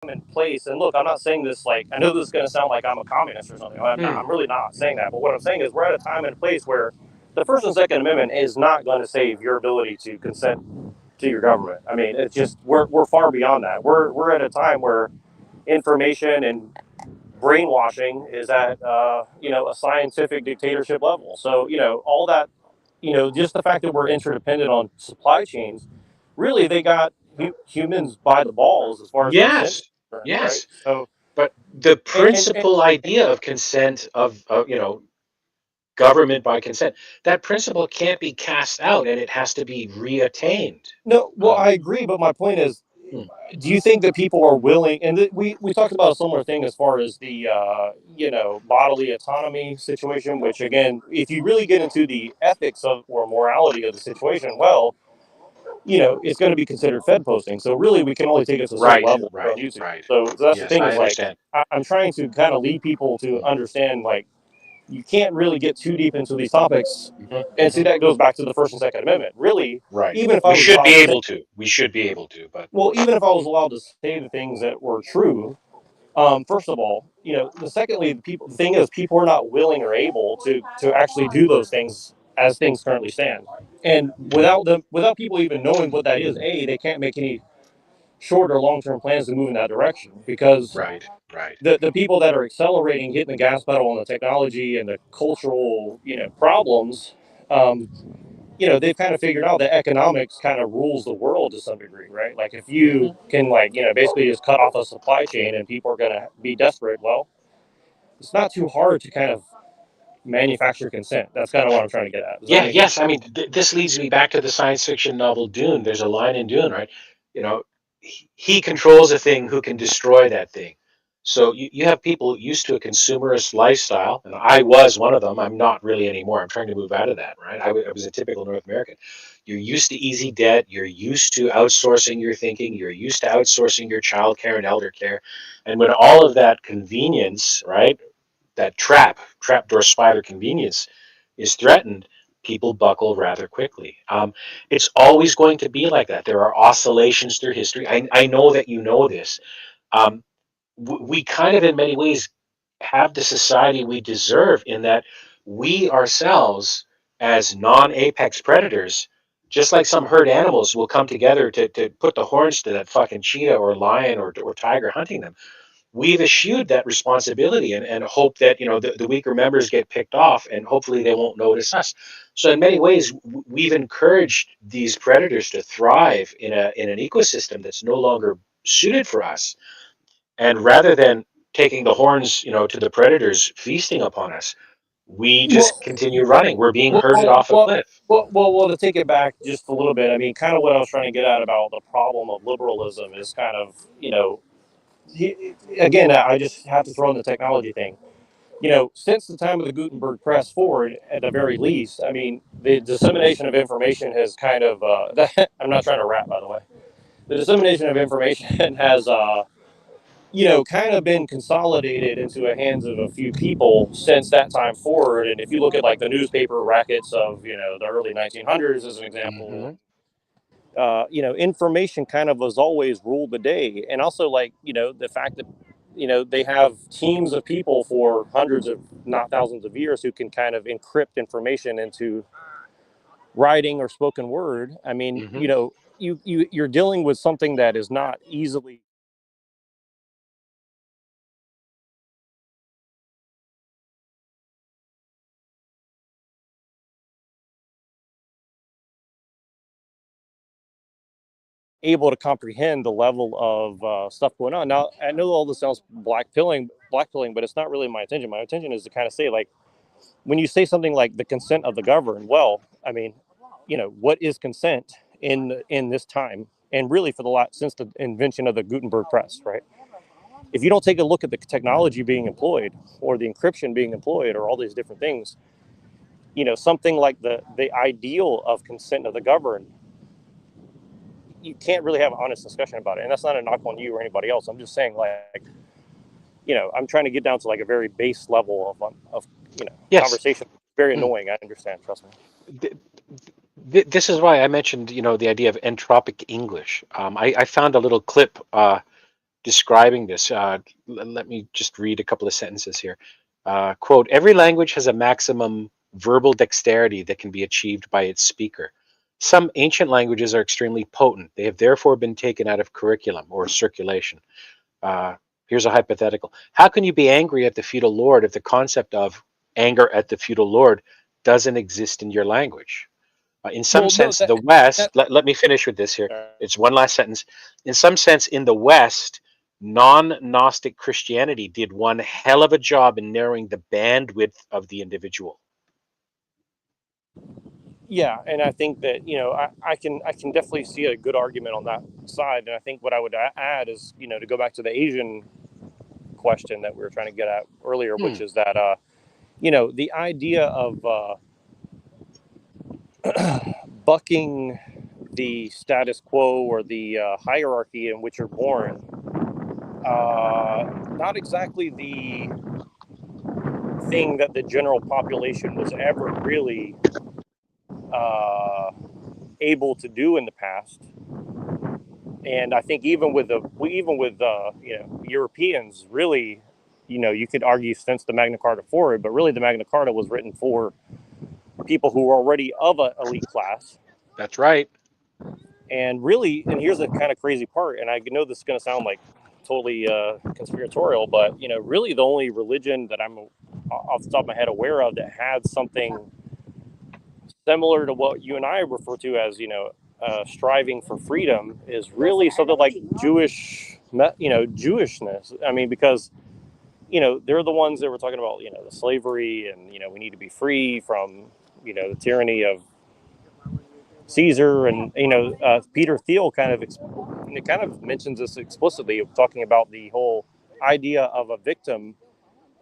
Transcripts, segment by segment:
in place. And look, I'm not saying this like, I know this is going to sound like I'm a communist or something. I'm not. Hmm. I'm really not saying that. But what I'm saying is we're at a time and place where the First and Second Amendment is not going to save your ability to consent to your government. I mean, it's just we're far beyond that. We're at a time where information and brainwashing is at a scientific dictatorship level. So all that, just the fact that we're interdependent on supply chains, really they got humans by the balls as far as consent is Yes, concerned, right? yes. So But the and principal idea of consent of government by consent, that principle can't be cast out, and it has to be reattained. no, well, Um, I agree, but my point is, hmm, do you think that people are willing? And we talked about a similar thing as far as the bodily autonomy situation. Which again, if you really get into the ethics of or morality of the situation, well, it's going to be considered Fed posting. So really, we can only take it to a certain right, level on right, YouTube. right. So that's the Yes, thing I is like understand. I'm trying to kind of lead people to Hmm, understand like you can't really get too deep into these topics. hmm, And see hmm. that goes back to the First and Second Amendment. Really, Right. even if I We was should allowed be to say, able to. We should be able to, but well, even if I was allowed to say the things that were true, first of all, the secondly, the thing is, people are not willing or able to actually do those things as things currently stand. And without people even knowing what that is, they can't make any short or long term plans to move in that direction because right, right. the people that are accelerating, hitting the gas pedal on the technology and the cultural problems, um, they've kind of figured out that economics kind of rules the world to some degree, right? Like if you Hmm. can like basically just cut off a supply chain and people are going to be desperate, well, it's not too hard to kind of manufacture consent. That's kind of what I'm trying to get at. Does that Yeah, make sense? yes. I mean, this leads me back to the science fiction novel Dune. There's a line in Dune, right? You know, he controls a thing who can destroy that thing. So you have people used to a consumerist lifestyle, and I was one of them. I'm not really anymore. I'm trying to move out of that, right? I was a typical North American. You're used to easy debt. You're used to outsourcing your thinking. You're used to outsourcing your child care and elder care. And when all of that convenience, right, that trapdoor spider convenience is threatened, people buckle rather quickly. It's always going to be like that. There are oscillations through history. I know that you know this. Um, we kind of, in many ways, have the society we deserve in that we ourselves, as non apex predators, just like some herd animals will come together to put the horns to that fucking cheetah or lion or tiger hunting them, we've eschewed that responsibility and hope that the weaker members get picked off and hopefully they won't notice us. So in many ways we've encouraged these predators to thrive in an ecosystem that's no longer suited for us, and rather than taking the horns to the predators feasting upon us, we Well, just continue running. We're being well, herded well, off a well, cliff. to take it back just a little bit, I mean, kind of what I was trying to get at about the problem of liberalism is kind of, again, I just have to throw in the technology thing. Since the time of the Gutenberg press forward, at the very least, I mean, the dissemination of information has kind of, I'm not trying to rap, by the way. The dissemination of information has, kind of been consolidated into the hands of a few people since that time forward. And if you look at like the newspaper rackets of, the early 1900s as an example, Hmm. information kind of was always ruled the day. And also like, the fact that, they have teams of people for hundreds of, not thousands of years who can kind of encrypt information into writing or spoken word. I mean, Hmm. you're dealing with something that is not easily able to comprehend the level of stuff going on. Now, I know all this sounds black pilling, but it's not really my intention. My intention is to kind of say, like, when you say something like the consent of the governed, well, I mean, what is consent in this time, and really for the last since the invention of the Gutenberg press, right? If you don't take a look at the technology being employed, or the encryption being employed, or all these different things, something like the ideal of consent of the governed, you can't really have an honest discussion about it. And that's not a knock on you or anybody else. I'm just saying, like, I'm trying to get down to like a very base level of Yes. conversation. Very Hmm. annoying. I understand. Trust me. This is why I mentioned, the idea of entropic English. I found a little clip. describing this. Let me just read a couple of sentences here. Quote, every language has a maximum verbal dexterity that can be achieved by its speaker. Some ancient languages are extremely potent. They have therefore been taken out of curriculum or circulation. Uh, Here's a hypothetical. How can you be angry at the feudal lord if the concept of anger at the feudal lord doesn't exist in your language? In some Well, no, sense, the West, that let me finish with this here. It's one last sentence. In some sense, in the West, non Gnostic Christianity did one hell of a job in narrowing the bandwidth of the individual. yeah, and I think that I can definitely see a good argument on that side, and I think what I would add is to go back to the Asian question that we were trying to get at earlier, which Hmm, is that the idea of bucking the status quo or the hierarchy in which you're born, not exactly the thing that the general population was ever really uh, able to do in the past. And I think even with Europeans, really, you could argue since the Magna Carta forward, but really the Magna Carta was written for people who were already of an elite class. that's right. And really, and here's the kind of crazy part, and I know this is going to sound like totally conspiratorial, but really the only religion that I'm off the top of my head aware of that had something similar to what you and I refer to as striving for freedom is really something like Jewishness. I mean, because they're the ones that were talking about the slavery, and we need to be free from the tyranny of Caesar, and Peter Thiel kind of mentions this explicitly, talking about the whole idea of a victim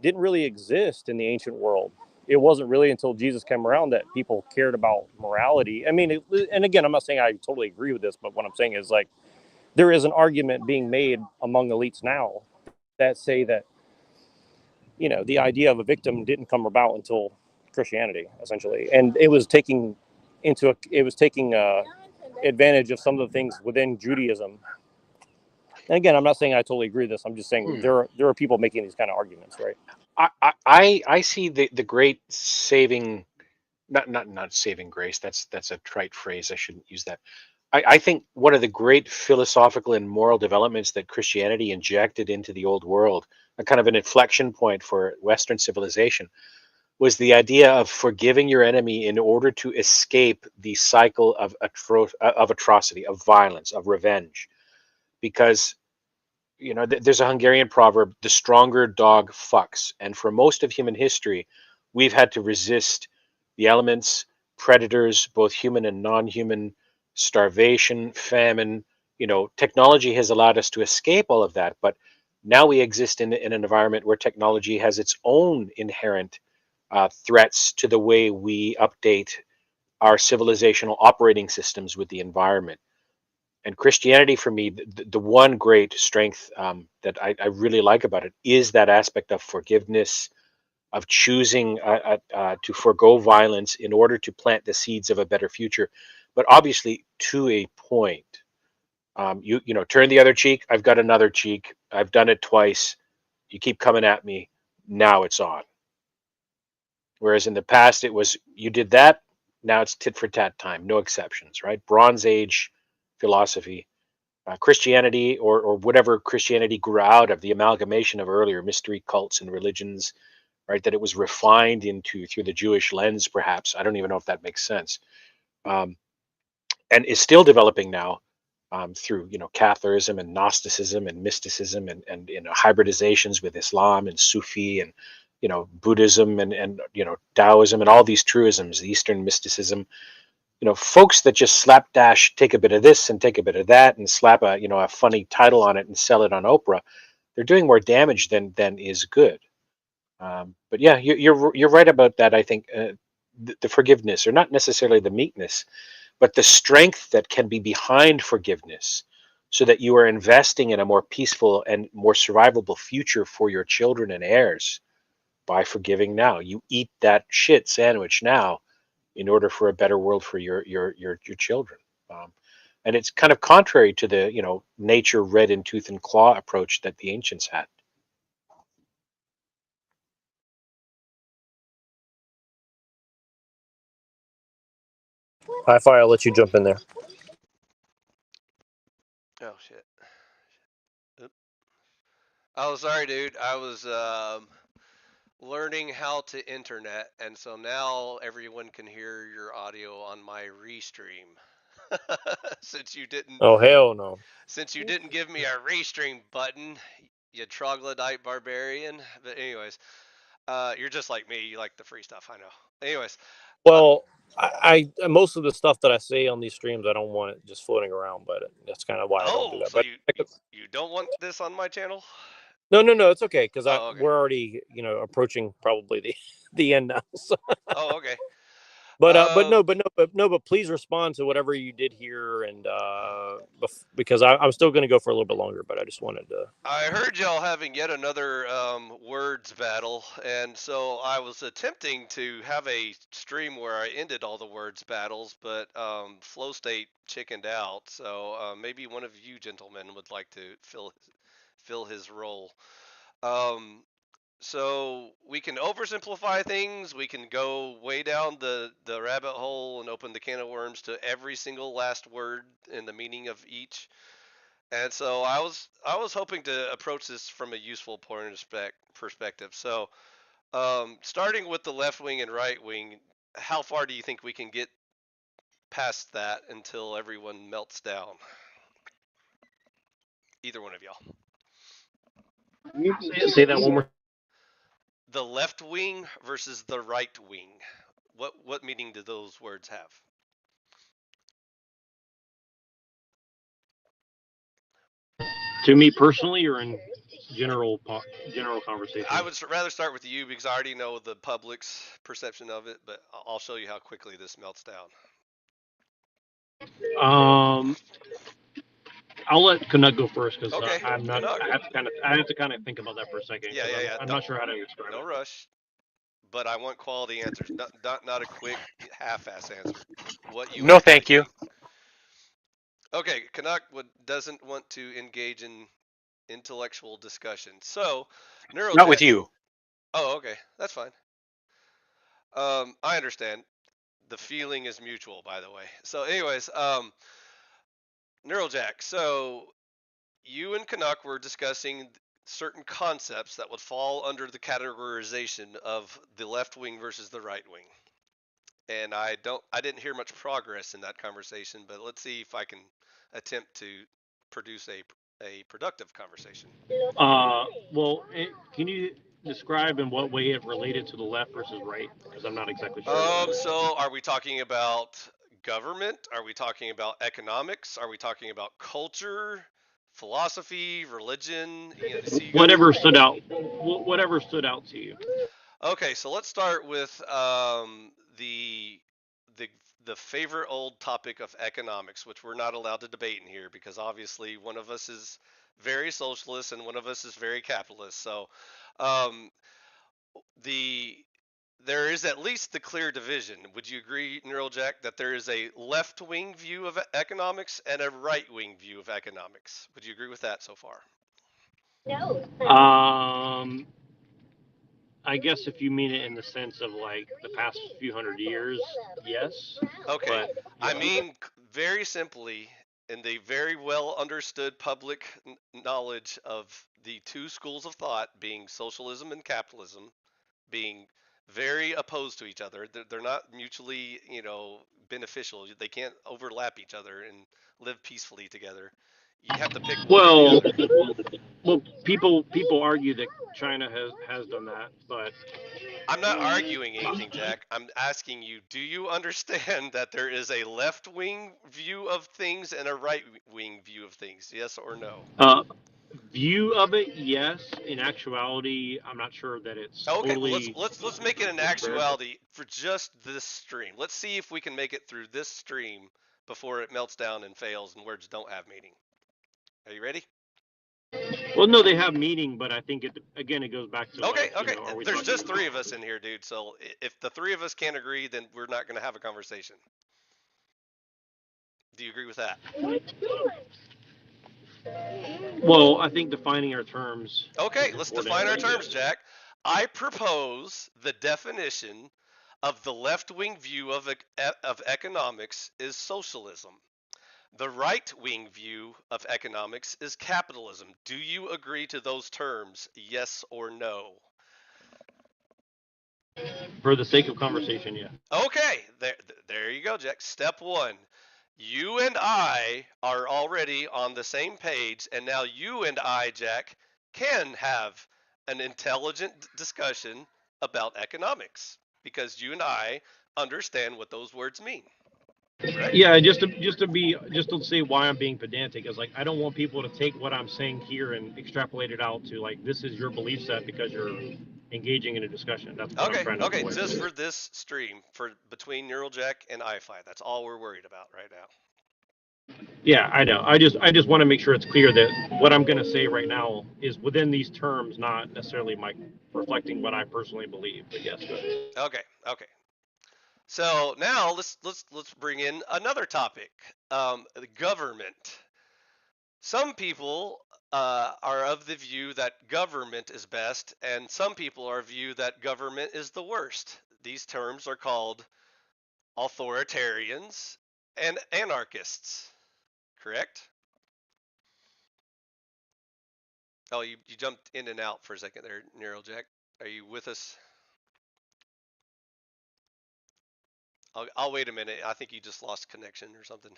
didn't really exist in the ancient world. It wasn't really until Jesus came around that people cared about morality. I mean, and again, I'm not saying I totally agree with this, but what I'm saying is like there is an argument being made among elites now that say that the idea of a victim didn't come about until Christianity, essentially, and it was taking advantage of some of the things within Judaism. And again, I'm not saying I totally agree with this. I'm just saying Hmm. there are people making these kind of arguments, right? I see the great saving, not saving grace. That's a trite phrase. I shouldn't use that. I think one of the great philosophical and moral developments that Christianity injected into the old world, a kind of an inflection point for Western civilization, was the idea of forgiving your enemy in order to escape the cycle of atrocity, of violence, of revenge. Because there's a Hungarian proverb: "The stronger dog fucks," and for most of human history, we've had to resist the elements, predators, both human and non-human, starvation, famine. Technology has allowed us to escape all of that, but now we exist in an environment where technology has its own inherent threats to the way we update our civilizational operating systems with the environment. And Christianity, for me, the one great strength that I really like about it is that aspect of forgiveness, of choosing to forego violence in order to plant the seeds of a better future, but obviously to a point. Turn the other cheek. I've got another cheek. I've done it twice. You keep coming at me. Now it's on. Whereas in the past, it was you did that. Now it's tit for tat time. No exceptions, right? Bronze Age philosophy. Christianity, or whatever Christianity grew out of, the amalgamation of earlier mystery cults and religions, right? That it was refined into through the Jewish lens, perhaps. I don't even know if that makes sense, um, and is still developing now through Catholicism and Gnosticism and mysticism and hybridizations with Islam and Sufi and Buddhism and Taoism and all these truisms, the Eastern mysticism. Folks that just slapdash take a bit of this and take a bit of that and slap a funny title on it and sell it on Oprah, they're doing more damage than is good. But yeah, you're right about that. I think the forgiveness, or not necessarily the meekness, but the strength that can be behind forgiveness, so that you are investing in a more peaceful and more survivable future for your children and heirs by forgiving now. You eat that shit sandwich now in order for a better world for your children. Um, And it's kind of contrary to the, nature red in tooth and claw approach that the ancients had. Hi-Fi, I'll let you jump in there. Oh shit. Oop. Oh, sorry, dude. I was learning how to internet, and so now everyone can hear your audio on my restream. since you didn't, Oh, hell no. since you didn't give me a restream button, you troglodyte barbarian. But anyways, you're just like me. You like the free stuff. I know. Anyways, uh, Well, I most of the stuff that I say on these streams, I don't want it just floating around, but that's kind of why I don't do oh, that. so But you don't want this on my channel? no, it's okay because I Oh, okay. we're already approaching probably the the end now. So, Oh, okay. but please respond to whatever you did here, and because I'm still going to go for a little bit longer, but I just wanted to. I heard y'all having yet another words battle, and so I was attempting to have a stream where I ended all the words battles, but Flow State chickened out. So maybe one of you gentlemen would like to fill his role. Um, so we can oversimplify things. We can go way down the rabbit hole and open the can of worms to every single last word and the meaning of each. And so I was hoping to approach this from a useful point of perspective. So starting with the left wing and right wing, how far do you think we can get past that until everyone melts down? Either one of y'all. Say that one more. The left wing versus the right wing. What meaning do those words have? To me personally, or in general conversation. I would rather start with you because I already know the public's perception of it, but I'll show you how quickly this melts down. Um, I'll let Canuck go first because Okay, I'm not. Canuck. I have to kind of think about that for a second Yeah, because yeah, I'm yeah. I'm not sure how to describe No it. rush. But I want quality answers, not a quick half-ass answer. What you No, actually thank you. mean. Okay, Canuck doesn't want to engage in intellectual discussion. So, Not Neurojack. with you. Oh, okay, that's fine. I understand. The feeling is mutual, by the way. So, anyways, Neurojack. So, you and Canuck were discussing certain concepts that would fall under the categorization of the left wing versus the right wing. And I didn't hear much progress in that conversation, but let's see if I can attempt to produce a productive conversation. Well, can you describe in what way it related to the left versus right? Because I'm not exactly sure. So are we talking about government? Are we talking about economics? Are we talking about culture, philosophy, religion? So you got Whatever stood out. Whatever stood out to you. okay. So let's start with the the favorite old topic of economics, which we're not allowed to debate in here because obviously one of us is very socialist and one of us is very capitalist. So um, the there is at least the clear division. Would you agree, Neurojack, that there is a left-wing view of economics and a right-wing view of economics? Would you agree with that so far? No. I guess if you mean it in the sense of like the past few hundred years, yes. Okay. But I mean, very simply, in the very well understood public knowledge of the two schools of thought being socialism and capitalism, being very opposed to each other. They're not mutually, beneficial. They can't overlap each other and live peacefully together. You have to pick one or the well, other. well, people argue that China has done that, but I'm not arguing anything, Jack. I'm asking you, do you understand that there is a left wing view of things and a right wing view of things? Yes or no? view of it, yes. In actuality, I'm not sure that it's Okay, well let's totally let's let's make it an disparate. actuality for just this stream. Let's see if we can make it through this stream before it melts down and fails and words don't have meaning. Are you ready? Well, no, they have meaning, but I think it goes back to Okay, like, okay. are we There's talking just three about? of us in here, dude. So if the three of us can't agree, then we're not going to have a conversation. Do you agree with that? Well, I think defining our terms Okay, is let's important. define our But terms, yes. Jack. I propose the definition of the left-wing view of economics is socialism. The right-wing view of economics is capitalism. Do you agree to those terms? Yes or no? For the sake of conversation, yeah. Okay, there you go, Jack. Step one. You and I are already on the same page, and now you and I, Jack, can have an intelligent discussion about economics because you and I understand what those words mean. Correct? Yeah, just to say why I'm being pedantic is like I don't want people to take what I'm saying here and extrapolate it out to like this is your belief set because you're engaging in a discussion. That's what I'm Okay, trying to okay. avoid. Just for this stream, for between Nuerojack and iFi, that's all we're worried about right now. Yeah, I know. I just want to make sure it's clear that what I'm going to say right now is within these terms, not necessarily my reflecting what I personally believe. But yes, go ahead. Okay, okay. So now let's bring in another topic. The government. Some people are of the view that government is best, and some people are of the view that government is the worst. These terms are called authoritarians and anarchists. Correct? Oh, you jumped in and out for a second there, Neurojack. Are you with us? I'll wait a minute. I think you just lost connection or something.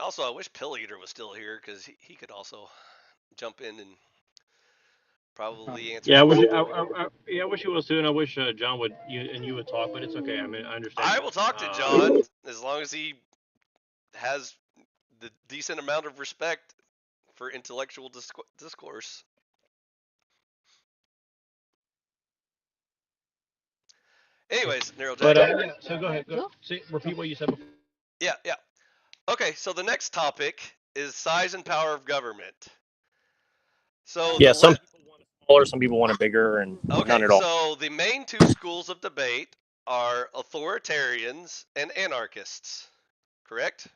Also, I wish Pill Eater was still here because he could also jump in and probably answer Yeah, some of. I wish it was soon. I wish John would you would talk, but it's okay. I mean, I I understand. will talk to John as long as he has the decent amount of respect for intellectual discourse. Anyways, But Neurojack. yeah, so go ahead. Repeat what you said before. Yeah, yeah. Okay, so the next topic is size and power of government. So the Yeah, some people want it smaller, some people want it bigger, and none okay, at all. so the main two schools of debate are authoritarians and anarchists. Correct?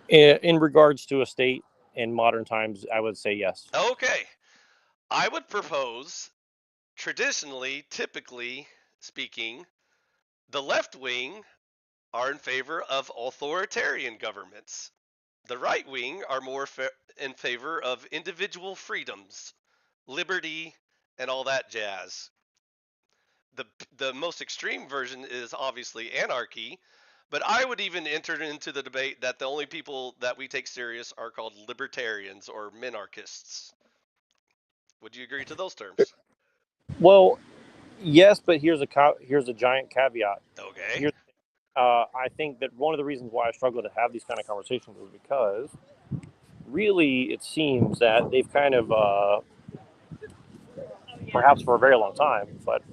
In regards to a state in modern times, I would say yes. Okay. I would propose traditionally, typically speaking, the left wing are in favor of authoritarian governments. The right wing are more in favor of individual freedoms, liberty, and all that jazz. The the most extreme version is obviously anarchy, but I would even enter into the debate that the only people that we take serious are called libertarians or minarchists. Would you agree to those terms? Well, yes, but here's a giant caveat. Okay. Here's I think that one of the reasons why I struggle to have these kind of conversations is because really it seems that they've kind of perhaps for a very long time, but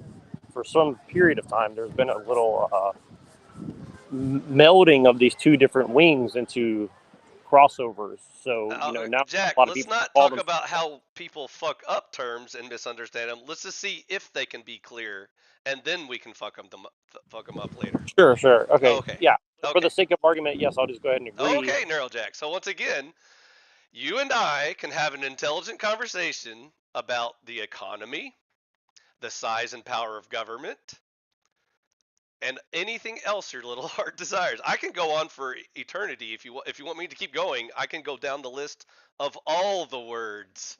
for some period of time, there's been a little melding of these two different wings into crossovers. So now Jack, a lot of let's people not call talk themselves. about how people fuck up terms and misunderstand them. Let's just see if they can be clear, and then we can fuck them up later. Sure, sure, okay, Okay. yeah. For Okay. the sake of argument, yes, I'll just go ahead and agree. Okay, Neurojack. So once again, you and I can have an intelligent conversation about the economy, the size and power of government, and anything else your little heart desires. I can go on for eternity if you want me to keep going. I can go down the list of all the words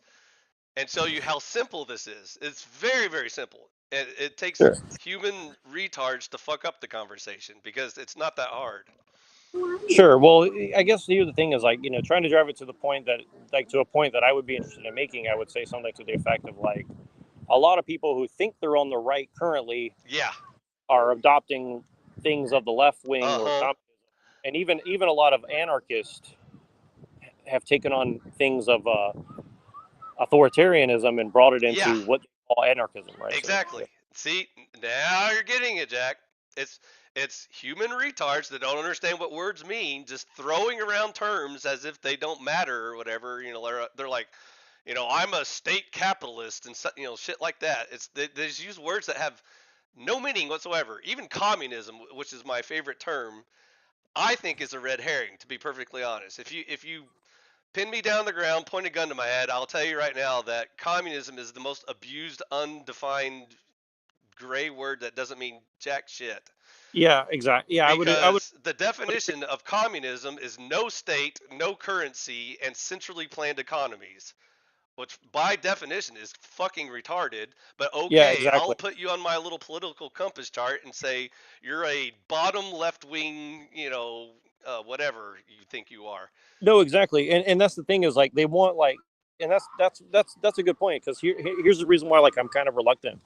and show you how simple this is. It's very, very simple. And it takes Sure. human retards to fuck up the conversation because it's not that hard. Sure. Well, I guess the other thing is like trying to drive it to the point that to a point that I would be interested in making. I would say something to the effect of like a lot of people who think they're on the right currently Yeah. are adopting things of the left wing Uh or huh. and even a lot of anarchists have taken on things of authoritarianism and brought it Yeah. into what they call anarchism, right? So Exactly. See, now you're getting it, Jack. It's it's human retards that don't understand what words mean, just throwing around terms as if they don't matter or whatever. They're like, You know, I'm a state capitalist and you know shit like that. They just use words that have no meaning whatsoever. Even communism, which is my favorite term, I think is a red herring. To be perfectly honest, if you pin me down the ground, point a gun to my head, I'll tell you right now that communism is the most abused, undefined, gray word that doesn't mean jack shit. Yeah, exactly. Yeah, I would. Because the definition of communism is no state, no currency, and centrally planned economies, which by definition is fucking retarded. But Yeah, okay, I'll exactly. put you on my little political compass chart and say you're a bottom left wing, whatever you think you are. No, exactly. And that's the thing is like they want like, and that's a good point because here's the reason why like I'm kind of reluctant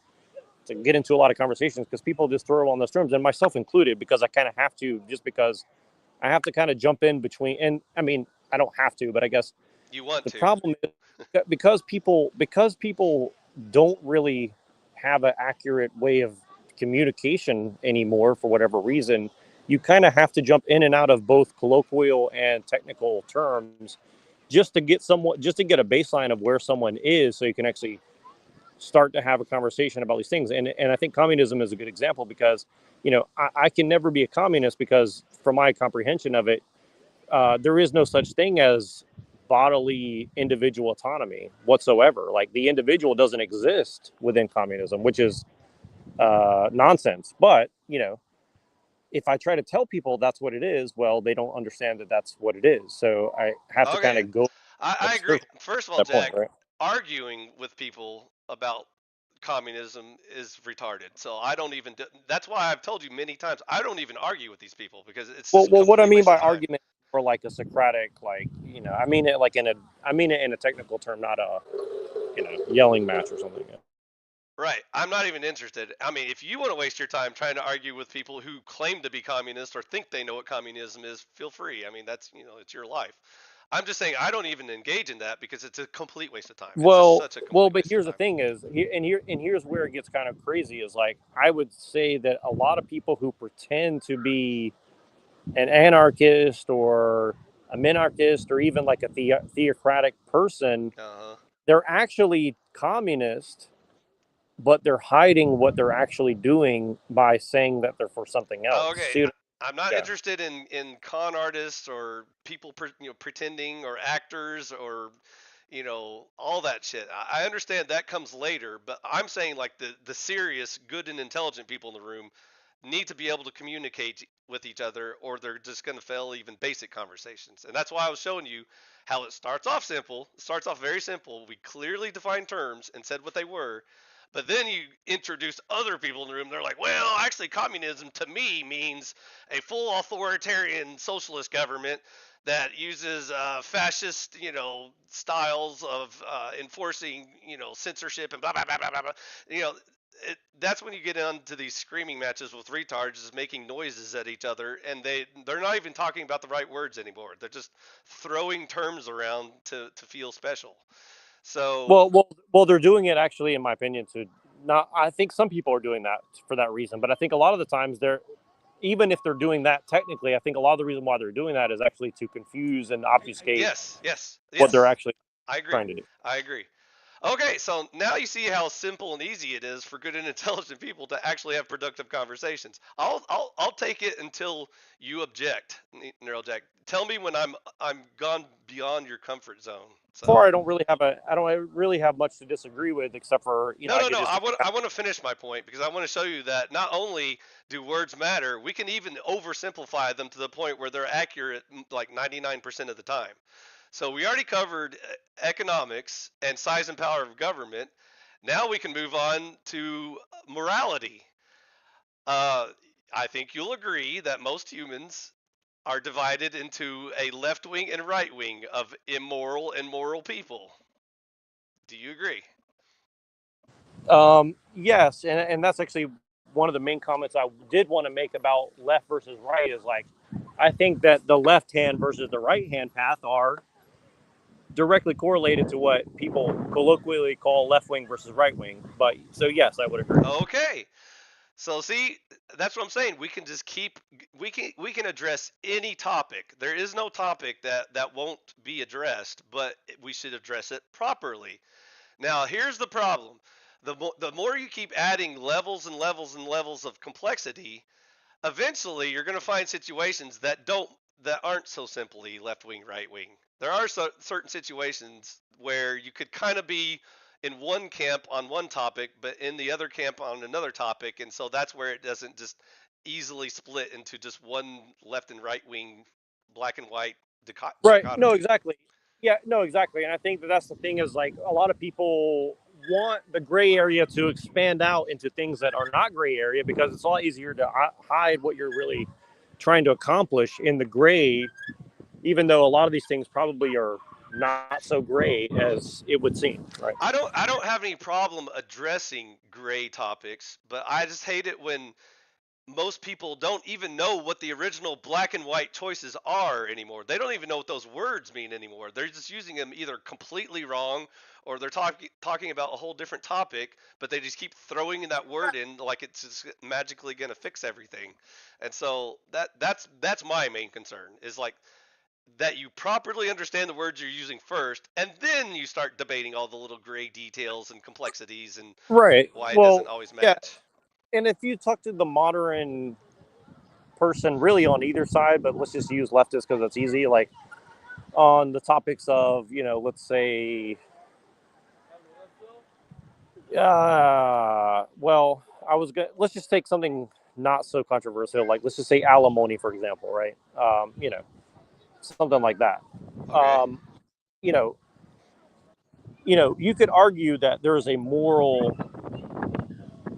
to get into a lot of conversations because people just throw on those terms and myself included because I kind of have to just because I have to kind of jump in between and I mean I don't have to but I guess You want the to. problem is because people don't really have an accurate way of communication anymore for whatever reason you kind of have to jump in and out of both colloquial and technical terms just to get a baseline of where someone is so you can actually start to have a conversation about these things and I think communism is a good example because I can never be a communist because from my comprehension of it there is no such thing as bodily individual autonomy whatsoever. Like the individual doesn't exist within communism, which is nonsense. But if I try to tell people that's what it is, well, they don't understand that that's what it is. So I have to kind Okay, of go in a I agree. circle First of at all, that point, Jack, right? arguing with people about communism is retarded. So I don't even. That's why I've told you many times I don't even argue with these people because it's Well, just a what I complete mean waste by of time. argument or like a Socratic, like I mean it in a technical term, not a yelling match or something. Right. I'm not even interested. I mean, if you want to waste your time trying to argue with people who claim to be communist or think they know what communism is, feel free. I mean, it's your life. I'm just saying I don't even engage in that because it's a complete waste of time. It's just Well, such a well, complete but waste of here's the time. thing is, and here's where it gets kind of crazy is like I would say that a lot of people who pretend to be an anarchist or a minarchist or even like a theocratic person, Uh-huh. they're actually communist, but they're hiding what they're actually doing by saying that they're for something Oh, else. okay. See, I'm not yeah. interested in con artists or people pretending or actors or all that shit. I understand that comes later, but I'm saying like the serious, good and intelligent people in the room need to be able to communicate with each other or they're just going to fail even basic conversations. And that's why I was showing you how it starts off simple. It starts off very simple. We clearly defined terms and said what they were. But then you introduce other people in the room. They're like, well, actually, communism to me means a full authoritarian socialist government that uses fascist, styles of enforcing, censorship and blah blah blah blah blah. blah. You know, that's when you get into these screaming matches with retards, just making noises at each other, and they're not even talking about the right words anymore. They're just throwing terms around to feel special. So Well, they're doing it actually, in my opinion, to not. I think some people are doing that for that reason, but I think a lot of the times they're even if they're doing that technically, I think a lot of the reason why they're doing that is actually to confuse and obfuscate yes, yes, what they're yes, actually I agree. trying to do. I agree. Okay, so now you see how simple and easy it is for good and intelligent people to actually have productive conversations. I'll take it until you object, Neurojack. Tell me when I'm gone beyond your comfort zone. Far, So I don't really have much to disagree with, except for no, I no, could no. just I want to finish my point because I want to show you that not only do words matter, we can even oversimplify them to the point where they're accurate like 99% of the time. So we already covered economics and size and power of government. Now we can move on to morality. Uh, I think you'll agree that most humans are divided into a left wing and right wing of immoral and moral people. Do you agree? yes, and that's actually one of the main comments I did want to make about left versus right is like I think that the left hand versus the right hand path are directly correlated to what people colloquially call left wing versus right wing. But so yes, I would agree. Okay. So see, that's what I'm saying. We can just keep we can address any topic. There is no topic that won't be addressed, but we should address it properly. Now, here's the problem. The more you keep adding levels and levels and levels of complexity, eventually you're going to find situations that aren't so simply left wing, right wing. There are certain situations where you could kind of be in one camp on one topic, but in the other camp on another topic, and so that's where it doesn't just easily split into just one left and right wing, black and white Right. No, dichotomy. exactly. Yeah, no, exactly. And I think that that's the thing is like a lot of people want the gray area to expand out into things that are not gray area because it's a lot easier to hide what you're really trying to accomplish in the gray, even though a lot of these things probably are not so gray as it would seem. Right. I don't have any problem addressing gray topics, but I just hate it when most people don't even know what the original black and white choices are anymore. They don't even know what those words mean anymore. They're just using them either completely wrong or they're talking about a whole different topic, but they just keep throwing that word in like it's just magically going to fix everything. And so that's my main concern is like that you properly understand the words you're using first and then you start debating all the little gray details and complexities and Right. why it Well, doesn't always yeah. match. And if you talk to the modern person, really on either side, but let's just use leftist because it's easy. Like on the topics of, let's say, well, let's just take something not so controversial, like let's just say alimony, for example, right? Something like that. Okay. Um, you know, you could argue that there is a moral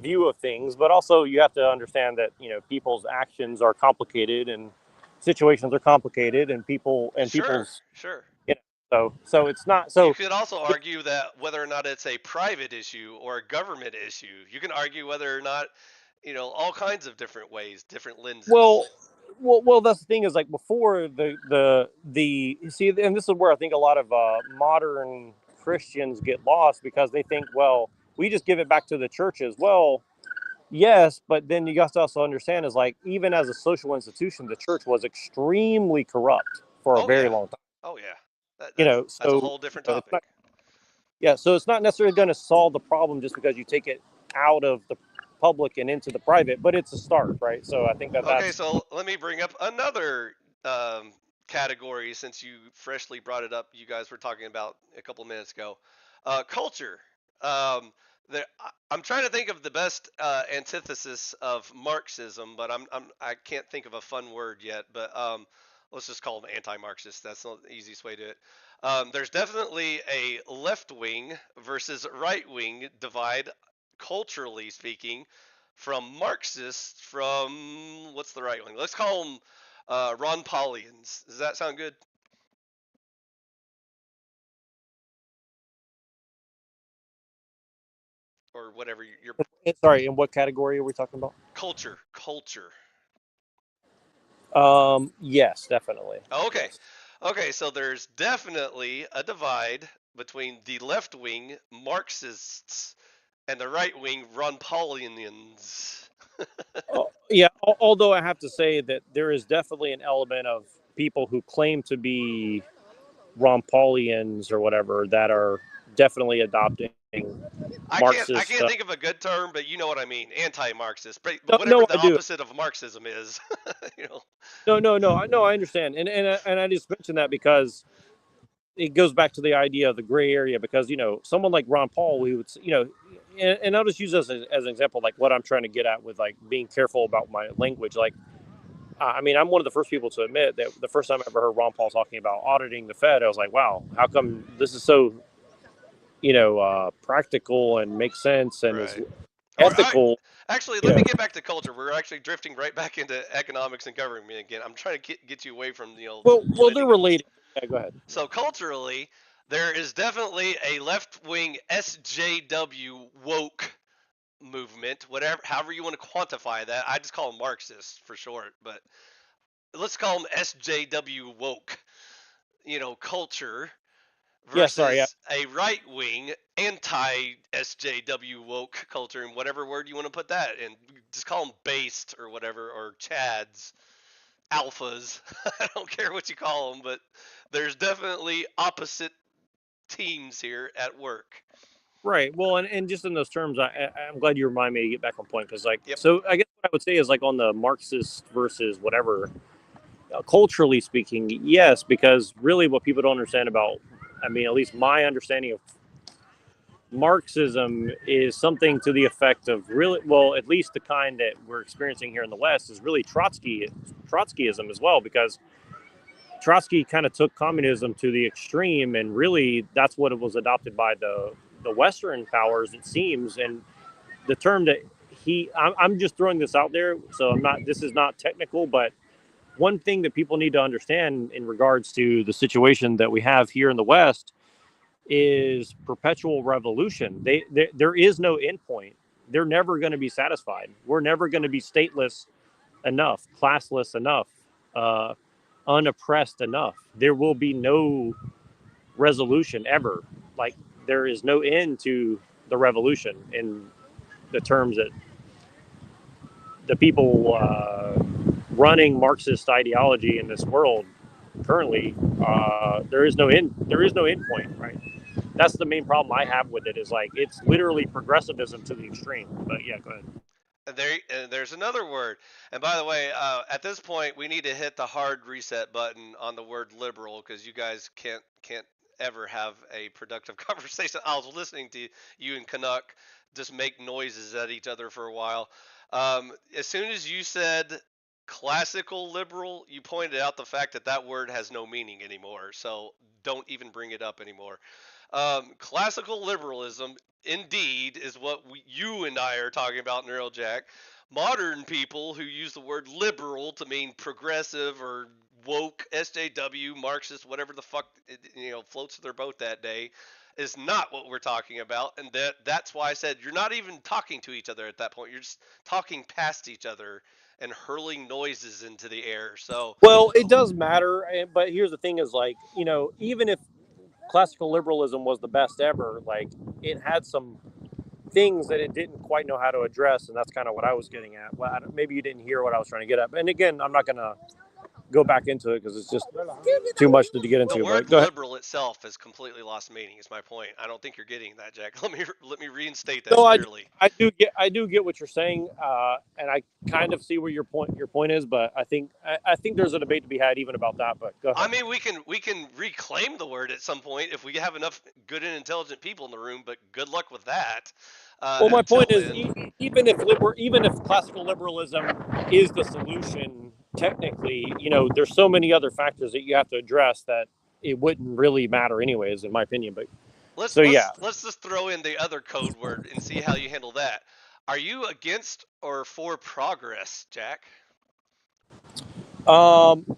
view of things, but also you have to understand that people's actions are complicated and situations are complicated, and Sure, people's sure. you know, so it's not You so. could also argue that whether or not it's a private issue or a government issue. You can argue whether or not, all kinds of different ways, different Well, lenses. that's the thing is like before the see, and this is where I think a lot of modern Christians get lost because they think, well, we just give it back to the churches. Well, yes, but then you have to also understand is like even as a social institution, the church was extremely corrupt for a Oh very yeah. long time. Oh yeah. That's a whole different It's topic. not, yeah, so it's not necessarily going to solve the problem just because you take it out of the public and into the private, but it's a start, right? So I think that Okay, that's so let me bring up another um, category since you freshly brought it up. You guys were talking about a couple minutes ago. Culture. Um, I'm trying to think of the best antithesis of Marxism, but I can't think of a fun word yet. But let's just call them anti-Marxist. That's the easiest way to do it. There's definitely a left wing versus right wing divide, culturally speaking, from Marxists, from what's the right wing? Let's call them Ron Paulians. Does that sound good? Or whatever your sorry. In what category are we talking about? culture. Yes, definitely. Okay, Yes. okay. So there's definitely a divide between the left wing Marxists and the right wing Ron Paulians. Yeah. Although I have to say that there is definitely an element of people who claim to be Ron Paulians or whatever that are definitely adopting I can't Marxist. think of a good term, but you know what I mean. Anti-Marxist, but No, whatever no, the I do. opposite of Marxism is. you know. No, no, no. I know. I understand, and I just mentioned that because it goes back to the idea of the gray area. Because someone like Ron Paul, we would, and I'll just use this as an example, like what I'm trying to get at with like being careful about my language. Like, I mean, I'm one of the first people to admit that the first time I ever heard Ron Paul talking about auditing the Fed, I was like, wow, how come this is so practical and makes sense and is Right. Or ethical? actually, You let know, me get back to culture. We're actually drifting right back into economics and government again. I'm trying to get you away from well, they're blending them. related. Yeah, go ahead. Yeah. So culturally, there is definitely a left wing SJW woke movement, whatever, however you want to quantify that. I just call them Marxists for short, but let's call them SJW woke. Culture Yeah, sorry. Yeah. versus a right wing anti SJW woke culture, and whatever word you want to put that in. Just call them based or whatever, or Chads, alphas. I don't care what you call them, but there's definitely opposite teams here at work. Right. Well, and just in those terms, I'm glad you remind me to get back on point because, like, Yep. so I guess what I would say is like on the Marxist versus whatever, culturally speaking, yes, because really what people don't understand about, I mean, at least my understanding of Marxism is something to the effect of really, well, at least the kind that we're experiencing here in the West is really Trotskyism as well, because Trotsky kind of took communism to the extreme, and really that's what it was adopted by the Western powers, it seems. And the term that I'm just throwing this out there, so I'm not. This is not technical, but one thing that people need to understand in regards to the situation that we have here in the West is perpetual revolution. There is no end point. They're never going to be satisfied. We're never going to be stateless enough, classless enough, uh, unoppressed enough. There will be no resolution ever. Like there is no end to the revolution in the terms that the people running Marxist ideology in this world currently. There is no end. There is no end point, right? That's the main problem I have with it. Is like it's literally progressivism to the extreme. But yeah, go ahead. There's another word. And by the way, at this point, we need to hit the hard reset button on the word liberal because you guys can't ever have a productive conversation. I was listening to you and Canuck just make noises at each other for a while. As soon as you said classical liberal, you pointed out the fact that that word has no meaning anymore. So don't even bring it up anymore. Classical liberalism, indeed, is what you and I are talking about, Neurojack. Modern people who use the word liberal to mean progressive or woke, SJW, Marxist, whatever the fuck floats their boat that day, is not what we're talking about, and that's why I said you're not even talking to each other at that point. You're just talking past each other and hurling noises into the air. So, Well, it does matter, but here's the thing: is like even if classical liberalism was the best ever, like it had some things that it didn't quite know how to address, and that's kind of what I was getting at. Well, maybe you didn't hear what I was trying to get at. And again, I'm not going to go back into it because it's just too much to get the into. word But go ahead. liberal itself has completely lost meaning. Is my point. I don't think you're getting that, Jack. Let me reinstate that No, clearly. I do get what you're saying, and I kind of see where your point is. But I think there's a debate to be had even about that. But go I ahead. mean, we can reclaim the word at some point if we have enough good and intelligent people in the room. But good luck with that. Well, my Until point is, then, even if classical liberalism is the solution, technically, there's so many other factors that you have to address that it wouldn't really matter anyways, in my opinion. But let's so yeah, let's let's just throw in the other code word and see how you handle that. Are you against or for progress, Jack?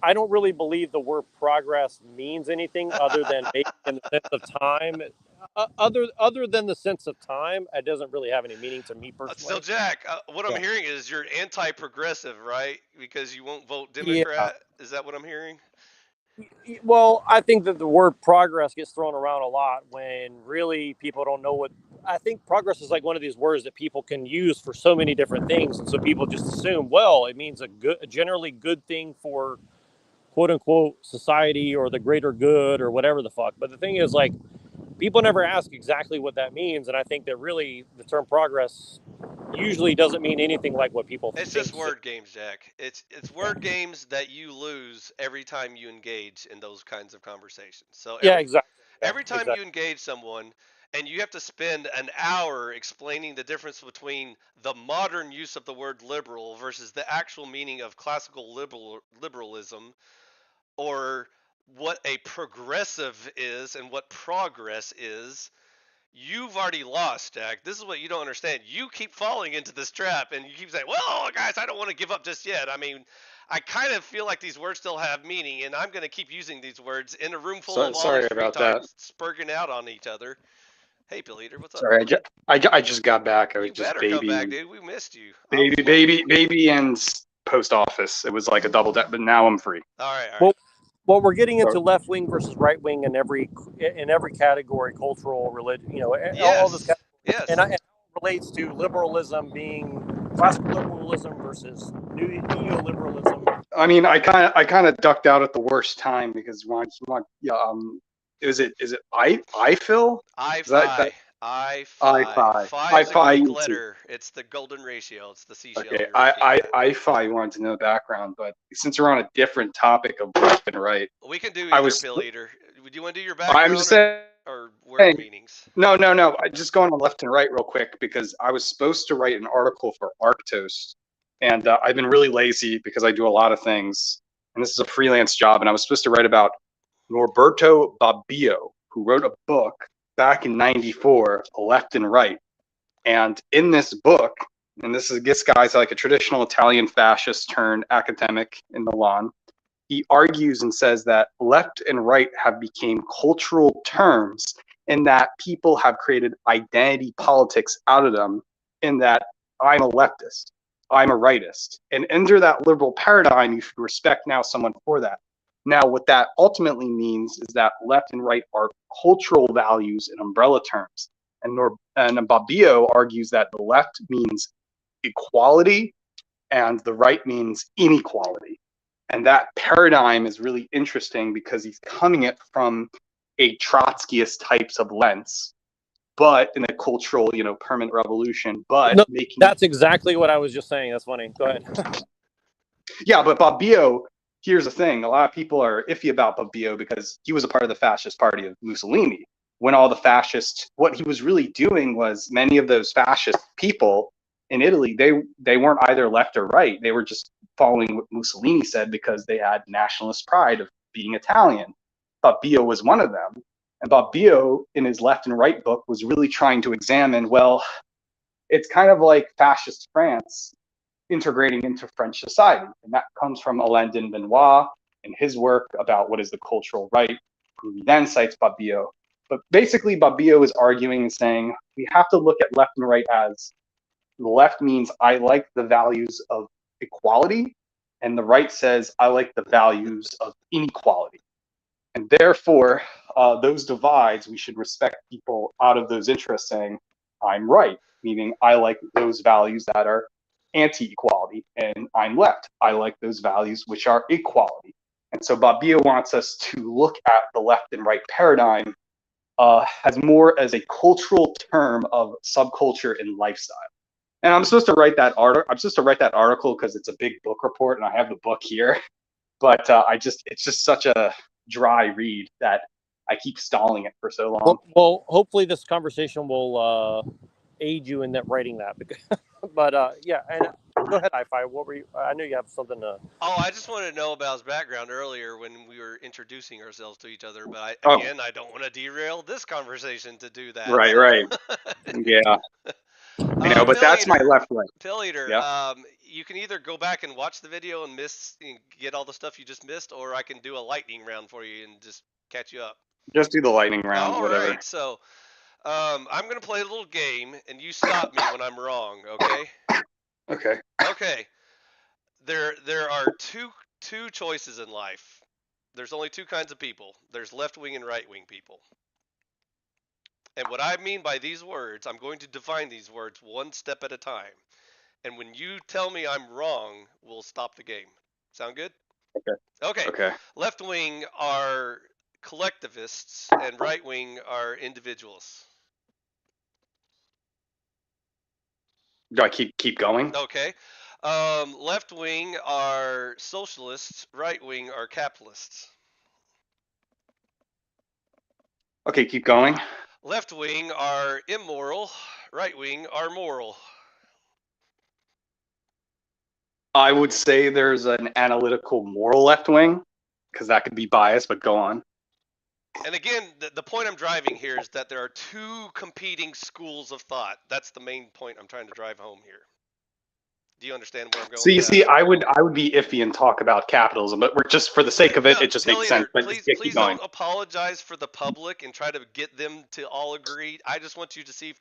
I don't really believe the word progress means anything other than maybe in the sense of time. Other than the sense of time, it doesn't really have any meaning to me So, personally. Jack, what I'm Yeah. hearing is you're anti-progressive, right? Because you won't vote Yeah. Democrat. Is that what I'm hearing? Well, I think that the word progress gets thrown around a lot when really people don't know what. I think progress is like one of these words that people can use for so many different things, and so people just assume, well, it means a generally good thing for quote unquote society or the greater good or whatever the fuck. But the thing is, like, people never ask exactly what that means, and I think that really the term progress usually doesn't mean anything like what people It's just think. word games, Jack. It's word games that you lose every time you engage in those kinds of conversations. So Yeah, exactly. Yeah, every time exactly. you engage someone and you have to spend an hour explaining the difference between the modern use of the word liberal versus the actual meaning of classical liberalism, or what a progressive is and what progress is, you've already lost, Jack. This is what you don't understand. You keep falling into this trap and you keep saying, well, guys, I don't want to give up just yet. I mean, I kind of feel like these words still have meaning, and I'm going to keep using these words in a room full of all Sorry these about that. retards spurging out on each other. Hey, Bill Eater, what's up? Sorry, I just got back. I was You just better come back, babying, dude. We missed you. I was baby, and post office. It was like a double deck, but now I'm free. all right, all right. Well, Well, we're getting into left wing versus right wing in every category, cultural, religion, all this, Yes. Yes. and it relates to liberalism being classical liberalism versus neoliberalism. I mean, I kind of ducked out at the worst time because yeah, is it I Phil? I Is that phi. I I phi. Phi Phi I is a Phi Greek you too. letter. It's the golden ratio. It's the seashell Okay, you're looking at. I Phi wanted to know the background, but since we're on a different topic of left and right, We can do I either, was Pill Eater. Would you want to do your I'm just background saying. or word meanings? No. I just going on left and right real quick because I was supposed to write an article for Arctos, and I've been really lazy because I do a lot of things, and this is a freelance job, and I was supposed to write about Norberto Bobbio, who wrote a book back in '94, Left and Right, and in this book, and this guy's like a traditional Italian fascist turned academic in Milan. He argues and says that left and right have become cultural terms and that people have created identity politics out of them in that I'm a leftist, I'm a rightist. And under that liberal paradigm, you should respect now someone for that. Now, what that ultimately means is that left and right are cultural values and umbrella terms. And Bobbio argues that the left means equality and the right means inequality. And that paradigm is really interesting because he's coming it from a Trotskyist types of lens, but in a cultural, permanent revolution, but No, making that's exactly what I was just saying. That's funny. Go ahead. yeah, but Bobbio, here's the thing. A lot of people are iffy about Bobbio because he was a part of the fascist party of Mussolini. When all the fascists, what he was really doing was many of those fascist people in Italy, they weren't either left or right. They were just following what Mussolini said because they had nationalist pride of being Italian. Bobbio was one of them. And Bobbio, in his Left and Right book, was really trying to examine, well, it's kind of like fascist France integrating into French society. And that comes from Alain de Benoit and his work about what is the cultural right, who he then cites Bobbio. But basically, Bobbio is arguing and saying we have to look at left and right as the left means I like the values of equality, and the right says I like the values of inequality. And therefore, those divides, we should respect people out of those interests saying, I'm right, meaning I like those values that are anti-equality, and I'm left. I like those values which are equality. And so Bobbio wants us to look at the left and right paradigm as more as a cultural term of subculture and lifestyle. And I'm supposed to write that article. I'm supposed to write that article because it's a big book report, and I have the book here. But it's just such a dry read that I keep stalling it for so long. Well, hopefully this conversation will aid you in that writing that. But yeah, and go ahead, I5. What were you? I know you have something to. Oh, I just wanted to know about his background earlier when we were introducing ourselves to each other. But Oh, I don't want to derail this conversation to do that. right, So, right. Yeah, I know, but Pill that's my Eater, left leg. Pill Eater, Yeah, you can either go back and watch the video and get all the stuff you just missed, or I can do a lightning round for you and just catch you up. just do the lightning round, All whatever. right, so I'm gonna play a little game, and you stop me when I'm wrong. Okay? Okay. Okay. There are two choices in life. There's only two kinds of people. There's left wing and right wing people. And what I mean by these words, I'm going to define these words one step at a time. And when you tell me I'm wrong, we'll stop the game. Sound good? Okay. Okay. Okay. Left wing are collectivists, and right wing are individualists. Do I keep going? Okay. Left wing are socialists, right wing are capitalists. Okay, keep going. Left wing are immoral, right wing are moral. I would say there's an analytical moral left wing because that could be biased, but go on. And again, the point I'm driving here is that there are two competing schools of thought. That's the main point I'm trying to drive home here. Do you understand where I'm going So with you that? see, I would be iffy and talk about capitalism, but we're just for the sake of it, No, it just Pill makes sense. Eater, But just keep please going. don't apologize for the public and try to get them to all agree. I just want you to see if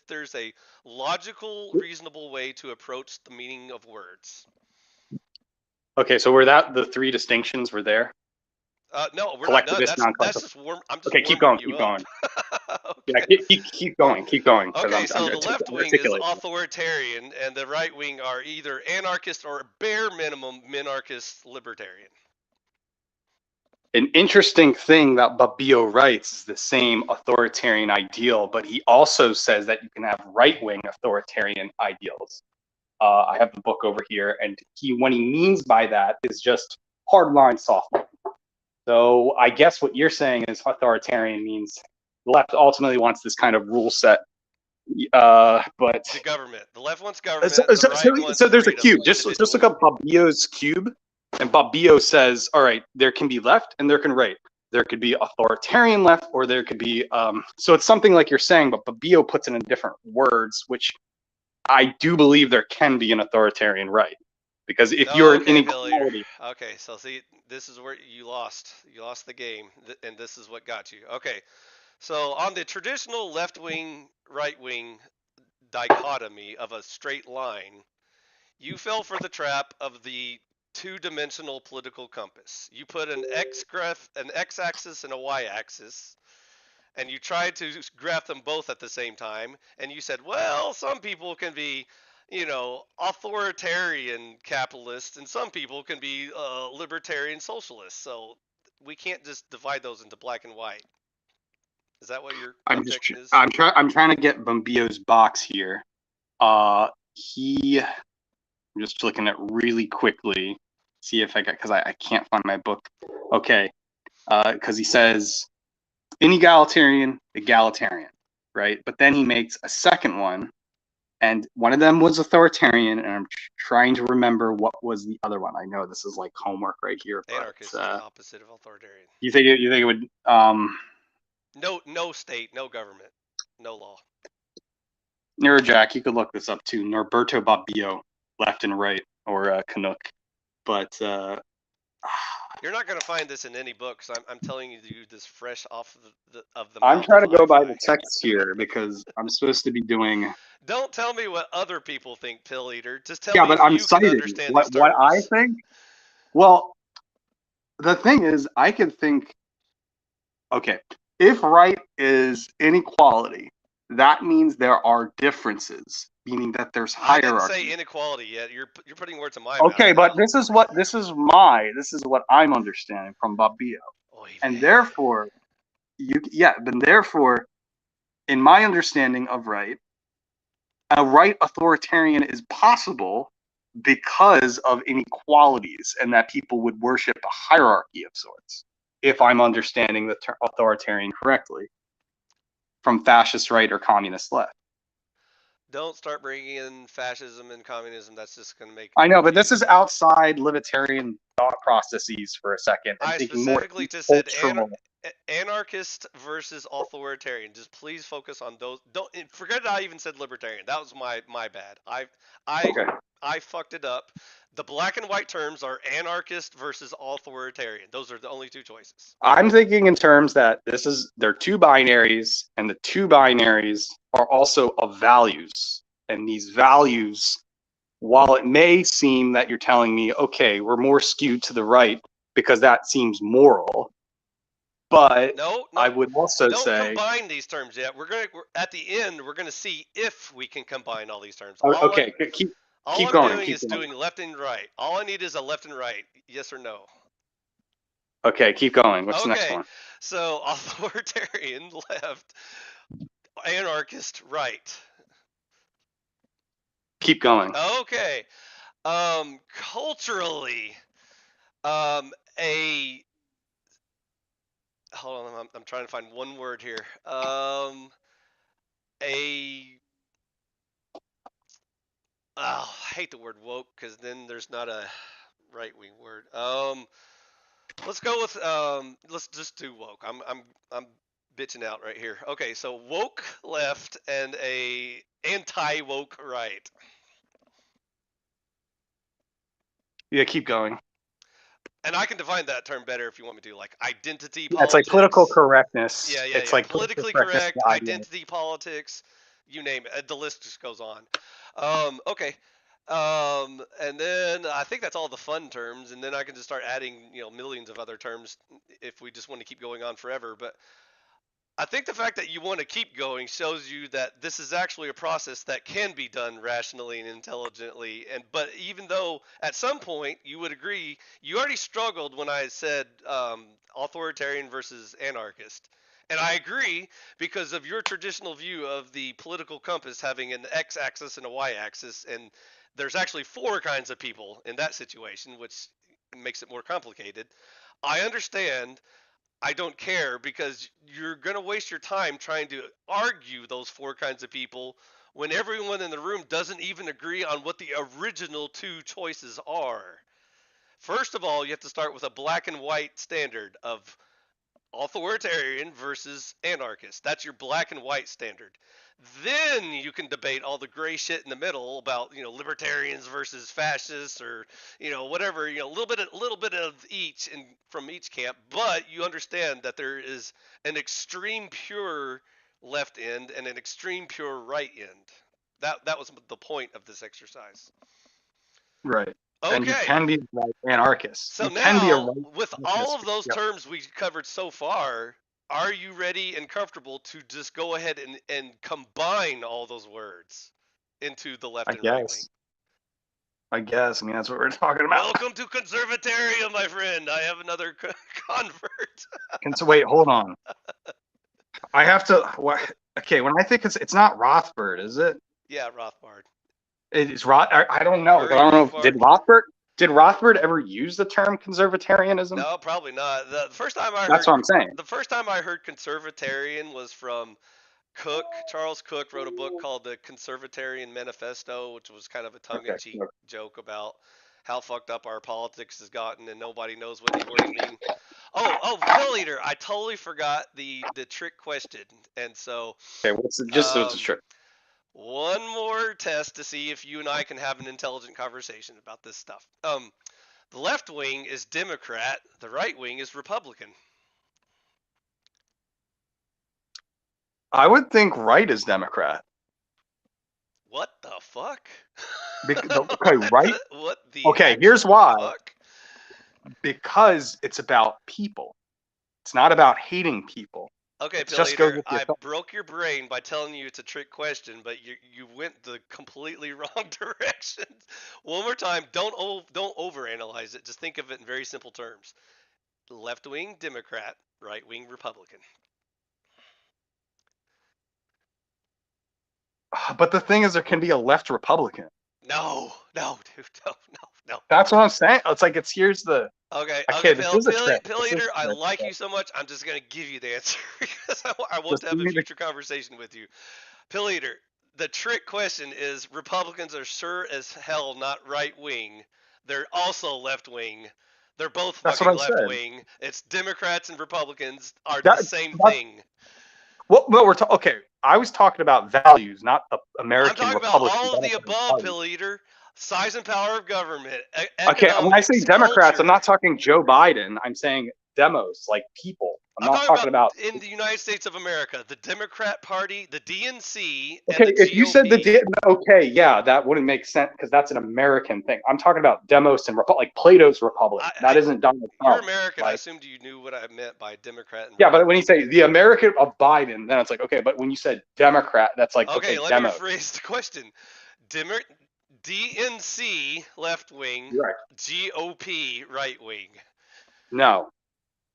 there's a logical, reasonable way to approach the meaning of words. Okay, so were that the three distinctions were there? No, we're not done. Collectivist, That's non-collectivist. just warm. I'm just Okay, keep warming going, you keep up. going. Yeah, Okay. keep going, because Okay, I'm so the too left wing is articulate. authoritarian, and the right wing are either anarchist or bare minimum minarchist libertarian. An interesting thing that Babio writes is the same authoritarian ideal, but he also says that you can have right-wing authoritarian ideals. I have the book over here, and what he means by that is just hardline softline. So I guess what you're saying is authoritarian means the left ultimately wants this kind of rule set, but The government. The left wants so, government. The so, right wants so there's a freedom, cube. Just look individualism. up Babio's cube, and Babio says, all right, there can be left and there can right. There could be authoritarian left, or there could be. So it's something like you're saying, but Babio puts it in different words, which I do believe there can be an authoritarian right, because if Oh, you're an okay, Bill Eater. inequality, Okay, so see, this is where you lost. You lost the game, and this is what got you. Okay, so on the traditional left wing, right wing dichotomy of a straight line, you fell for the trap of the two-dimensional political compass. You put an x-axis and a y-axis, and you tried to graph them both at the same time, and you said, well, some people can be, authoritarian capitalists, and some people can be libertarian socialists. So we can't just divide those into black and white. Is that what your objection is? I'm trying to get Bombio's box here. I'm just looking at really quickly, see if I got, because I can't find my book. Okay, because he says inegalitarian, egalitarian, right? But then he makes a second one, and one of them was authoritarian, and I'm trying to remember what was the other one. I know this is like homework right here, but Anarchist, the opposite of authoritarian. you think it would No state, no government, no law. Nuerojack, you could look this up too. Norberto Babbio, left and right, or Canuck. But you're not going to find this in any books. I'm telling you this fresh off of the I'm mouth trying of to go by hi-fi. the text here because I'm supposed to be doing. Don't tell me what other people think, Pill Eater. Just tell Yeah, me but if I'm you can citing understand these what I terms. think. Well, the thing is, I can think. Okay, if right is inequality, that means there are differences, meaning that there's I didn't say hierarchy. inequality yet. You're putting words in my mouth Okay, now. but this is what I'm understanding from Babbio, Oy and vey. therefore then therefore, in my understanding of right, a right authoritarian is possible because of inequalities and that people would worship a hierarchy of sorts, if I'm understanding the authoritarian correctly, from fascist right or communist left. Don't start bringing in fascism and communism. That's just going to make I me know, but this confused. is outside libertarian thought processes for a second and I thinking more specifically just said cultural. anarchist versus authoritarian. Just please focus on those. Don't forget that I even said libertarian. That was my bad. I Okay. I fucked it up. The black and white terms are anarchist versus authoritarian. Those are the only two choices. I'm thinking in terms that they're two binaries, and the two binaries are also of values. And these values, while it may seem that you're telling me, okay, we're more skewed to the right because that seems moral, but No, I no, would also don't say, combine these terms yet. We're at the end. We're gonna see if we can combine all these terms. okay, All keep I'm going, doing keep is going. doing left and right. All I need is a left and right. Yes or no. Okay, keep going. What's the next Okay, one? so authoritarian left, anarchist right. Keep going. Okay, culturally, a hold on, I'm trying to find one word here. A I hate the word woke because then there's not a right wing word. Let's go with let's just do woke. I'm bitching out right here. Okay, so woke left and a anti woke right. Yeah, keep going. And I can define that term better if you want me to, like identity Yeah, it's like political politics. correctness. Yeah, yeah, It's yeah. like political Politically correctness, correct, the idea. identity politics, you name it. The list just goes on. Okay. And then I think that's all the fun terms, and then I can just start adding, millions of other terms if we just want to keep going on forever. But I think the fact that you want to keep going shows you that this is actually a process that can be done rationally and intelligently. And but even though at some point you would agree, you already struggled when I said authoritarian versus anarchist. And I agree because of your traditional view of the political compass having an x-axis and a y-axis, and there's actually four kinds of people in that situation, which makes it more complicated. I understand. I don't care because you're going to waste your time trying to argue those four kinds of people when everyone in the room doesn't even agree on what the original two choices are. First of all, you have to start with a black and white standard of authoritarian versus anarchist. That's your black and white standard. Then you can debate all the gray shit in the middle about libertarians versus fascists or whatever a little bit of each and from each camp. But you understand that there is an extreme pure left end and an extreme pure right end. That was the point of this exercise. Right. And you Okay, can be a right anarchist. so You can be a now, right with all anarchist. of those Yep. terms we covered so far, are you ready and comfortable to just go ahead and combine all those words into the left I and right wing? guess. I guess. I mean, that's what we're talking about. Welcome to conservatarian, my friend. I have another convert. And so wait, hold on. I have to. What? Okay, when I think it's not Rothbard, is it? Yeah, Rothbard. It's Roth. I don't know. I Murray don't know. Rothbard. Did Rothbard ever use the term conservatarianism? No, probably not. The first time I That's heard what I'm saying. conservatarian was from Cook. Charles Cook wrote a book called The Conservatarian Manifesto, which was kind of a Okay. tongue-in-cheek joke about how fucked up our politics has gotten and nobody knows what any words mean. Oh, Pill Eater, I totally forgot the trick question. And so, Okay. What's the, just so it's a um, trick? one more test to see if you and I can have an intelligent conversation about this stuff. The left wing is Democrat, the right wing is Republican. I would think right is Democrat. What the fuck? Okay, right. What the Okay, here's actual why. fuck? Because it's about people. It's not about hating people. Okay, It Pill just goes Eater, with I your. broke your brain by telling you it's a trick question, but you went the completely wrong direction. One more time, don't overanalyze it. Just think of it in very simple terms. Left wing Democrat, right wing Republican. But the thing is, there can be a left Republican. No, dude, no. That's what I'm saying. It's like here's the. Okay, Okay, this Pill, is a Pill, trick. Pill This is Eater, a I trick. like you so much. I'm just gonna give you the answer because I want Just to give have a me the. future conversation with you. Pill Eater, the trick question is Republicans are sure as hell not right wing. They're also left wing. They're both That's what fucking I left said. wing. It's Democrats and Republicans are the That same that's thing. what we're talking. Okay, I was talking about values, not the I'm American talking about Republican all of the Democratic above, Party. Pill Eater. Size and power of government, Okay, when I say economics, Democrats, I'm culture. not talking Joe Biden. I'm saying demos, like people. I'm I'm not talking talking about about. in the United States of America, the Democrat Party, the DNC, and Okay, the if you said GOP. okay, yeah, that wouldn't make sense because that's an American thing. I'm talking about demos and like Plato's Republic. That isn't Donald You're Trump. American. I Like, assumed you knew what I meant by Democrat and yeah, but when you Republican. say the American of Biden, then it's like okay. But when you said Democrat, that's like Okay, okay, let me demos. rephrase the question. Demo- DNC left wing, Right. GOP right wing. No,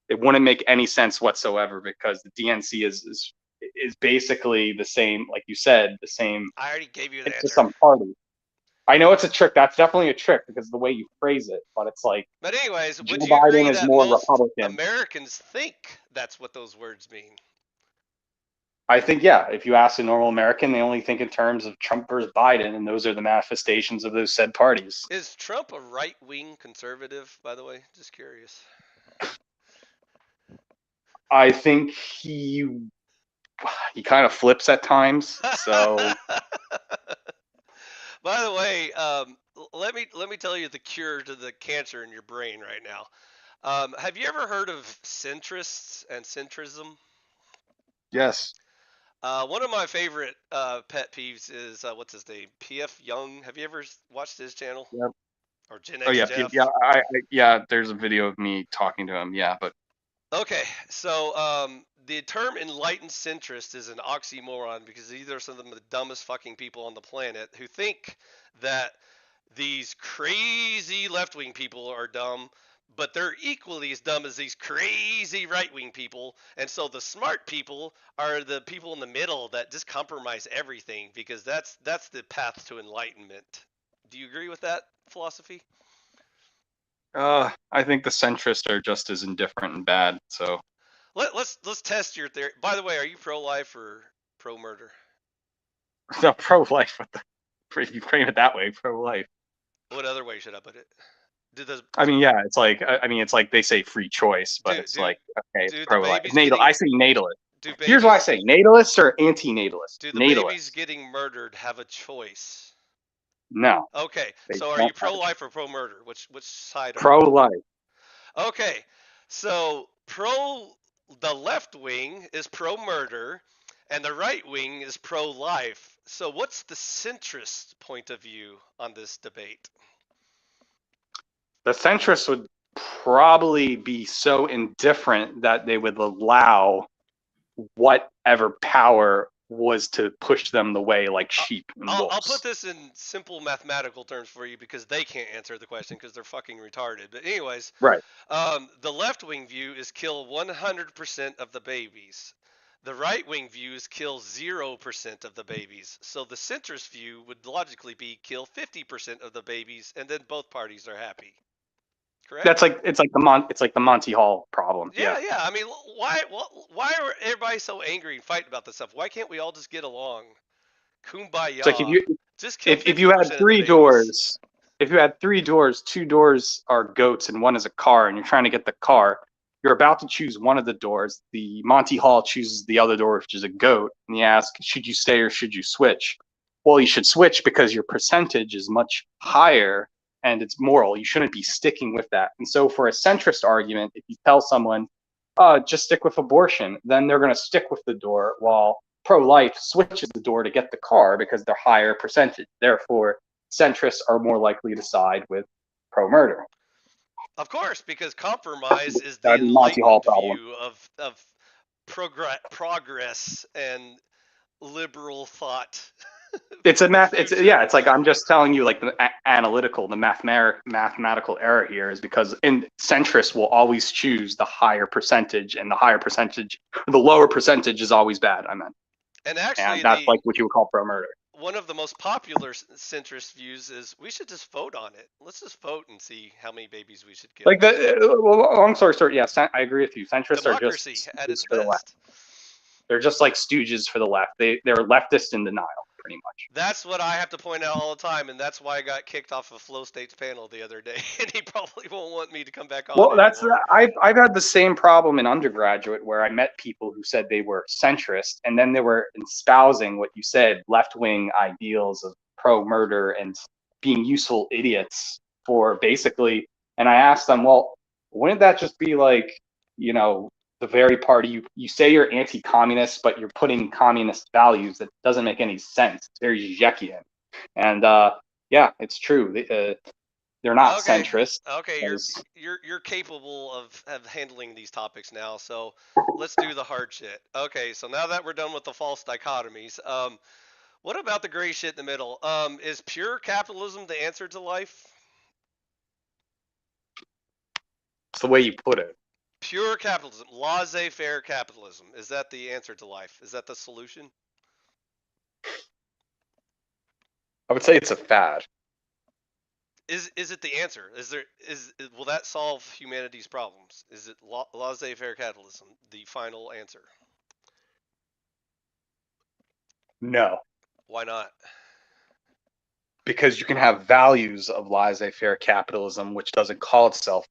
it wouldn't make any sense whatsoever because the DNC is basically the same, like you said, the same. I already gave you the It's just answer. some party. I know it's a trick. That's definitely a trick because of the way you phrase it. But it's like But anyways, Joe would you agree Biden is that more most Republican. Americans think that's what those words mean? I think yeah. If you ask a normal American, they only think in terms of Trump versus Biden, and those are the manifestations of those said parties. Is Trump a right wing conservative, by the way? Just curious. I think he kind of flips at times. So By the way, let me tell you the cure to the cancer in your brain right now. Have you ever heard of centrists and centrism? yes, One of my favorite pet peeves is what's his name? PF Young. Have you ever watched his channel? Yep. Or Gen Oh X yeah, yeah. Jeff? Yeah. There's a video of me talking to him. Yeah, but Okay, so the term enlightened centrist is an oxymoron because these are some of the dumbest fucking people on the planet who think that these crazy left wing people are dumb, but they're equally as dumb as these crazy right wing people. And so the smart people are the people in the middle that just compromise everything because that's the path to enlightenment. Do you agree with that philosophy? I think the centrists are just as indifferent and bad. So Let's test your theory. By the way, are you pro life or pro murder? no, pro-life. You frame it that way, pro-life. What other way should I put it? Do the I mean, yeah, it's like it's like they say free choice, but do it's do like okay, it's do the pro-life. babies Natal. getting I say natalist. do Here's why I babies say natalist or anti-natalist. do the babies Natalist. getting murdered have a choice? No, Okay, they so are don't you have pro a life choice. or pro murder? Which side are you? Pro-life. Okay, so the left wing is pro murder and the right wing is pro life. So what's the centrist point of view on this debate? The centrists would probably be so indifferent that they would allow whatever power was to push them the way like I- sheep and I'll put wolves. this in simple mathematical terms for you because they can't answer the question because they're fucking retarded. But anyways, Right. the left wing view is kill 100% of the babies. The right wing view is kill 0% of the babies. So the centrist view would logically be kill 50% of the babies, and then both parties are happy. That's Correct? like it's like the Monty Hall problem. Yeah. Yeah, yeah. I mean, why are everybody so angry and fighting about this stuff? Why can't we all just get along? It's like Kumbaya. Just kill if you had 50% of the three babies. doors, if you had three doors, two doors are goats and one is a car, and you're trying to get the car, you're about to choose one of the doors. The Monty Hall chooses the other door, which is a goat, and you ask, should you stay or should you switch? Well, you should switch because your percentage is much higher and it's moral. You shouldn't be sticking with that. And so, for a centrist argument, if you tell someone, just stick with abortion, then they're going to stick with the door while pro-life switches the door to get the car because they're higher percentage. Therefore, centrists are more likely to side with pro-murder. Of course, because compromise is the That Monty Hall enlightened problem. view of progress and liberal thought It's a for the math. It's yeah. future. It's like I'm just telling you, like the analytical, the mathematical error here is because in centrists will always choose the higher percentage, and the higher percentage, the lower percentage is always bad. I meant, And and actually, that's the like what you would call pro-murder. one of the most popular centrist views is we should just vote on it. Let's just vote and see how many babies we should kill. Like well, long story short, yeah, I agree with you. Centrists are just Democracy at its stooges for the left. best. They're just like stooges for the left. They're leftist in denial, pretty much. That's what I have to point out all the time, and that's why I got kicked off of Flow State's panel the other day, and he probably won't want me to come back on Well, that's anymore. I've had the same problem in undergraduate where I met people who said they were centrist, and then they were espousing what you said, left wing ideals of pro murder and being useful idiots for basically. And I asked them, well, wouldn't that just be like, you know, the very party you say you're anti-communist, but you're putting communist values? That doesn't make any sense. It's very Zizek'ian. And yeah, it's true. They're not Okay, centrist. okay, As you're capable of handling these topics now. So let's do the hard shit. Okay, so now that we're done with the false dichotomies, what about the gray shit in the middle? Is pure capitalism the answer to life? it's the way you put it. Pure capitalism, laissez-faire capitalism, is that the answer to life? Is that the solution? I would say it's a fad. Is it the answer? Will that solve humanity's problems? Is it laissez-faire capitalism the final answer? No, Why not? because you can have values of laissez-faire capitalism, which doesn't call itself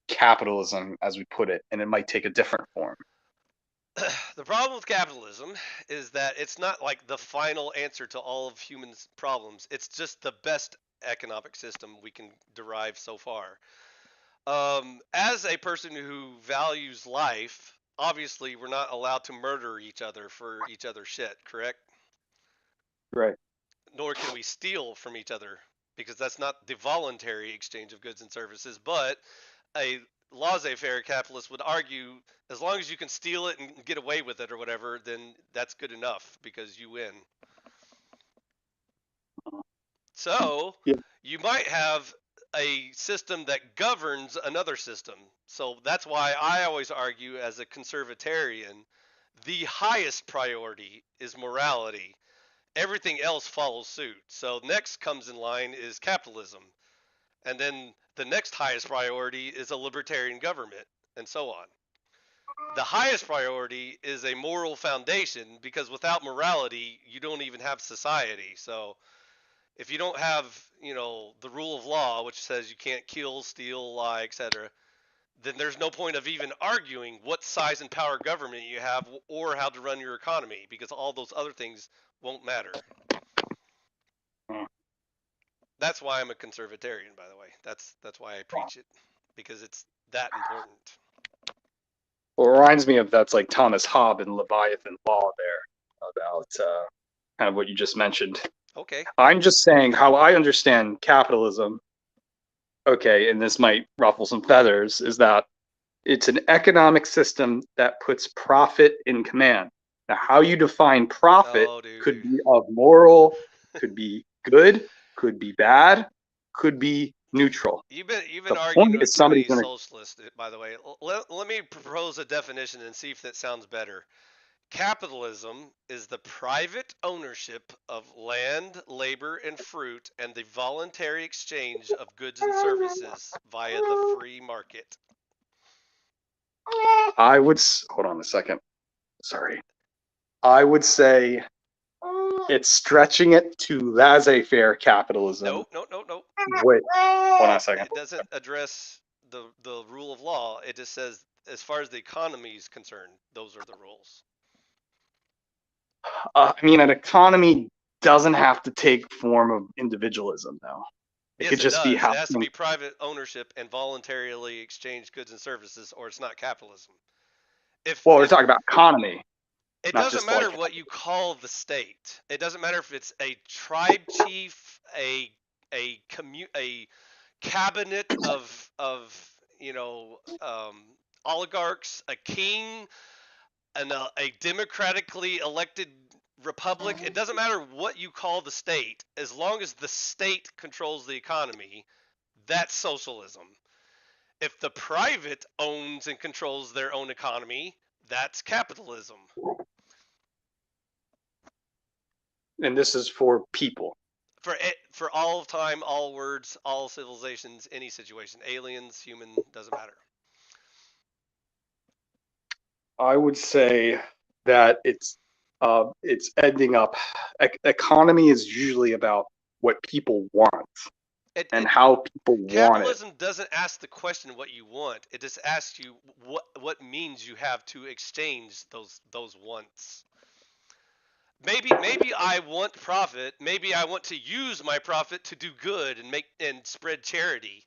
capitalism as we put it, and it might take a different form. The problem with capitalism is that it's not like the final answer to all of humans' problems. It's just the best economic system we can derive so far. As a person who values life, obviously we're not allowed to murder each other for each other's shit, correct? Right. Nor can we steal from each other because that's not the voluntary exchange of goods and services. But a laissez-faire capitalist would argue as long as you can steal it and get away with it or whatever, then that's good enough because you win. So Yeah. you might have a system that governs another system. So that's why I always argue as a conservatarian, the highest priority is morality. Everything else follows suit. So next comes in line is capitalism. And then the next highest priority is a libertarian government, and so on. The highest priority is a moral foundation because without morality, you don't even have society. So if you don't have, the rule of law, which says you can't kill, steal, lie, etc., then there's no point of even arguing what size and power government you have or how to run your economy because all those other things won't matter. That's why I'm a conservatarian, by the way. That's why I preach it because it's that important. Well, it reminds me of that's like Thomas Hobbes and Leviathan Law there about kind of what you just mentioned. Okay. I'm just saying how I understand capitalism. Okay, and this might ruffle some feathers, is that it's an economic system that puts profit in command. Now, how you define profit could be of moral, could be good, could be bad, could be neutral. You've been The arguing point with is too many somebody's going to. socialists, by the way. Let me propose a definition and see if that sounds better. Capitalism is the private ownership of land, labor, and fruit, and the voluntary exchange of goods and services via the free market. I would hold on a second. Sorry. I would say it's stretching it to laissez-faire capitalism. No. Wait, hold on a second. It doesn't address the rule of law. It just says, as far as the economy is concerned, those are the rules. I mean, an economy doesn't have to take form of individualism, though. It Yes, could it just be does. how. It has to be private ownership and voluntarily exchange goods and services, or it's not capitalism. Well, we're talking about economy. It not doesn't just matter like. what you call the state. It doesn't matter if it's a tribe chief, a cabinet of oligarchs, a king, and a democratically elected republic. It doesn't matter what you call the state, as long as the state controls the economy. That's socialism. If the private owns and controls their own economy, that's capitalism. And this is for people. For all time, all words, all civilizations, any situation, aliens, human, doesn't matter. I would say that it's ending up. Economy is usually about what people want and how people want it. Capitalism doesn't ask the question what you want. It just asks you what means you have to exchange those wants. Maybe I want profit. Maybe I want to use my profit to do good and spread charity.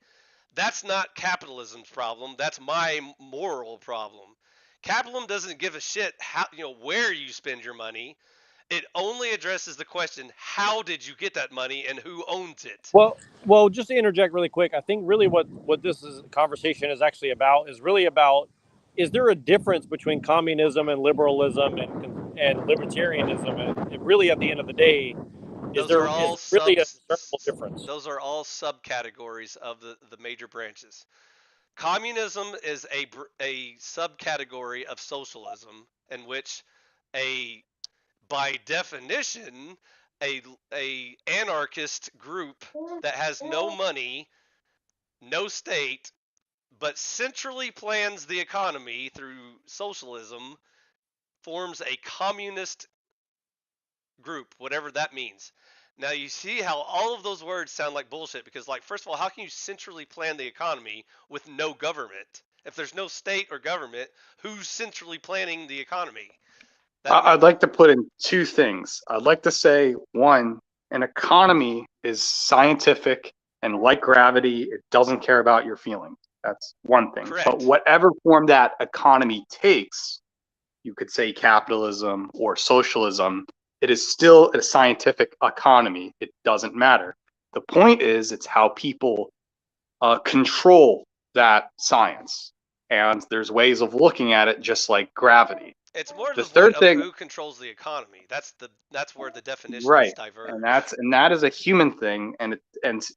That's not capitalism's problem. That's my moral problem. Capitalism doesn't give a shit how where you spend your money. It only addresses the question, how did you get that money and who owns it? Well, just to interject really quick, I think really what this conversation is actually about is there a difference between communism and liberalism and libertarianism? And really, at the end of the day, is there really a discernible difference? Those are all subcategories of the major branches. Communism is a subcategory of socialism in which by definition a anarchist group that has no money, no state, but centrally plans the economy through socialism forms a communist group, whatever that means. Now you see how all of those words sound like bullshit because, like, first of all, how can you centrally plan the economy with no government? If there's no state or government, who's centrally planning the economy? I'd like to put in two things. I'd like to say, one, an economy is scientific and like gravity, it doesn't care about your feelings. That's one thing. Correct. But whatever form that economy takes you could say capitalism or socialism, it is still a scientific economy. It doesn't matter. The point is, it's how people control that science. And there's ways of looking at it just like gravity. It's more The the point third of thing, who controls the economy. That's where the definitions right, diverge. and that is a human thing, and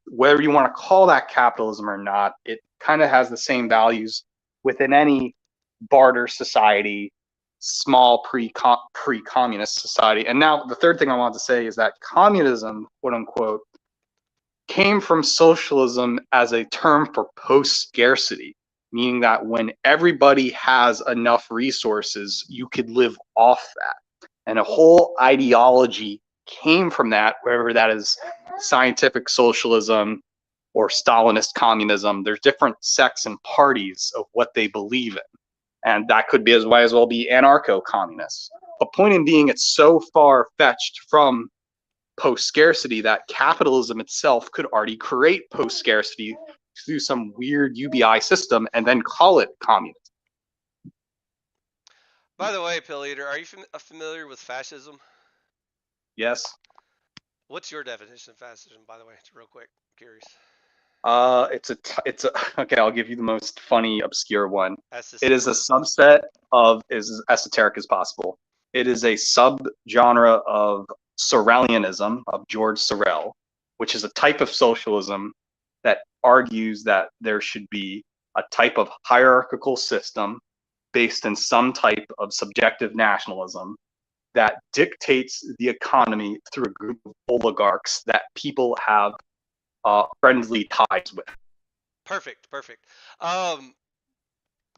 whether you want to call that capitalism or not, it kind of has the same values within any barter society, small pre-communist society. And now the third thing I want to say is that communism, quote unquote, came from socialism as a term for post-scarcity, meaning that when everybody has enough resources, you could live off that. And a whole ideology came from that, whether that is scientific socialism or Stalinist communism. There's different sects and parties of what they believe in. And that could be as well be anarcho-communists. The point in being, it's so far-fetched from post-scarcity that capitalism itself could already create post-scarcity through some weird UBI system and then call it communism. By the way, Pill Eater, are you familiar with fascism? Yes. What's your definition of fascism, by the way? It's real quick. Curious. It's a okay. I'll give you the most funny, obscure one. That's the It is a simplest. subset of as esoteric as possible. It is a subgenre of Sorelianism of George Sorel, which is a type of socialism that argues that there should be a type of hierarchical system based in some type of subjective nationalism that dictates the economy through a group of oligarchs that people have friendly ties with. Perfect.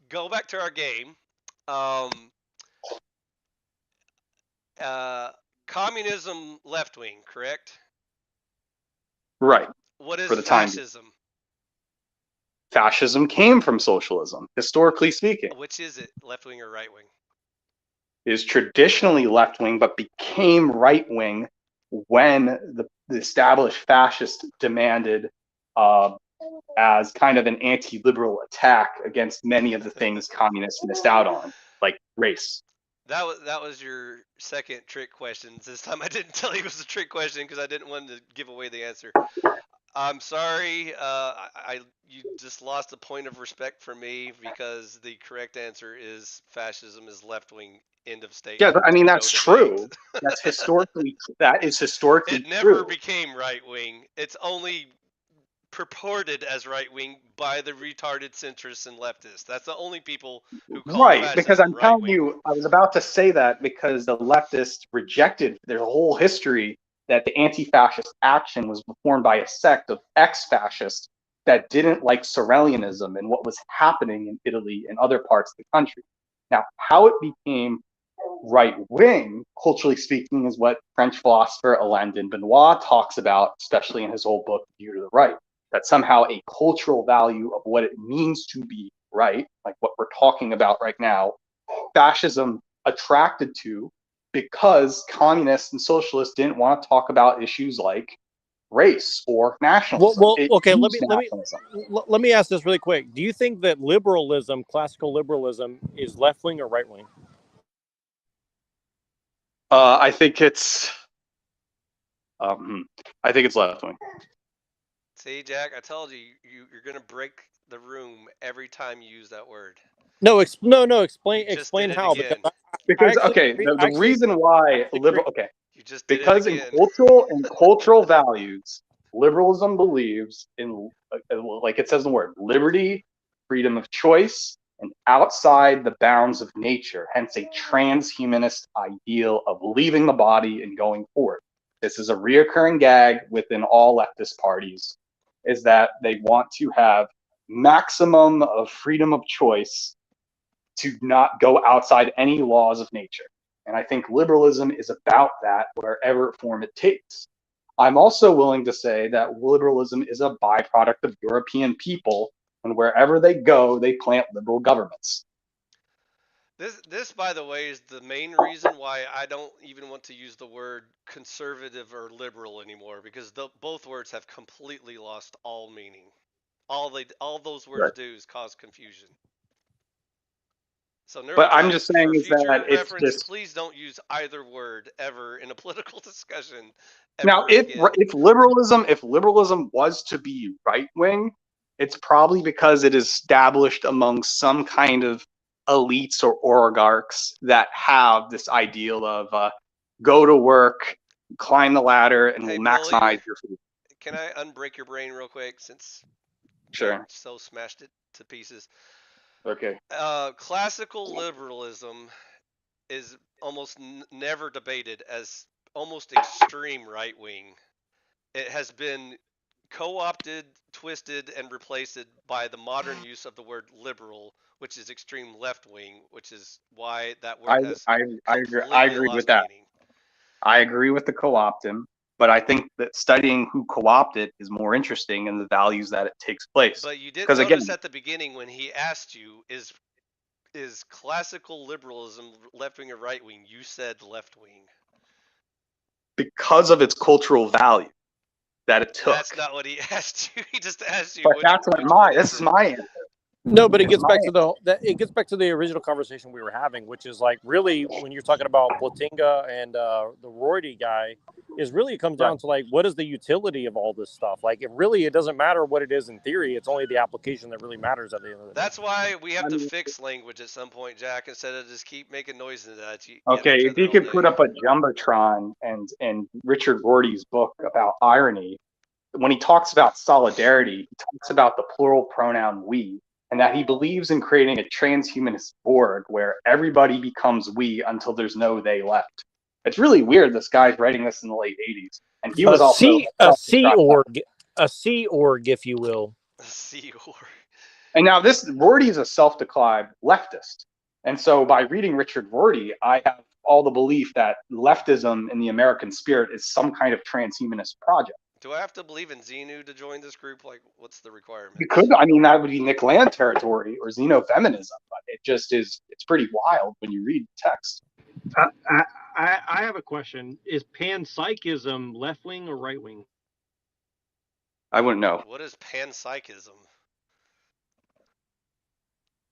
Go back to our game. Um, Communism left wing, correct? Right. What is For the time being. fascism? Fascism came from socialism, historically speaking. Which is it, left wing or right wing? It is traditionally left wing, but became right wing when the established fascist demanded as kind of an anti-liberal attack against many of the things communists missed out on, like race. That was your second trick question. This time I didn't tell you it was a trick question because I didn't want to give away the answer. I'm sorry. You just lost a point of respect for me because the correct answer is fascism is left wing. End of Yeah, statement. I mean, No that's debate. true. That is historically It never true. became right wing. It's only purported as right wing by the retarded centrists and leftists. That's the only people who call Right, because fascism I'm right telling wing. you, I was about to say that because the leftists rejected their whole history that the anti-fascist action was formed by a sect of ex-fascists that didn't like Sorelianism and what was happening in Italy and other parts of the country. Now, how it became right wing, culturally speaking, is what French philosopher Alain de Benoit talks about, especially in his old book, View to the Right, that somehow a cultural value of what it means to be right, like what we're talking about right now, fascism attracted to because communists and socialists didn't want to talk about issues like race or nationalism. It Okay. used nationalism. Let me ask this really quick. Do you think that liberalism, classical liberalism, is left wing or right wing? I think it's left wing. See, Jack, I told you, you're gonna break the room every time you use that word. No, no. You just did Explain it how. Because again. I Because actually okay, agree, the reason why agree. You just did it because in again. cultural values, liberalism believes in, like it says in the word, liberty, freedom of choice, and outside the bounds of nature, hence a transhumanist ideal of leaving the body and going forward. This is a reoccurring gag within all leftist parties, is that they want to have maximum of freedom of choice to not go outside any laws of nature. And I think liberalism is about that, wherever form it takes. I'm also willing to say that liberalism is a byproduct of European people, and wherever they go, they plant liberal governments. This, by the way, is the main reason why I don't even want to use the word conservative or liberal anymore, because both words have completely lost all meaning. All those words Right. do is cause confusion. So But I'm Nuerojack, just saying for is that future it's reference, just please don't use either word ever in a political discussion now ever again. if liberalism was to be right wing, it's probably because it is established among some kind of elites or oligarchs that have this ideal of go to work, climb the ladder, and will Hey, Billy, maximize your food. can I unbreak your brain real quick since Jack Sure. so smashed it to pieces? Okay. Classical liberalism is almost never debated as almost extreme right wing. It has been co-opted, twisted, and replaced by the modern use of the word liberal, which is extreme left wing, which is why that I word has I completely agree with lost that. meaning. I agree with the co-opting, but I think that studying who co-opted is more interesting in the values that it takes place. But you didn't Because notice again, at the beginning when he asked you, is classical liberalism left wing or right wing? You said left wing. because of its cultural value that it That's took. not what he asked you. He just asked you But that's what which one this is is it. my answer. No, but it It's gets my back to it gets back to the original conversation we were having, which is like really when you're talking about Platinga and the Roydy guy, is really it comes right. down to like what is the utility of all this stuff? Like it doesn't matter what it is in theory; it's only the application that really matters at the end of the day. That's why we have I to mean, fix language at some point, Jack, instead of just keep making noises at okay, each if you other all could day. put up a jumbotron and Richard Rorty's book about irony, when he talks about solidarity, he talks about the plural pronoun we, and that he believes in creating a transhumanist Borg where everybody becomes we until there's no they left. It's really weird. This guy's writing this in the late '80s, and he was also A sea self-described. org, if you will. See, or And now this Rorty is a self-declared leftist, and so by reading Richard Rorty, I have all the belief that leftism in the American spirit is some kind of transhumanist project. do I have to believe in Xenu to join this group? Like, what's the You could, requirements? I mean, that would be Nick Land territory or xenofeminism, but it just is, it's pretty wild when you read the text. I have a question. Is panpsychism left wing or right wing? I wouldn't know, What is panpsychism?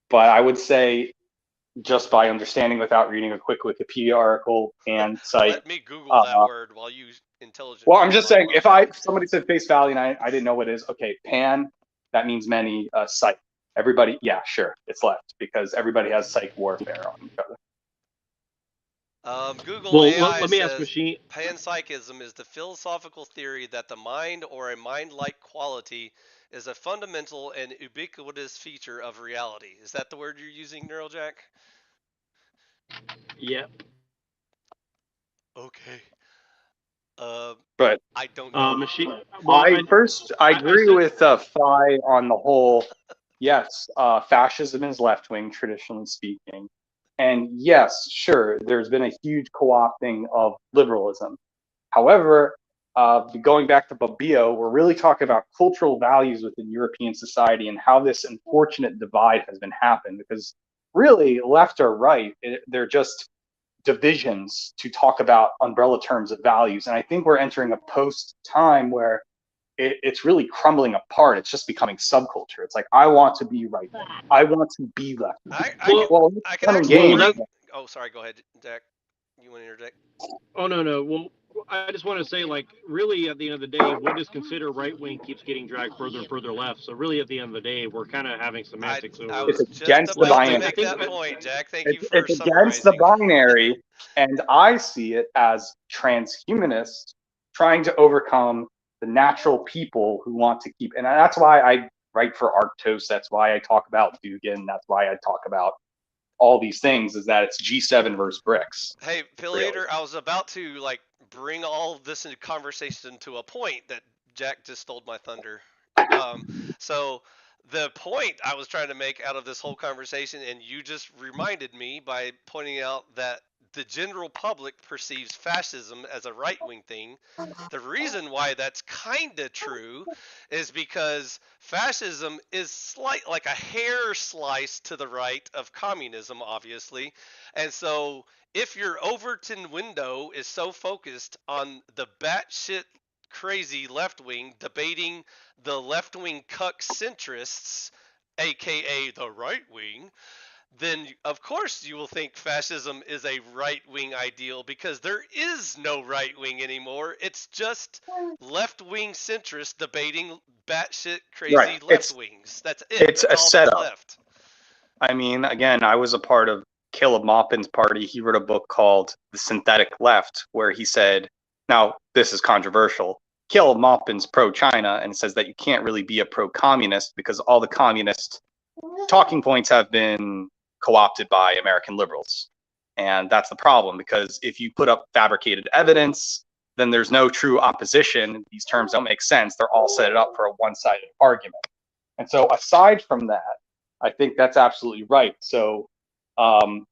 but I would say just by understanding without reading a quick Wikipedia article and cite. Let me Google that word while you intelligently Well, I'm just respond saying, about if that. somebody said face value and I didn't know what it is, okay, pan, that means many, psych. Everybody, yeah, sure, it's left because everybody has psych warfare on each other. Google Well, AI let me ask says Machine. panpsychism is the philosophical theory that the mind or a mind-like quality is a fundamental and ubiquitous feature of reality. Is that the word you're using, Neurojack? Yep. Okay. But I don't know. Machine. Well, I I agree sent. with Phi on the whole. Yes, fascism is left wing, traditionally speaking. And yes, sure, there's been a huge co opting of liberalism. However, going back to Bobbio, we're really talking about cultural values within European society and how this unfortunate divide has been happened. Because really, left or right, they're just divisions to talk about umbrella terms of values. And I think we're entering a post time where it's really crumbling apart. It's just becoming subculture. It's like, I want to be right wing. I want to be left wing. I Well, can Well, I can fun and actually well, games. that. bring. Oh, sorry. Go ahead, Jack. You want to interject? Oh no. Well, I just want to say, like, really, at the end of the day, what is considered right wing keeps getting dragged further and further left. So really, at the end of the day, we're kind of having semantics I over. It's was just against the about Well, to I binary. make think. that point, Jack. Thank you for It's against the summarizing. binary, and I see it as transhumanists trying to overcome the natural people who want to keep. And that's why I write for Arctos. That's why I talk about Dugan. That's why I talk about all these things. Is that it's G7 versus BRICS, Hey, really. Affiliator, I was about to like bring all of this into conversation to a point that Jack just stole my thunder. Um, so the point I was trying to make out of this whole conversation, and you just reminded me by pointing out that the general public perceives fascism as a right wing thing. The reason why that's kind of true is because fascism is like a hair slice to the right of communism, obviously. And so if your Overton window is so focused on the batshit crazy left wing debating the left wing cuck centrists, aka the right wing, then of course you will think fascism is a right-wing ideal because there is no right wing anymore. It's just left-wing centrists debating batshit Right. crazy left wings. That's it. It's That's a all that's setup. left. I mean, again, I was a part of Caleb Maupin's party. He wrote a book called The Synthetic Left, where he said, now this is controversial. Caleb Maupin's pro-China and says that you can't really be a pro-communist because all the communist talking points have been co-opted by American liberals. And that's the problem, because if you put up fabricated evidence, then there's no true opposition. These terms don't make sense. They're all set up for a one-sided argument. And so aside from that, I think that's absolutely right. So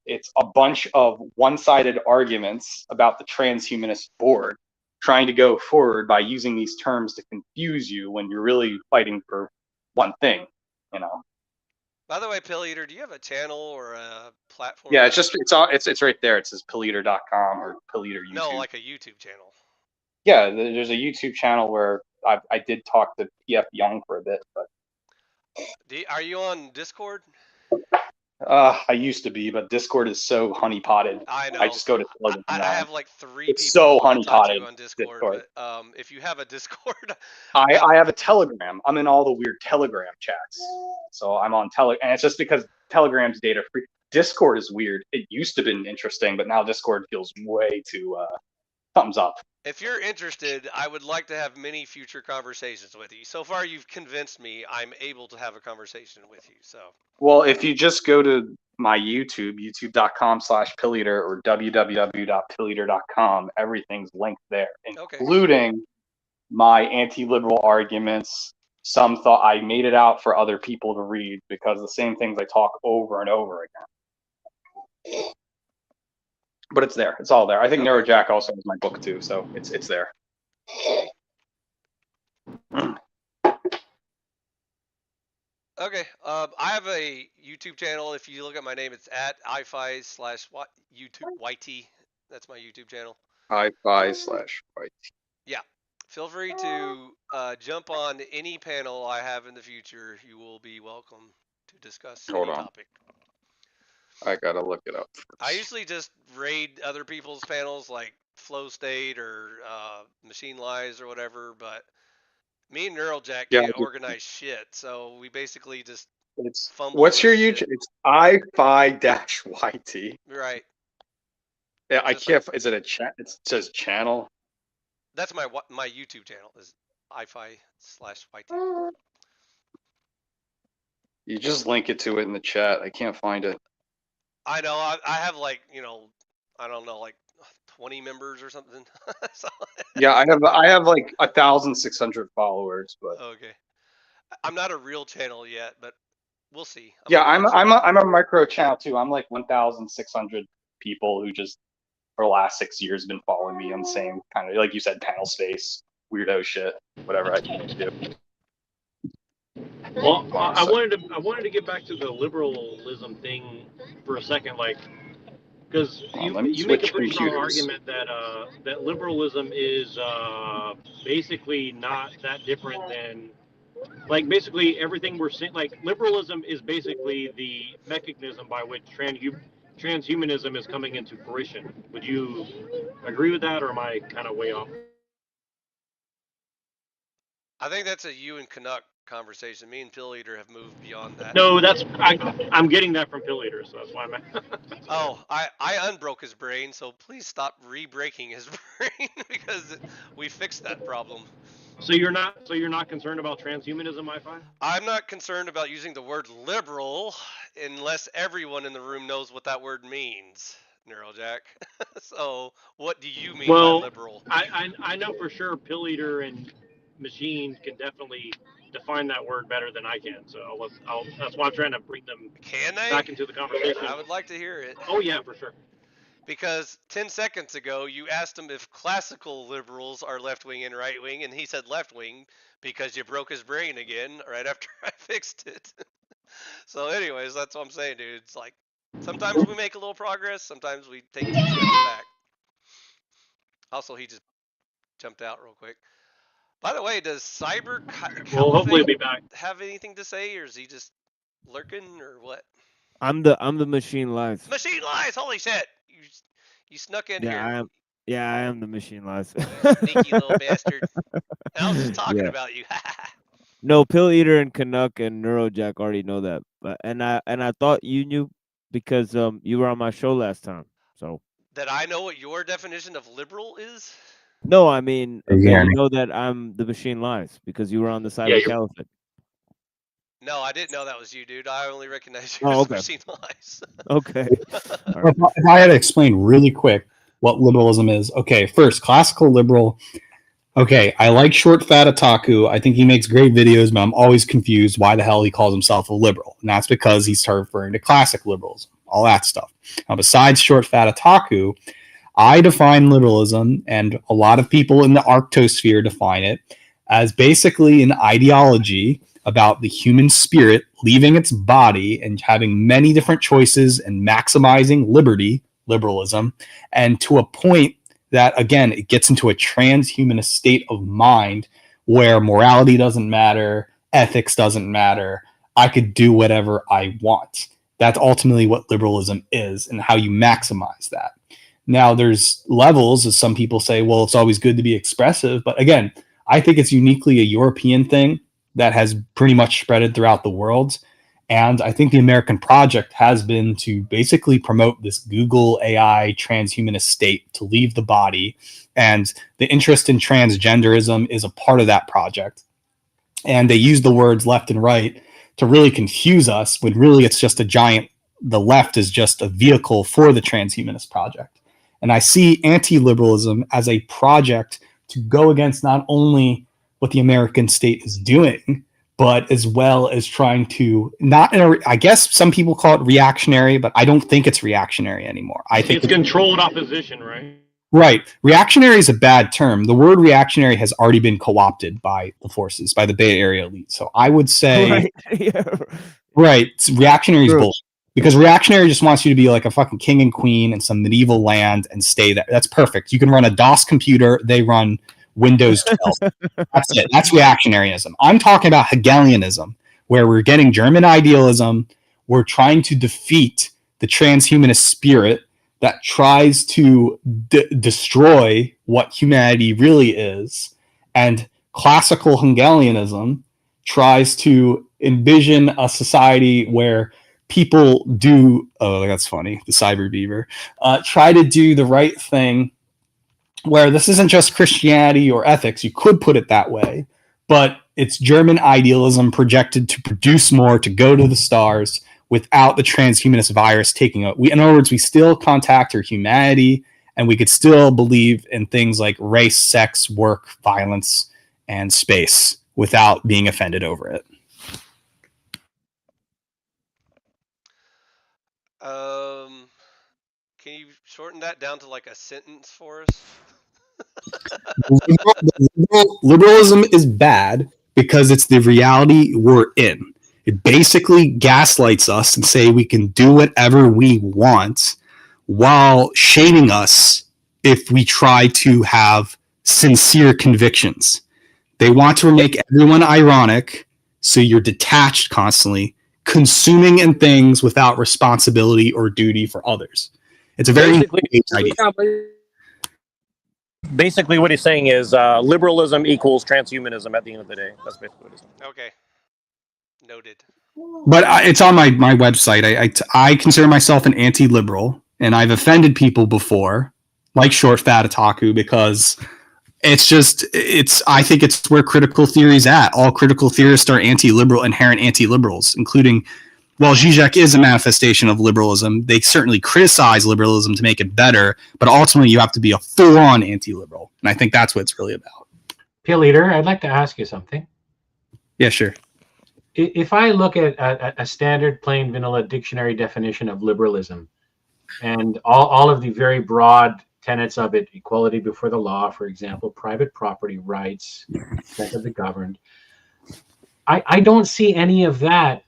it's a bunch of one-sided arguments about the transhumanist board trying to go forward by using these terms to confuse you when you're really fighting for one thing, you know. By the way, Pill Eater, do you have a channel or a platform? Yeah, it's right there. It says pilleater.com or Pilleater YouTube. No, like a YouTube channel. Yeah, there's a YouTube channel where I did talk to PF Young for a bit, but Are you on Discord? I used to be, but Discord is so honeypotted. I know. I just go to Telegram I now. have like 3 It's people so I talk to honeypotted, on Discord, Discord. but if you have a Discord, I have a Telegram. I'm in all the weird Telegram chats. So I'm on and it's just because Telegram's data free. Discord is weird. It used to have been interesting, but now Discord feels way too thumbs up. if you're interested, I would like to have many future conversations with you. So far, you've convinced me I'm able to have a conversation with you. So, well, if you just go to my YouTube, youtube.com/Pilleater or www.pilleater.com, everything's linked there, including my anti-liberal arguments. Some thought I made it out for other people to read because the same things I talk over and over again. But it's there. It's all there. I think Nuerojack also has my book too, so it's there. Okay. I have a YouTube channel. If you look at my name, it's at iFi/YouTube That's my YouTube channel. iFi/YT. Yeah. Feel free to jump on any panel I have in the future. You will be welcome to discuss any topic. I gotta look it up first. I usually just raid other people's panels like Flow State or Machine Lies or whatever, but me and Nuerojack can't organize shit, so we basically just fumble. What's your YouTube? It's iFi-YT. Right. Yeah, I can't. Is it a chat? It says channel. That's my YouTube channel is iFi/YT. You just link it to it in the chat. I can't find it. I know. I have like, I don't know, like 20 members or something. So. Yeah, I have like 1,600 followers, but okay. I'm not a real channel yet, but we'll see. I'm a micro channel too. I'm like 1,600 people who just for the last 6 years been following me on the same kind of, like you said, panel space, weirdo shit, whatever I can do. Well, I wanted to get back to the liberalism thing for a second, like, because you make a pretty strong argument that that liberalism is basically not that different than, like, basically everything we're saying. Like, liberalism is basically the mechanism by which transhumanism is coming into fruition. Would you agree with that, or am I kind of way off? I think that's a you and Canuck conversation. Me and Pill Eater have moved beyond that. No, I'm getting that from Pill Eater, so that's why I'm. Oh, I unbroke his brain, so please stop re-breaking his brain because we fixed that problem. So you're not concerned about transhumanism, iFi? I'm not concerned about using the word liberal unless everyone in the room knows what that word means, Nuerojack. So what do you mean by liberal? I know for sure Pill Eater and Machine can definitely define that word better than I can. So that's why I'm trying to bring them back into the conversation. I would like to hear it. Oh yeah, for sure. Because 10 seconds ago, you asked him if classical liberals are left-wing and right-wing, and he said left-wing because you broke his brain again right after I fixed it. So anyways, that's what I'm saying, dude. It's like, sometimes we make a little progress, sometimes we take 2 steps back. Also, he just jumped out real quick. By the way, does Cyber hopefully be back. have anything to say, or is he just lurking, or what? I'm the machine lies. Machine lies. Holy shit! You snuck in Yeah, here. I am. Yeah, I am the machine lies. You sneaky little bastard. I was just talking Yeah. about you. No, Pill Eater and Canuck and Neurojack already know that. But and I thought you knew because you were on my show last time. So That I know what your definition of liberal is? no, I mean You that hear you me? know that I'm the machine lies because you were on the side Yeah, of you're Caliphate. No, I didn't know that was you, dude. I only recognize you Oh, as the okay. machine lies. Okay. All right. If I had to explain really quick what liberalism is, okay, first, classical liberal. Okay, I like short fat otaku. I think he makes great videos, but I'm always confused why the hell he calls himself a liberal. And that's because he's referring to classic liberalism, all that stuff. Now, besides short fat otaku, I define liberalism, and a lot of people in the Arctosphere define it, as basically an ideology about the human spirit leaving its body and having many different choices and maximizing liberty, liberalism, and to a point that, again, it gets into a transhumanist state of mind where morality doesn't matter, ethics doesn't matter. I could do whatever I want. That's ultimately what liberalism is and how you maximize that. Now, there's levels, as some people say, well, it's always good to be expressive. But again, I think it's uniquely a European thing that has pretty much spreaded throughout the world. And I think the American project has been to basically promote this Google AI transhumanist state to leave the body. And the interest in transgenderism is a part of that project. And they use the words left and right to really confuse us when really it's just the left is just a vehicle for the transhumanist project. And I see anti-liberalism as a project to go against not only what the American state is doing, but as well as trying to not in a, I guess some people call it reactionary, but I don't think it's reactionary anymore. I think it's controlled opposition, right? Right. Reactionary is a bad term. The word reactionary has already been co-opted by the forces, by the Bay Area elite. So I would say, Right. Yeah. right, reactionary is True. bullshit. Because reactionary just wants you to be like a fucking king and queen in some medieval land and stay there. That's perfect. You can run a DOS computer. They run Windows 12. That's it. That's reactionaryism. I'm talking about Hegelianism, where we're getting German idealism. We're trying to defeat the transhumanist spirit that tries to destroy what humanity really is. And classical Hegelianism tries to envision a society where people do, oh, that's funny, the cyber beaver, try to do the right thing, where this isn't just Christianity or ethics, you could put it that way, but it's German idealism projected to produce more, to go to the stars without the transhumanist virus taking it. In other words, we still contact our humanity, and we could still believe in things like race, sex, work, violence, and space without being offended over it. Can you shorten that down to like a sentence for us? Liberalism is bad because it's the reality we're in. It basically gaslights us and say we can do whatever we want while shaming us if we try to have sincere convictions. They want to make everyone ironic, so you're detached constantly, consuming in things without responsibility or duty for others. It's a very basically what he's saying is liberalism equals transhumanism at the end of the day. That's basically what he's saying. Okay. Noted. But it's on my website. I consider myself an anti-liberal, and I've offended people before, like short fat otaku, because I think it's where critical theory is at. All critical theorists are anti-liberal, inherent anti-liberals, including, well, Zizek is a manifestation of liberalism. They certainly criticize liberalism to make it better, but ultimately you have to be a full-on anti-liberal, and I think that's what it's really about. Pill Eater, I'd like to ask you something. Yeah, sure. If I look at a standard plain vanilla dictionary definition of liberalism and all of the very broad tenets of it, equality before the law, for example, private property rights, consent of the governed, I don't see any of that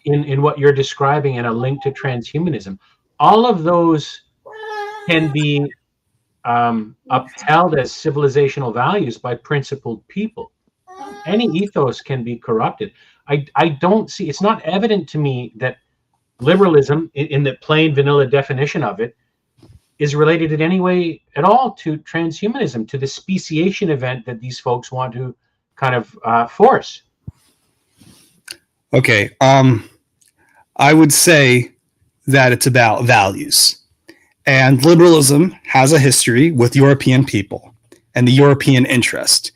in what you're describing in a link to transhumanism. All of those can be upheld as civilizational values by principled people. Any ethos can be corrupted. I don't see, it's not evident to me that liberalism, in the plain vanilla definition of it, is related in any way at all to transhumanism, to the speciation event that these folks want to kind of force. Okay. I would say that it's about values. And liberalism has a history with European people and the European interest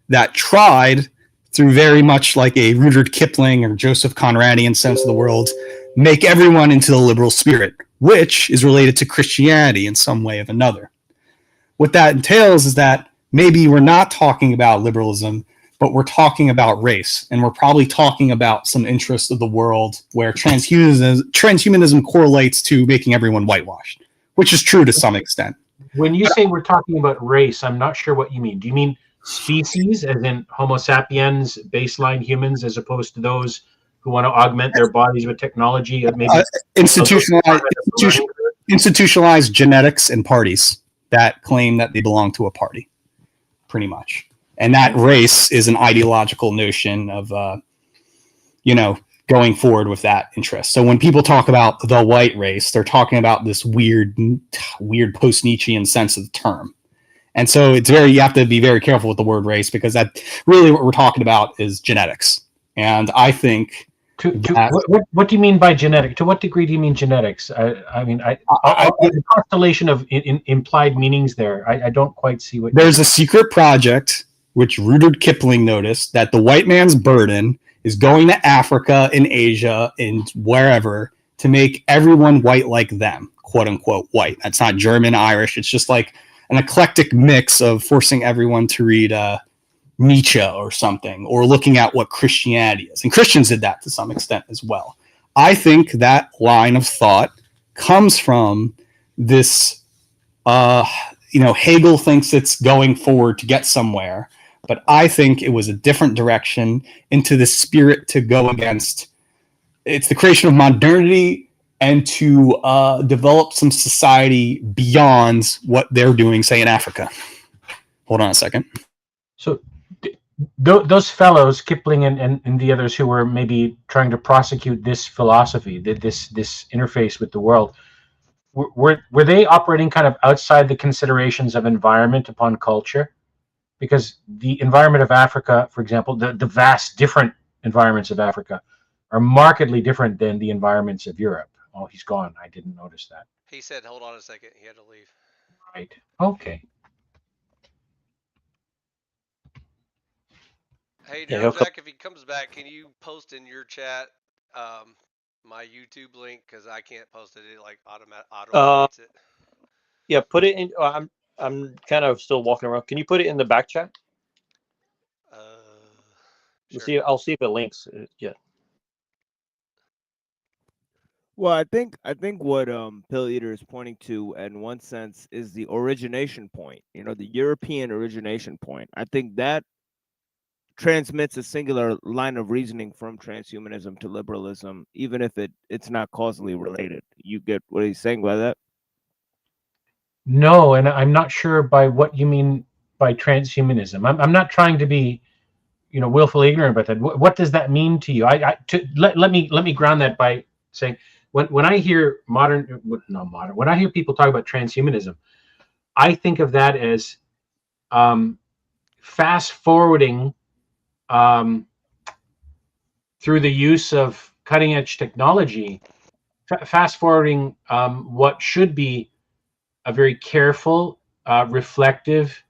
that tried, through very much like a Rudyard Kipling or Joseph Conradian sense of the world, make everyone into the liberal spirit, which is related to Christianity in some way or another. What that entails is that maybe we're not talking about liberalism, but we're talking about race, and we're probably talking about some interest of the world where transhumanism correlates to making everyone whitewashed, which is true to some extent. When you say we're talking about race, I'm not sure what you mean. Do you mean species, as in Homo sapiens, baseline humans, as opposed to those who want to augment their bodies with technology? Maybe institutionalized genetics and parties that claim that they belong to a party, pretty much. And that race is an ideological notion of, going forward with that interest. So when people talk about the white race, they're talking about this weird post-Nietzschean sense of the term. And so you have to be very careful with the word race, because that really what we're talking about is genetics. And I think what do you mean by genetic? To what degree do you mean genetics? The constellation of implied meanings there. I don't quite see what. There's a secret project which Rudyard Kipling noticed, that the white man's burden is going to Africa and Asia and wherever to make everyone white like them, quote unquote white. That's not German, Irish. It's just like an eclectic mix of forcing everyone to read Nietzsche or something, or looking at what Christianity is. And Christians did that to some extent as well. I think that line of thought comes from this, Hegel thinks it's going forward to get somewhere, but I think it was a different direction into the spirit to go against. It's the creation of modernity and to develop some society beyond what they're doing, say, in Africa. Hold on a second. So those fellows, Kipling and the others who were maybe trying to prosecute this philosophy, this interface with the world, were they operating kind of outside the considerations of environment upon culture? Because the environment of Africa, for example, the vast different environments of Africa are markedly different than the environments of Europe. Oh, he's gone. I didn't notice that. He said, hold on a second. He had to leave. Right. Okay. Hey, Nuerojack, if he comes back, can you post in your chat my YouTube link? Because I can't post it. It like automates it. Yeah, put it in. I'm kind of still walking around. Can you put it in the back chat? Sure. I'll see if it links. Yeah. Well, I think what Pill Eater is pointing to, in one sense, is the origination point. The European origination point. I think that transmits a singular line of reasoning from transhumanism to liberalism, even if it's not causally related. You get what he's saying by that? No, and I'm not sure by what you mean by transhumanism. I'm not trying to be, willfully ignorant about that. What does that mean to you? Let me ground that by saying, when I hear when I hear people talk about transhumanism, I think of that as fast forwarding through the use of cutting edge technology, fast forwarding what should be a very careful, reflective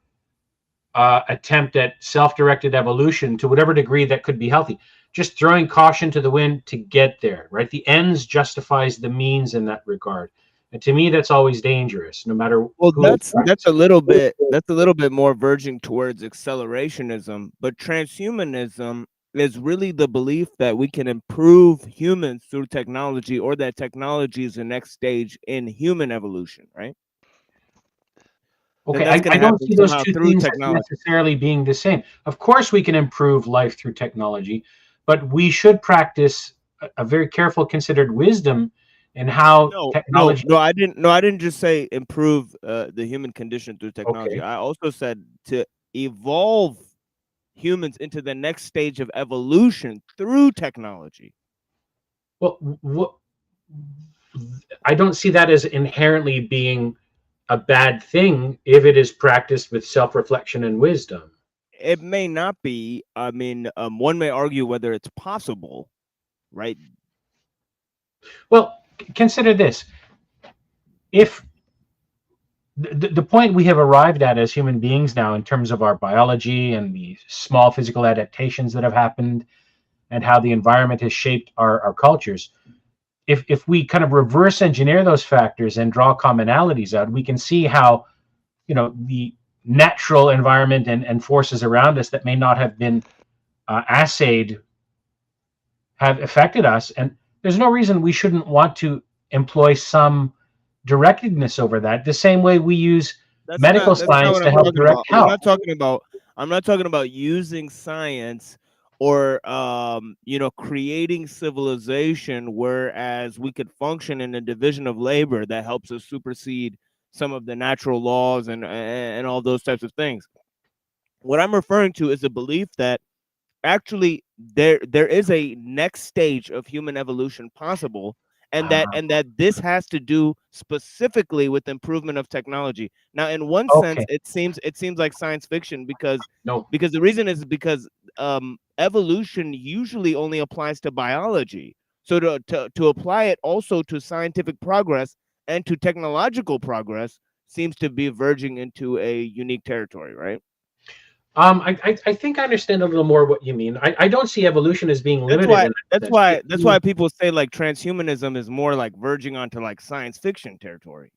attempt at self-directed evolution to whatever degree that could be healthy. Just throwing caution to the wind to get there, right? The ends justifies the means in that regard. And to me, that's always dangerous, no matter. Well, that's a little bit more verging towards accelerationism, but transhumanism is really the belief that we can improve humans through technology, or that technology is the next stage in human evolution, right? Okay, I don't see those two things necessarily being the same. Of course, we can improve life through technology, but we should practice a very careful, considered wisdom in how technology. No, I didn't just say improve the human condition through technology. Okay. I also said to evolve humans into the next stage of evolution through technology. Well, I don't see that as inherently being a bad thing if it is practiced with self-reflection and wisdom. It may not be. I mean, one may argue whether it's possible, right? Well, consider this. If the point we have arrived at as human beings now, in terms of our biology and the small physical adaptations that have happened and how the environment has shaped our cultures, if we kind of reverse engineer those factors and draw commonalities out, we can see how, the natural environment and forces around us that may not have been assayed have affected us. And there's no reason we shouldn't want to employ some directedness over that, the same way we use medical science to help direct health. I'm not talking about using science or creating civilization, whereas we could function in a division of labor that helps us supersede some of the natural laws and all those types of things. What I'm referring to is the belief that actually there is a next stage of human evolution possible, and that this has to do specifically with improvement of technology. Now, in one sense, it seems like science fiction, because the reason is because evolution usually only applies to biology. So to apply it also to scientific progress and to technological progress seems to be verging into a unique territory, right? I think I understand a little more what you mean. I don't see evolution as being limited. That's why people say like transhumanism is more like verging onto like science fiction territory,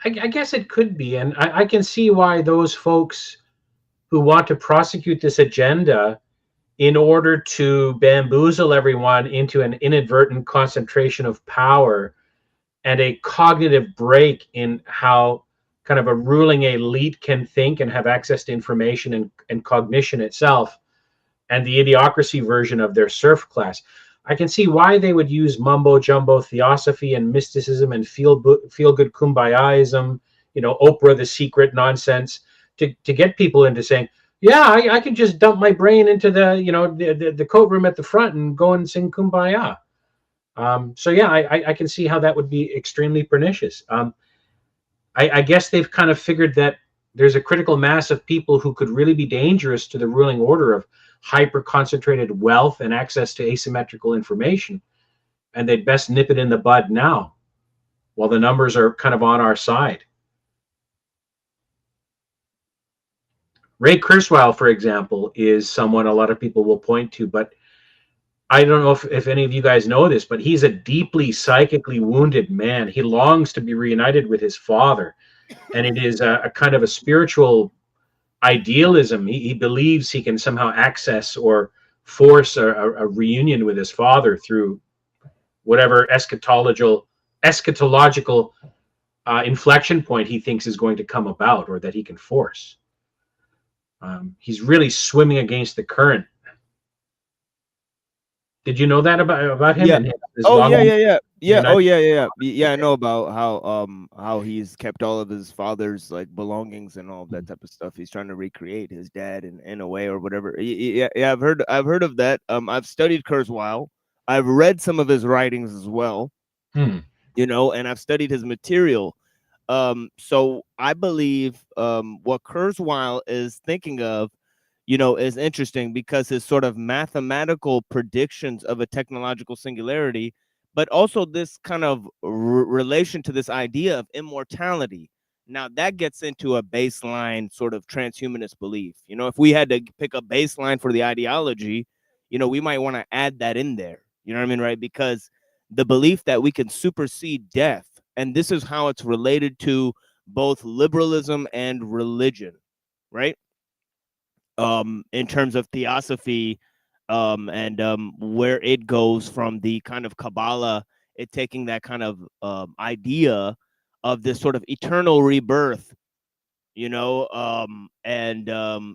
I guess it could be, and I can see why those folks who want to prosecute this agenda in order to bamboozle everyone into an inadvertent concentration of power and a cognitive break in how kind of a ruling elite can think and have access to information and cognition itself, and the idiocracy version of their serf class. I can see why they would use mumbo jumbo theosophy and mysticism and feel good kumbaya-ism, Oprah the Secret nonsense to get people into saying, yeah, I can just dump my brain into the coat room at the front and go and sing kumbaya. So yeah, I can see how that would be extremely pernicious. I guess they've kind of figured that there's a critical mass of people who could really be dangerous to the ruling order of hyper-concentrated wealth and access to asymmetrical information, and they'd best nip it in the bud now, while the numbers are kind of on our side. Ray Kurzweil, for example, is someone a lot of people will point to, but I don't know if any of you guys know this, but he's a deeply psychically wounded man. He longs to be reunited with his father, and it is a kind of a spiritual idealism. He believes he can somehow access or force a reunion with his father through whatever eschatological inflection point he thinks is going to come about, or that he can force. He's really swimming against the current. Did you know that about him? Yeah. And his Oh yeah. I know about how he's kept all of his father's like belongings and all of that type of stuff. He's trying to recreate his dad in a way or whatever. Yeah. I've heard of that. I've studied Kurzweil. I've read some of his writings as well. And I've studied his material. So I believe what Kurzweil is thinking of, is interesting, because his sort of mathematical predictions of a technological singularity, but also this kind of relation to this idea of immortality. Now that gets into a baseline sort of transhumanist belief. If we had to pick a baseline for the ideology, we might want to add that in there. You know what I mean, right? Because the belief that we can supersede death, and this is how it's related to both liberalism and religion, right? In terms of theosophy, and where it goes from the kind of Kabbalah, it taking that kind of idea of this sort of eternal rebirth, and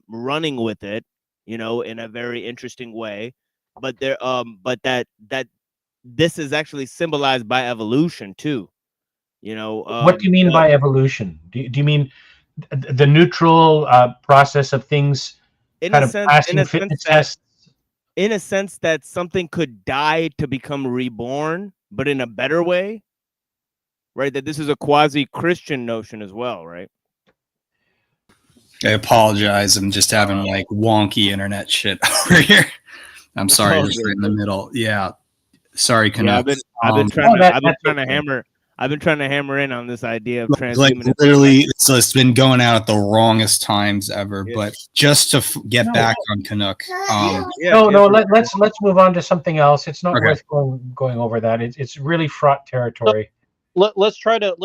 running with it, in a very interesting way. But that this is actually symbolized by evolution too. What do you mean by evolution? Do you mean the neutral process of things in kind a of sense, passing fitness tests. in a sense that something could die to become reborn, but in a better way, right? That this is a quasi-Christian notion as well, right? I apologize. I'm just having like wonky internet shit over here. I'm sorry, just right in the middle. Yeah, sorry, Canucks. I've been trying to hammer in on this idea of transhumanism. Like literally, it's been going out at the wrongest times ever. Yeah. But just to get back on Canuck. Let's move on to something else. It's not worth going over that. It's really fraught territory. Let's try to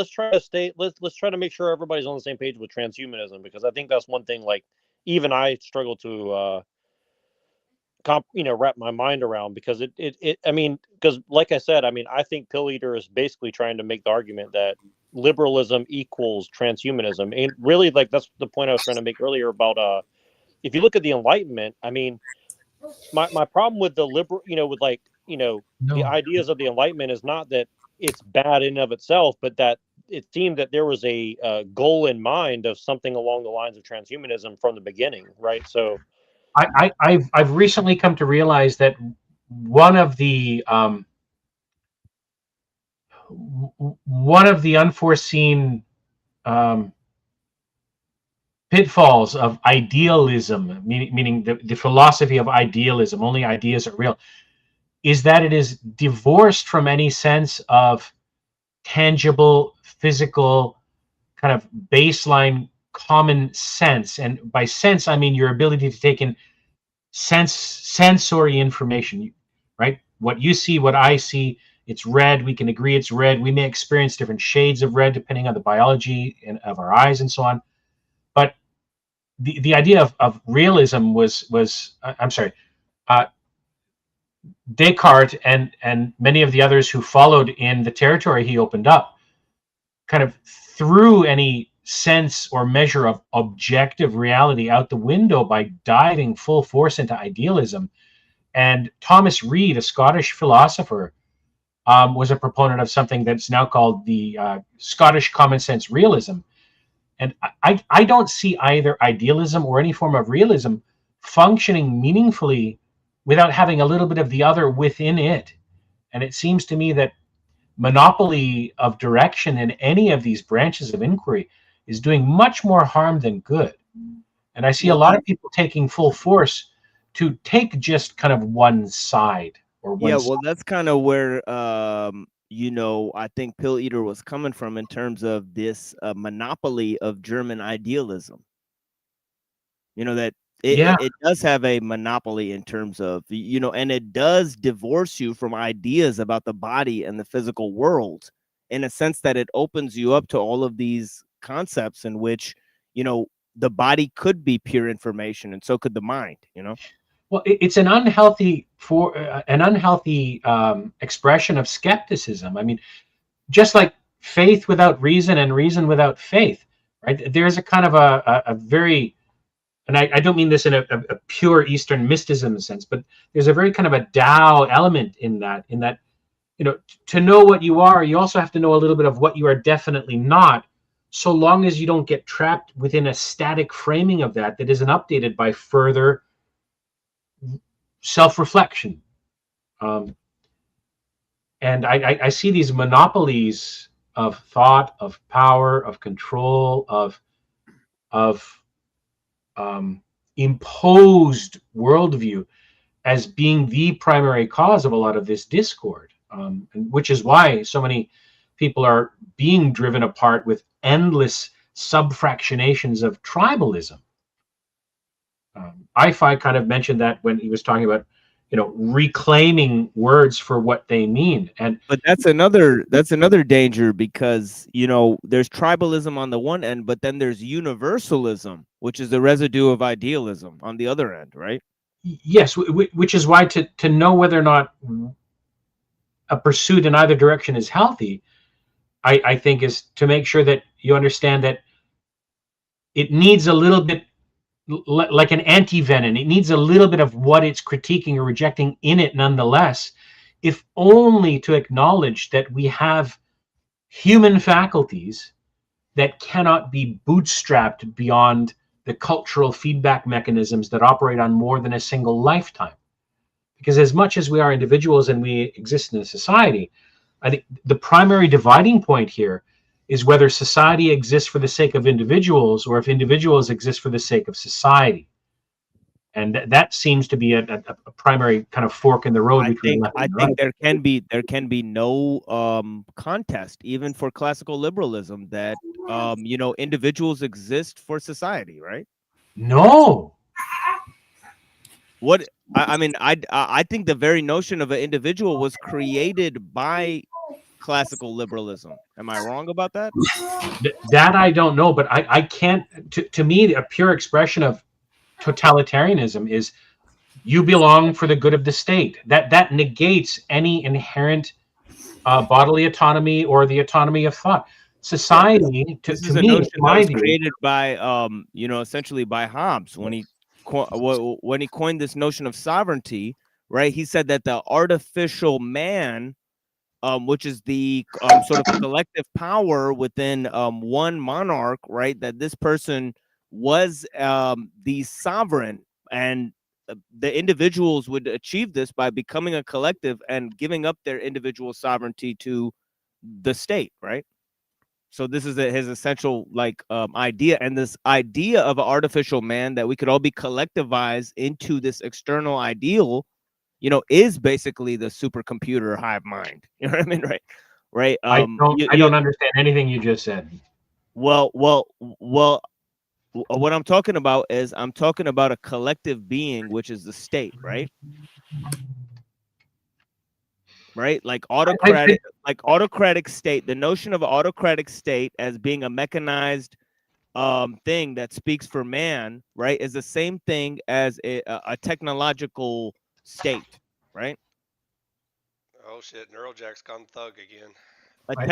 make sure everybody's on the same page with transhumanism, because I think that's one thing, like, even I struggle to wrap my mind around, because because like I said, I think Pill Eater is basically trying to make the argument that liberalism equals transhumanism, and really, like, that's the point I was trying to make earlier about if you look at the Enlightenment. My problem with the liberal, the ideas of the Enlightenment is not that it's bad in and of itself, but that it seemed that there was a goal in mind of something along the lines of transhumanism from the beginning, right? So I've recently come to realize that one of the unforeseen pitfalls of idealism, meaning the philosophy of idealism, only ideas are real, is that it is divorced from any sense of tangible, physical, kind of baseline common sense. And by sense, I mean your ability to take in sensory information, right? What you see, what I see, it's red. We can agree it's red. We may experience different shades of red depending on the biology of our eyes and so on. But the idea of realism was Descartes and many of the others who followed in the territory he opened up kind of threw any sense or measure of objective reality out the window by diving full force into idealism. And Thomas Reid, a Scottish philosopher, was a proponent of something that's now called the Scottish common sense realism. And I don't see either idealism or any form of realism functioning meaningfully without having a little bit of the other within it. And it seems to me that monopoly of direction in any of these branches of inquiry is doing much more harm than good. And I see a lot of people taking full force to take just kind of one side or one side. Well, that's kind of where I think Pill Eater was coming from in terms of this monopoly of German idealism. That it does have a monopoly in terms of, and it does divorce you from ideas about the body and the physical world, in a sense that it opens you up to all of these concepts in which, the body could be pure information and so could the mind, Well, it's an unhealthy expression of skepticism. I mean, just like faith without reason and reason without faith, right? There's a kind of a very, and I don't mean this in a pure Eastern mysticism sense, but there's a very kind of a Tao element in that, to know what you are, you also have to know a little bit of what you are definitely not, so long as you don't get trapped within a static framing of that isn't updated by further self-reflection. And I see these monopolies of thought, of power, of control, of imposed worldview as being the primary cause of a lot of this discord, and which is why so many people are being driven apart with endless subfractionations of tribalism. I kind of mentioned that when he was talking about, reclaiming words for what they mean. But that's another danger, because, there's tribalism on the one end, but then there's universalism, which is the residue of idealism on the other end, right? Yes, which is why to know whether or not a pursuit in either direction is healthy, I think, is to make sure that you understand that it needs a little bit like an anti-venom. It needs a little bit of what it's critiquing or rejecting in it nonetheless, if only to acknowledge that we have human faculties that cannot be bootstrapped beyond the cultural feedback mechanisms that operate on more than a single lifetime. Because as much as we are individuals and we exist in a society, I think the primary dividing point here is whether society exists for the sake of individuals or if individuals exist for the sake of society. And that seems to be a primary kind of fork in the road between left and right. I think there can be no contest even for classical liberalism that individuals exist for society, right? No. What I mean, I think the very notion of an individual was created by classical liberalism. Am I wrong about that? That I don't know, but I can't. To me, a pure expression of totalitarianism is you belong for the good of the state. That negates any inherent bodily autonomy or the autonomy of thought. Society, to me, notion that was created by essentially by Hobbes when he coined this notion of sovereignty, right? He said that the artificial man, which is the sort of collective power within one monarch, right? That this person was the sovereign, and the individuals would achieve this by becoming a collective and giving up their individual sovereignty to the state, right? So this is his essential idea, and this idea of an artificial man that we could all be collectivized into this external ideal, is basically the supercomputer hive mind. You know what I mean, right? Right. I don't understand anything you just said. Well. What I'm talking about is I'm talking about a collective being, which is the state, right? Right, like autocratic state. The notion of an autocratic state as being a mechanized thing that speaks for man, right, is the same thing as a technological state, right? Oh shit, Neurojack's gone thug again. I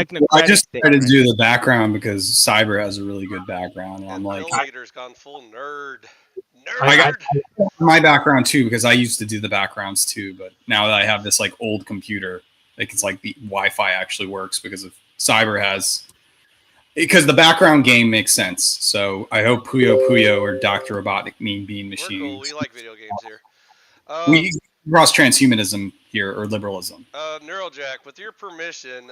just tried to do the background because Cyber has a really good background. And I'm like, Bill Leader's gone full nerd. I got my background too because I used to do the backgrounds too, but now that I have this like old computer, like it's like the Wi-Fi actually works because of Cyber has, because the background game makes sense. So I hope Puyo or Dr. Robotic Mean Bean Machine. We're cool. We like video games here. We cross transhumanism here or liberalism. Nuerojack, with your permission,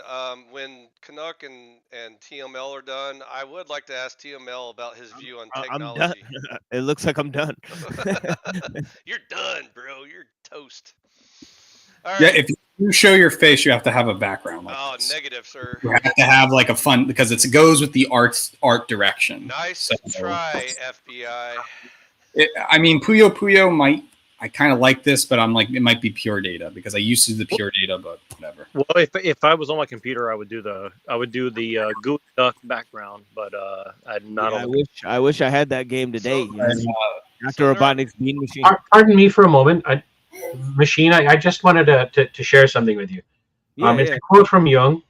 when Canuck and TML are done, I would like to ask TML about his view on technology. I'm done. It looks like I'm done. You're done, bro. You're toast. All right. Yeah, if you show your face, you have to have a background. Like this. Negative, sir. You have to have like a fun because it goes with the art direction. Nice try, FBI. I mean, Puyo might. I kind of like this, but I'm like, it might be pure data because I used to do the pure data, but whatever. Well, if I was on my computer, I would do the Gooey Duck background, but I'm not. Yeah, I wish I had that game today. After Robotnik's Bean Machine. Pardon me for a moment, Machine. I just wanted to share something with you. It's a quote from Jung,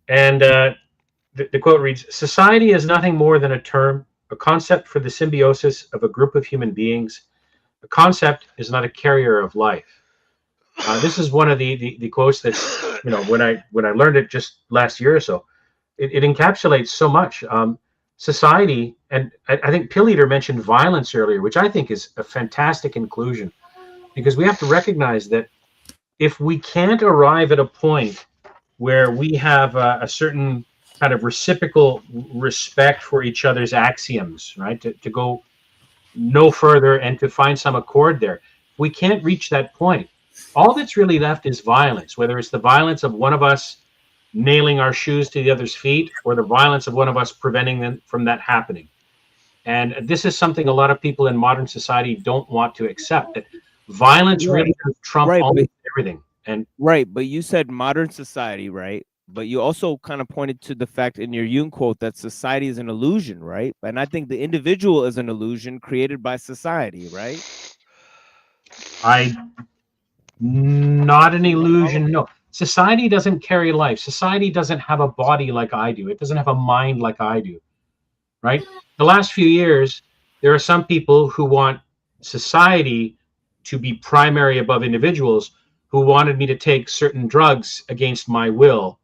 and the quote reads: "Society is nothing more than a term, a concept for the symbiosis of a group of human beings. A concept is not a carrier of life." This is one of the quotes that, when I learned it just last year or so, it encapsulates so much. Society, and I think Pill Eater mentioned violence earlier, which I think is a fantastic inclusion, because we have to recognize that if we can't arrive at a point where we have a certain kind of reciprocal respect for each other's axioms, right, to go no further and to find some accord there. We can't reach that point. All that's really left is violence, whether it's the violence of one of us nailing our shoes to the other's feet or the violence of one of us preventing them from that happening. And this is something a lot of people in modern society don't want to accept, that violence really does trump almost everything. And but you said modern society, right? But you also kind of pointed to the fact in your Jung quote that society is an illusion, right? And I think the individual is an illusion created by society, right? Not an illusion, no. Society doesn't carry life. Society doesn't have a body like I do. It doesn't have a mind like I do, right? The last few years, there are some people who want society to be primary above individuals, who wanted me to take certain drugs against my will.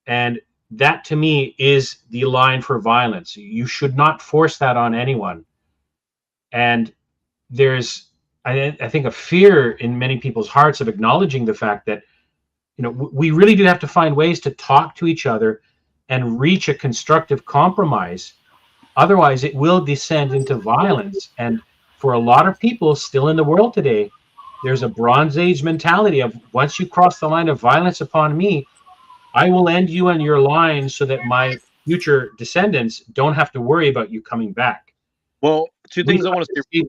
And that to me is the line for violence. You should not force that on anyone. And there's, I think, a fear in many people's hearts of acknowledging the fact that, we really do have to find ways to talk to each other and reach a constructive compromise. Otherwise, it will descend into violence. And for a lot of people still in the world today, there's a Bronze Age mentality of, once you cross the line of violence upon me, I will end you on your line so that my future descendants don't have to worry about you coming back. Well, two things I want to say.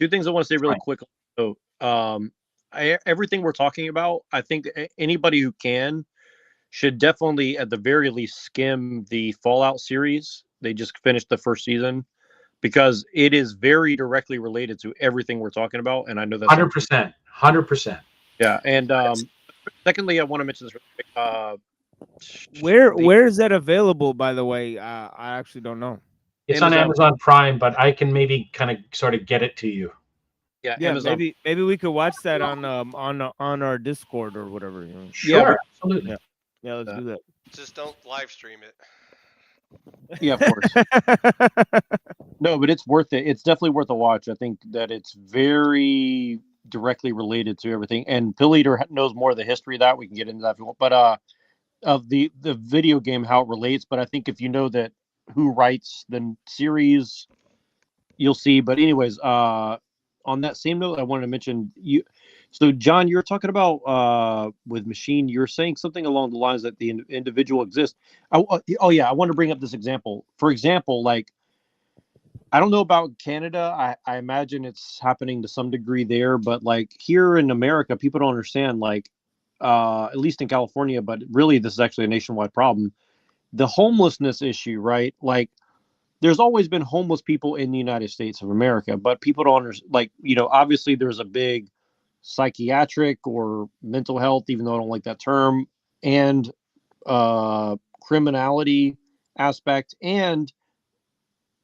Two things I want to say really quick. So, everything we're talking about, I think anybody who can should definitely, at the very least, skim the Fallout series. They just finished the first season, because it is very directly related to everything we're talking about. And I know that's 100%. 100%. Yeah. And secondly, I want to mention this. Where is that available, by the way? I actually don't know. It's on Amazon Prime, but I can maybe kind of sort of get it to you. Yeah, Amazon. Maybe we could watch that on our Discord or whatever. Sure, absolutely. Yeah, let's do that. Just don't live stream it. Yeah, of course. No, but it's worth it. It's definitely worth a watch. I think that it's very directly related to everything. And Pill Eater knows more of the history of that. We can get into that if you want. But of the video game, how it relates. But I think if you know that who writes the series, you'll see. But anyways, on that same note, I wanted to mention you. So, John, you're talking about with Machine. You're saying something along the lines that the individual exists. I want to bring up this example. For example, like, I don't know about Canada. I imagine it's happening to some degree there, but like here in America, people don't understand. Like, at least in California, but really, this is actually a nationwide problem. The homelessness issue, right? Like, there's always been homeless people in the United States of America, but people don't understand. Like, obviously, there's a big psychiatric or mental health, even though I don't like that term, and criminality aspect, and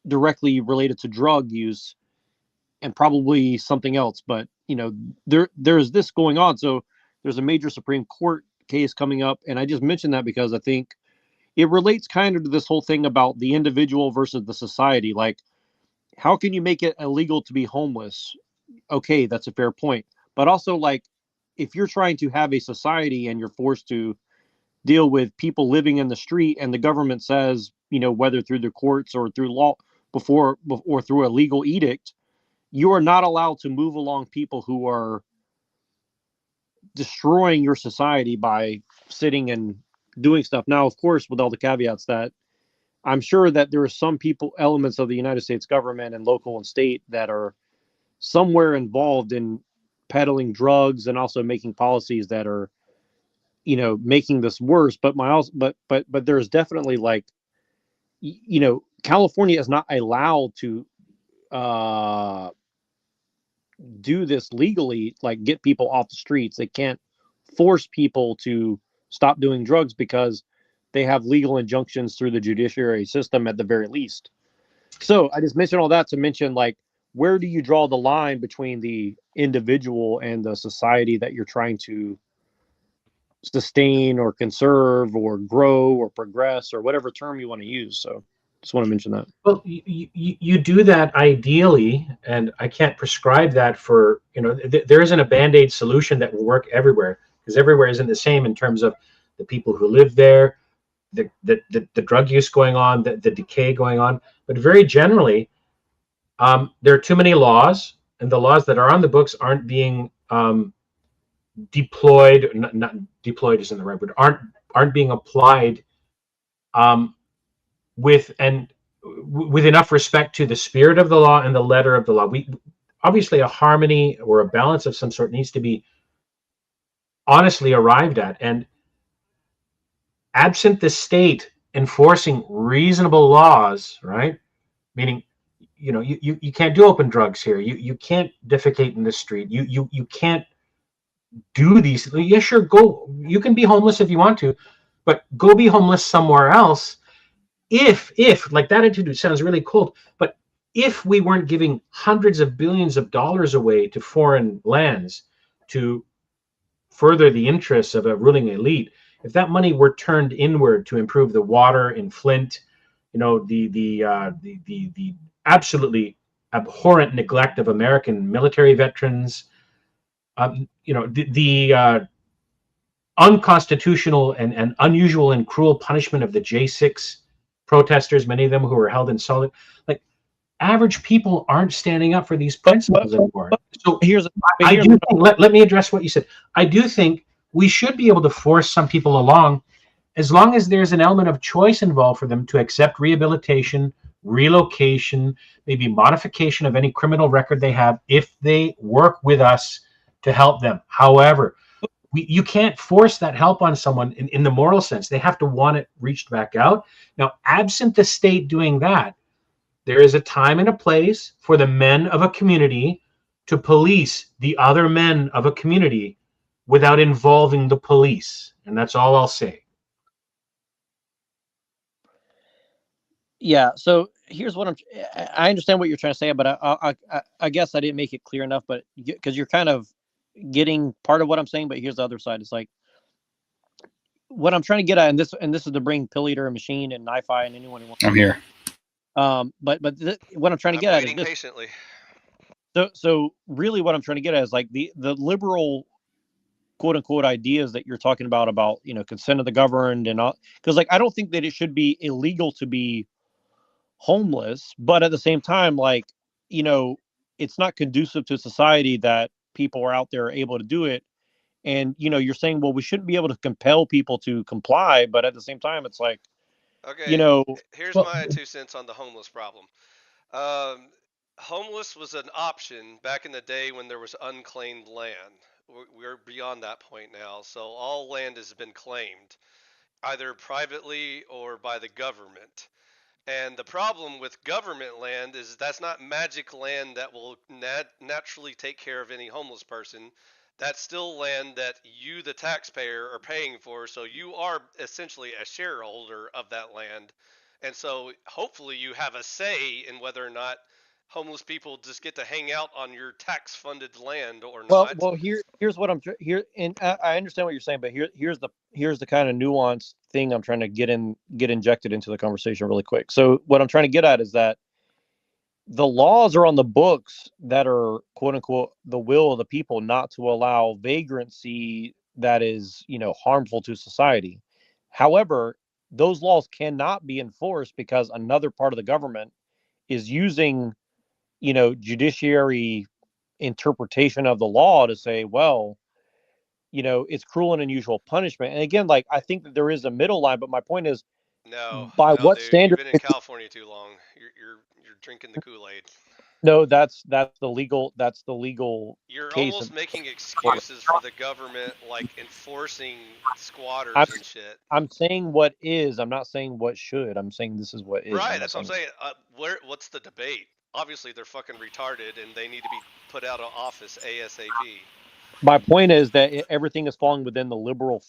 directly related to drug use, and probably something else. But there's this going on. So there's a major Supreme Court case coming up, and I just mentioned that because I think it relates kind of to this whole thing about the individual versus the society. Like, how can you make it illegal to be homeless? Okay, that's a fair point. But also, like, if you're trying to have a society and you're forced to deal with people living in the street, and the government says, whether through the courts or through law or through a legal edict, you are not allowed to move along people who are destroying your society by sitting and doing stuff. Now, of course, with all the caveats that I'm sure that there are some elements of the United States government and local and state that are somewhere involved in peddling drugs and also making policies that are, making this worse. But but there's definitely, like, California is not allowed to do this legally, like get people off the streets. They can't force people to stop doing drugs because they have legal injunctions through the judiciary system at the very least. So I just mentioned all that to mention, like, where do you draw the line between the individual and the society that you're trying to sustain or conserve or grow or progress or whatever term you want to use? So just want to mention that. Well, you do that ideally, and I can't prescribe that for, there isn't a Band-Aid solution that will work everywhere, because everywhere isn't the same in terms of the people who live there, the drug use going on, the decay going on. But very generally, there are too many laws, and the laws that are on the books aren't being deployed. Not deployed isn't the right word. Aren't being applied with enough respect to the spirit of the law and the letter of the law. We obviously, a harmony or a balance of some sort needs to be honestly arrived at, and absent the state enforcing reasonable laws, right? Meaning, you can't do open drugs here. You can't defecate in the street. You can't do these. Yeah, sure, go. You can be homeless if you want to, but go be homeless somewhere else. If like, that attitude sounds really cold, but if we weren't giving hundreds of billions of dollars away to foreign lands to further the interests of a ruling elite, if that money were turned inward to improve the water in Flint, the absolutely abhorrent neglect of American military veterans, the unconstitutional and unusual and cruel punishment of the J6 protesters, many of them who were held in solid, like, average people aren't standing up for these principles anymore. So I do think, let me address what you said. I do think we should be able to force some people along, as long as there's an element of choice involved for them to accept rehabilitation, relocation, maybe modification of any criminal record they have, if they work with us to help them. However, you can't force that help on someone in the moral sense. They have to want it reached back out. Now, absent the state doing that, there is a time and a place for the men of a community to police the other men of a community without involving the police. And that's all I'll say. Yeah. So here's what I understand what you're trying to say, but I guess I didn't make it clear enough, but because you're kind of getting part of what I'm saying, but here's the other side. It's like, what I'm trying to get at, and this is to bring Pill Eater and Machine and Ni-Fi and anyone who wants. I'm here. But what I'm trying to get at is this. Patiently. So really what I'm trying to get at is like the liberal quote unquote ideas that you're talking about, consent of the governed and all, because like, I don't think that it should be illegal to be homeless, but at the same time, like, it's not conducive to society that people are out there able to do it. And, you're saying, well, we shouldn't be able to compel people to comply, but at the same time, it's like, okay, here's my 2 cents on the homeless problem. Homeless was an option back in the day when there was unclaimed land. We're beyond that point now. So all land has been claimed, either privately or by the government. And the problem with government land is that's not magic land that will naturally take care of any homeless person. That's still land that you, the taxpayer, are paying for. So you are essentially a shareholder of that land. And so hopefully you have a say in whether or not homeless people just get to hang out on your tax-funded land or not. Well, here's what I'm here, and I understand what you're saying, but here's the kind of nuanced thing I'm trying to get injected into the conversation really quick. So what I'm trying to get at is that the laws are on the books that are quote unquote the will of the people, not to allow vagrancy that is harmful to society. However, those laws cannot be enforced because another part of the government is using judiciary interpretation of the law to say, well, it's cruel and unusual punishment. And again, like, I think that there is a middle line, but my point is, by what dude, standard? You've been in California too long. You're drinking the Kool-Aid. No, that's the legal. You're case almost making excuses for the government, like enforcing squatters and shit. I'm saying what is. I'm not saying what should. I'm saying this is what is. Right. That's what I'm saying. What's the debate? Obviously, they're fucking retarded, and they need to be put out of office ASAP. My point is that everything is falling within the liberal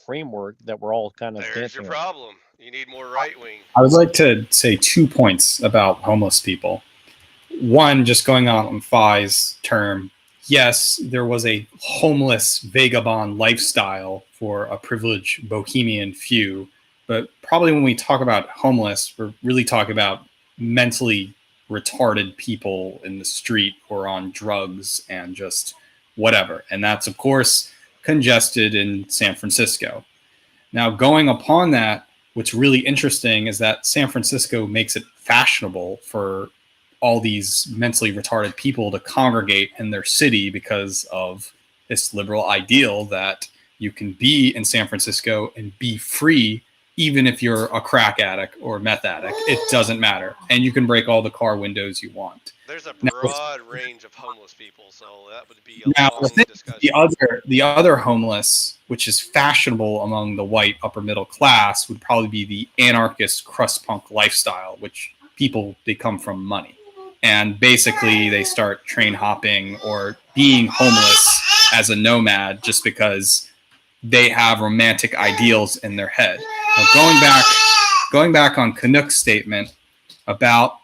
framework that we're all kind of. There's your problem. You need more right wing. I would like to say 2 points about homeless people. One, just going on Phi's term, yes, there was a homeless vagabond lifestyle for a privileged bohemian few, but probably when we talk about homeless, we're really talking about mentally retarded people in the street or on drugs and just whatever. And that's, of course, congested in San Francisco. Now, going upon that, what's really interesting is that San Francisco makes it fashionable for all these mentally retarded people to congregate in their city because of this liberal ideal that you can be in San Francisco and be free, even if you're a crack addict or meth addict. It doesn't matter. And you can break all the car windows you want. There's a broad range of homeless people, so that would be a long discussion. The other homeless, which is fashionable among the white upper middle class, would probably be the anarchist crust punk lifestyle, which they come from money. And basically they start train hopping or being homeless as a nomad just because they have romantic ideals in their head. Now, going back on Canuck's statement about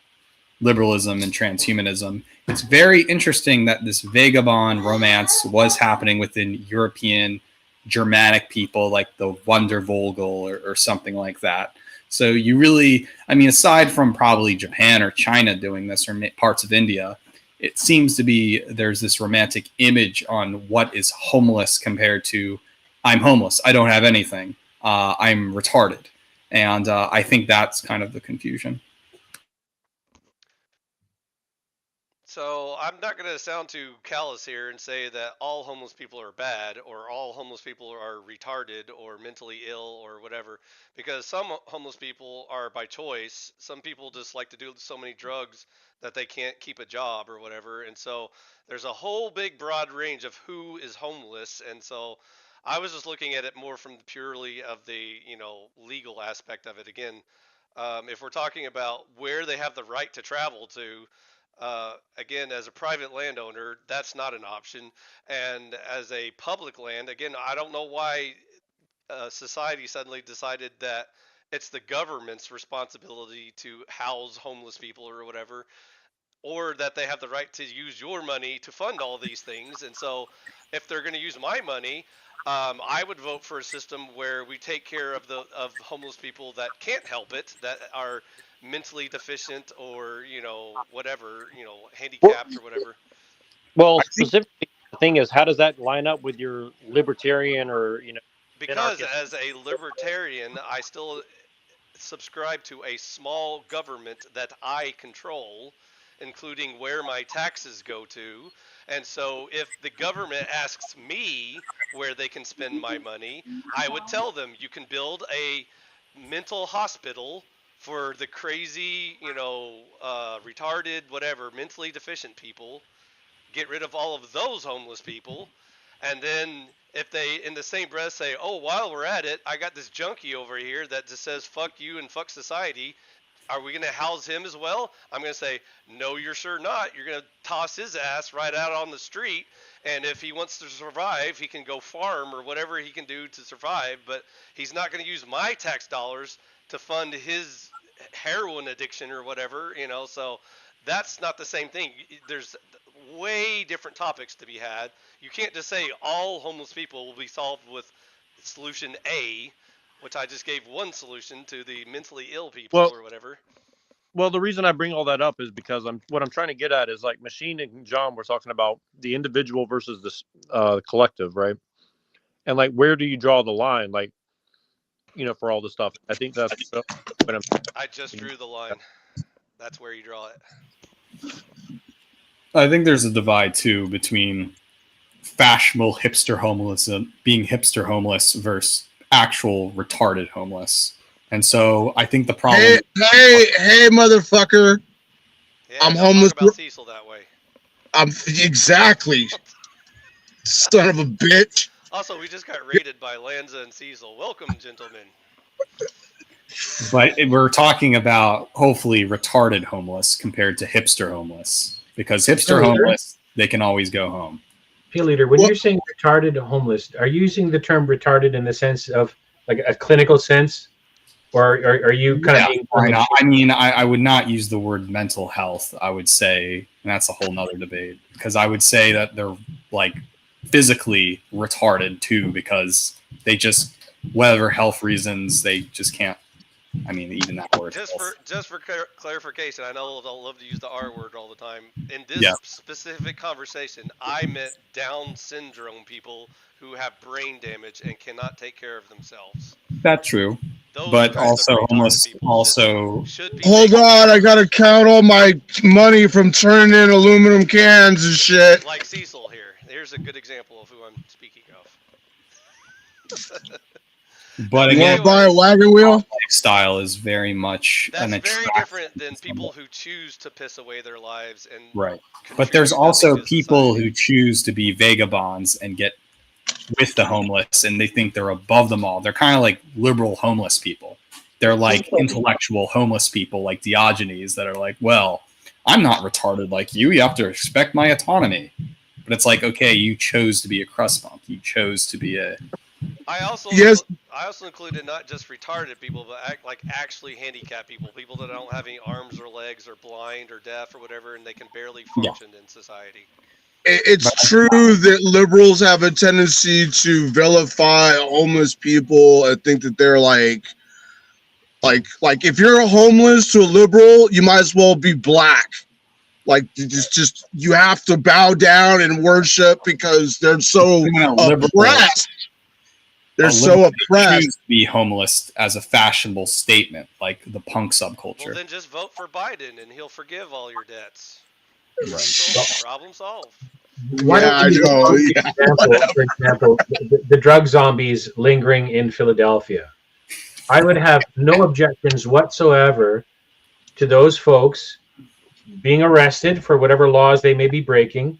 liberalism and transhumanism, it's very interesting that this vagabond romance was happening within European Germanic people like the Wandervogel or something like that. So you really, I mean, aside from probably Japan or China doing this or parts of India, it seems to be there's this romantic image on what is homeless compared to I'm homeless. I don't have anything. I'm retarded. And I think that's kind of the confusion. So I'm not going to sound too callous here and say that all homeless people are bad or all homeless people are retarded or mentally ill or whatever, because some homeless people are by choice. Some people just like to do so many drugs that they can't keep a job or whatever. And so there's a whole big broad range of who is homeless. And so I was just looking at it more from purely of the, legal aspect of it. Again, if we're talking about where they have the right to travel to, again, as a private landowner, that's not an option. And as a public land, again, I don't know why society suddenly decided that it's the government's responsibility to house homeless people or whatever, or that they have the right to use your money to fund all these things. And so, if they're going to use my money, I would vote for a system where we take care of the homeless people that can't help it, that are mentally deficient or whatever, Well, handicapped or whatever. well, specifically, the thing is, how does that line up with your libertarian or Because anarchist? as a libertarian, I still subscribe to a small government that I control, including where my taxes go to. And so if the government asks me where they can spend my money, I would tell them you can build a mental hospital for the crazy, retarded, whatever, mentally deficient people, get rid of all of those homeless people, and then if they in the same breath say, "Oh, while we're at it, I got this junkie over here that just says fuck you and fuck society. Are we going to house him as well?" I'm going to say, "No, you're sure not. You're going to toss his ass right out on the street, and if he wants to survive, he can go farm or whatever he can do to survive, but he's not going to use my tax dollars to fund his heroin addiction or whatever, so that's not the same thing. There's way different topics to be had. You can't just say all homeless people will be solved with solution A, which I just gave one solution to the mentally ill people Well, or whatever. well, the reason I bring all that up is because what I'm trying to get at is like Machine and John were talking about the individual versus this collective, right? And like, where do you draw the line? Like, for all this stuff. I think that's what I'm. I just drew the line. That's where you draw it. I think there's a divide too between fashionable hipster homeless and being hipster homeless versus actual retarded homeless. And so I think the problem. Hey, motherfucker! Yeah, I'm don't homeless. Talk about Cecil that way. I'm exactly. Son of a bitch. Also, we just got raided by Lanza and Cecil. Welcome, gentlemen. But we're talking about hopefully retarded homeless compared to hipster homeless, because hipster homeless, they can always go home. Hey, leader, when you're saying retarded homeless, are you using the term retarded in the sense of like a clinical sense, or are you kind of being? I mean, I would not use the word mental health. I would say, and that's a whole nother debate, because I would say that they're like physically retarded too, because they just, whatever health reasons, they just can't. I mean, even that word. Just for clarification, I know I love to use the R word all the time. In this specific conversation, I meant Down syndrome people who have brain damage and cannot take care of themselves. That's true. But also homeless should be Hold on, I gotta count all my money from turning in aluminum cans and shit. Like Cecil here. Here's a good example of who I'm speaking of. But you again, want to buy a wagon wheel? Lifestyle is very much very different than people who choose to piss away their lives and right. But there's also people who choose to be vagabonds and get with the homeless, and they think they're above them all. They're kind of like liberal homeless people. They're like intellectual homeless people, like Diogenes, that are like, well, I'm not retarded like you. You have to respect my autonomy. But it's like, okay, you chose to be a crust bump. You chose to be a. I also included not just retarded people, but actually handicapped people that don't have any arms or legs or blind or deaf or whatever, and they can barely function in society. it's true that liberals have a tendency to vilify homeless people and think that they're like if you're a homeless to a liberal, you might as well be black. Like just you have to bow down and worship because they're so oppressed. They're so oppressed. Choose to be homeless as a fashionable statement, like the punk subculture. Well, then just vote for Biden and he'll forgive all your debts. Right. Problem solved. Why don't we for example, the drug zombies lingering in Philadelphia? I would have no objections whatsoever to those folks being arrested for whatever laws they may be breaking.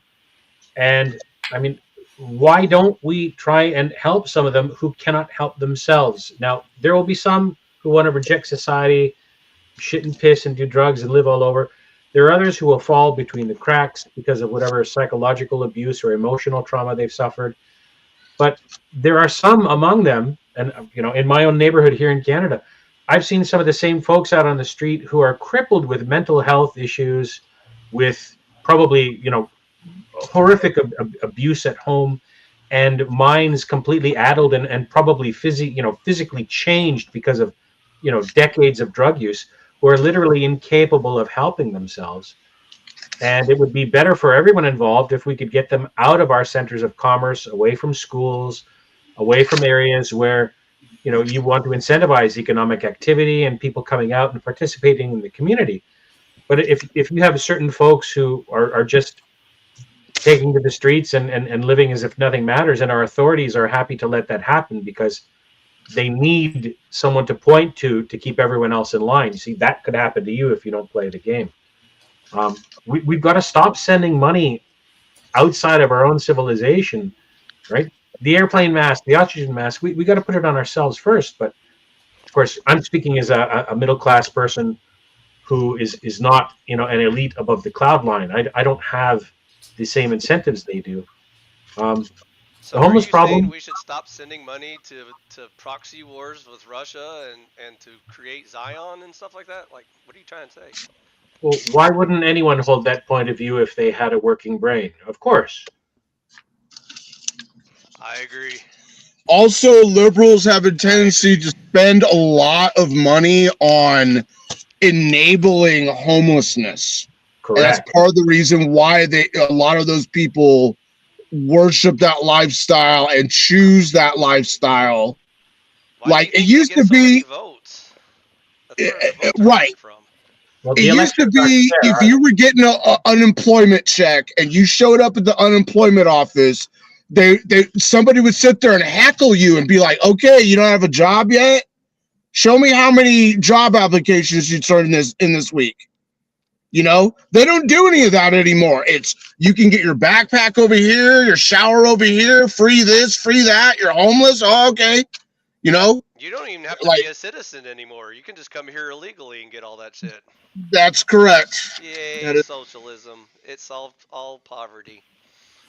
And I mean, why don't we try and help some of them who cannot help themselves? Now, there will be some who want to reject society, shit and piss and do drugs and live all over. There are others who will fall between the cracks because of whatever psychological abuse or emotional trauma they've suffered. But there are some among them, and in my own neighborhood here in Canada, I've seen some of the same folks out on the street who are crippled with mental health issues, with probably horrific abuse at home, and minds completely addled and probably physically changed because of decades of drug use, who are literally incapable of helping themselves. And it would be better for everyone involved if we could get them out of our centers of commerce, away from schools, away from areas where you want to incentivize economic activity and people coming out and participating in the community. But if you have certain folks who are just taking to the streets and living as if nothing matters, and our authorities are happy to let that happen because they need someone to point to keep everyone else in line. You see, that could happen to you if you don't play the game. We've got to stop sending money outside of our own civilization, right? The airplane mask, the oxygen mask, we got to put it on ourselves first. But of course, I'm speaking as a middle-class person who is not an elite above the cloud line. I don't have the same incentives they do. So the homeless problem. Saying we should stop sending money to proxy wars with Russia and to create Zion and stuff like that? Like, what are you trying to say? Well, why wouldn't anyone hold that point of view if they had a working brain? Of course. I agree. Also, liberals have a tendency to spend a lot of money on enabling homelessness. Correct. And that's part of the reason why a lot of those people worship that lifestyle and choose that lifestyle. Like it used to be, right? Well, it used to be if you were getting an unemployment check and you showed up at the unemployment office, somebody would sit there and heckle you and be like, "Okay, you don't have a job yet? Show me how many job applications you turned in this week." They don't do any of that anymore. It's you can get your backpack over here, your shower over here, free this, free that. You're homeless. Oh, okay. You don't even have to be a citizen anymore. You can just come here illegally and get all that shit. That's correct. Yay, socialism. It solved all poverty.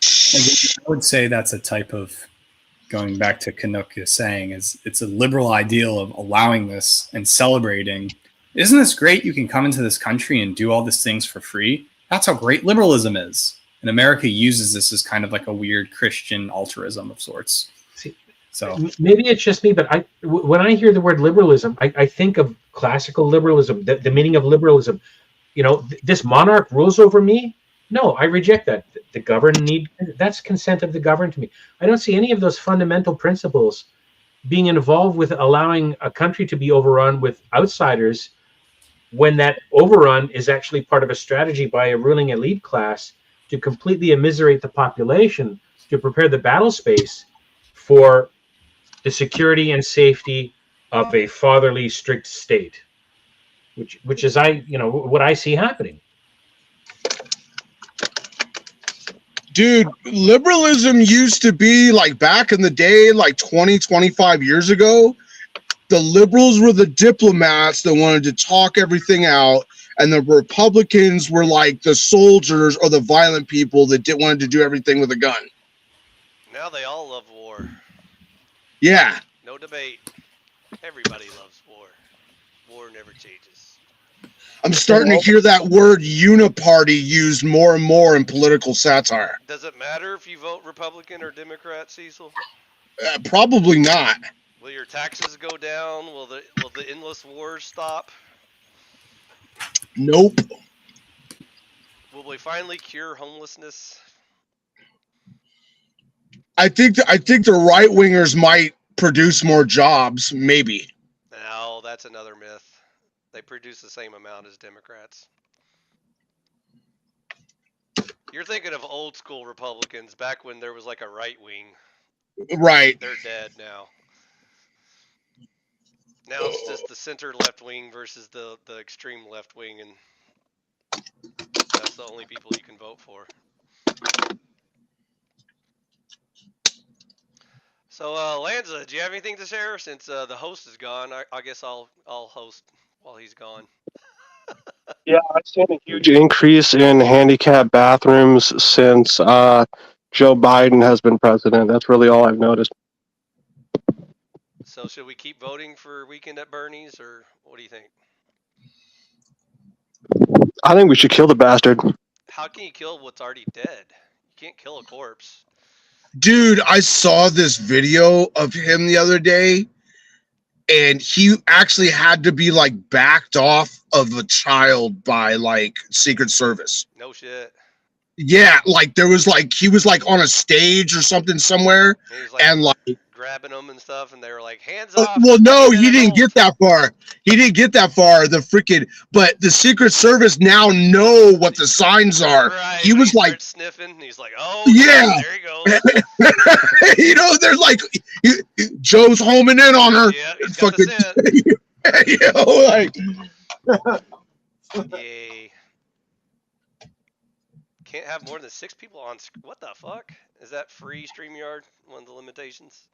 I would say that's a type of, going back to Canuck is saying, it's a liberal ideal of allowing this and celebrating. Isn't this great? You can come into this country and do all these things for free. That's how great liberalism is. And America uses this as kind of like a weird Christian altruism of sorts. So maybe it's just me, but when I hear the word liberalism, I think of classical liberalism, the meaning of liberalism. This monarch rules over me. No, I reject that. The governed that's consent of the governed to me. I don't see any of those fundamental principles being involved with allowing a country to be overrun with outsiders when that overrun is actually part of a strategy by a ruling elite class to completely immiserate the population, to prepare the battle space for the security and safety of a fatherly, strict state, which is what I see happening. Dude, liberalism used to be like back in the day, like 20, 25 years ago. The liberals were the diplomats that wanted to talk everything out, and the Republicans were like the soldiers or the violent people that wanted to do everything with a gun. Now they all love war. Yeah. No debate. Everybody loves war. War never changes. I'm starting to hear that word uniparty used more and more in political satire. Does it matter if you vote Republican or Democrat, Cecil? Probably not. Will your taxes go down? Will the endless wars stop? Nope. Will we finally cure homelessness? I think the right wingers might produce more jobs, maybe. No, that's another myth. They produce the same amount as Democrats. You're thinking of old school Republicans back when there was like a right wing. Right. They're dead now. Now it's just the center left wing versus the extreme left wing, and that's the only people you can vote for. So, Lanza, do you have anything to share? Since the host is gone, I guess I'll host while he's gone. Yeah, I've seen a huge increase in handicap bathrooms since Joe Biden has been president. That's really all I've noticed. So should we keep voting for Weekend at Bernie's, or what do you think? I think we should kill the bastard. How can you kill what's already dead? You can't kill a corpse. Dude, I saw this video of him the other day, and he actually had to be like backed off of a child by like Secret Service. No shit. Yeah, like there was like he was like on a stage or something somewhere, And he was like, and like grabbing them and stuff, and they were like, hands off. well, no, get he an didn't adult. get that far. He didn't get that far. The freaking, but the Secret Service now know what the signs are. Right, He when was like, starts sniffing, and he's like, oh yeah, there he goes. you know, they're like, Joe's homing in on her. Yeah, he's got the scent. You know, like, Yay. Can't have more than 6 people on. What the fuck? Is that free StreamYard? One of the limitations.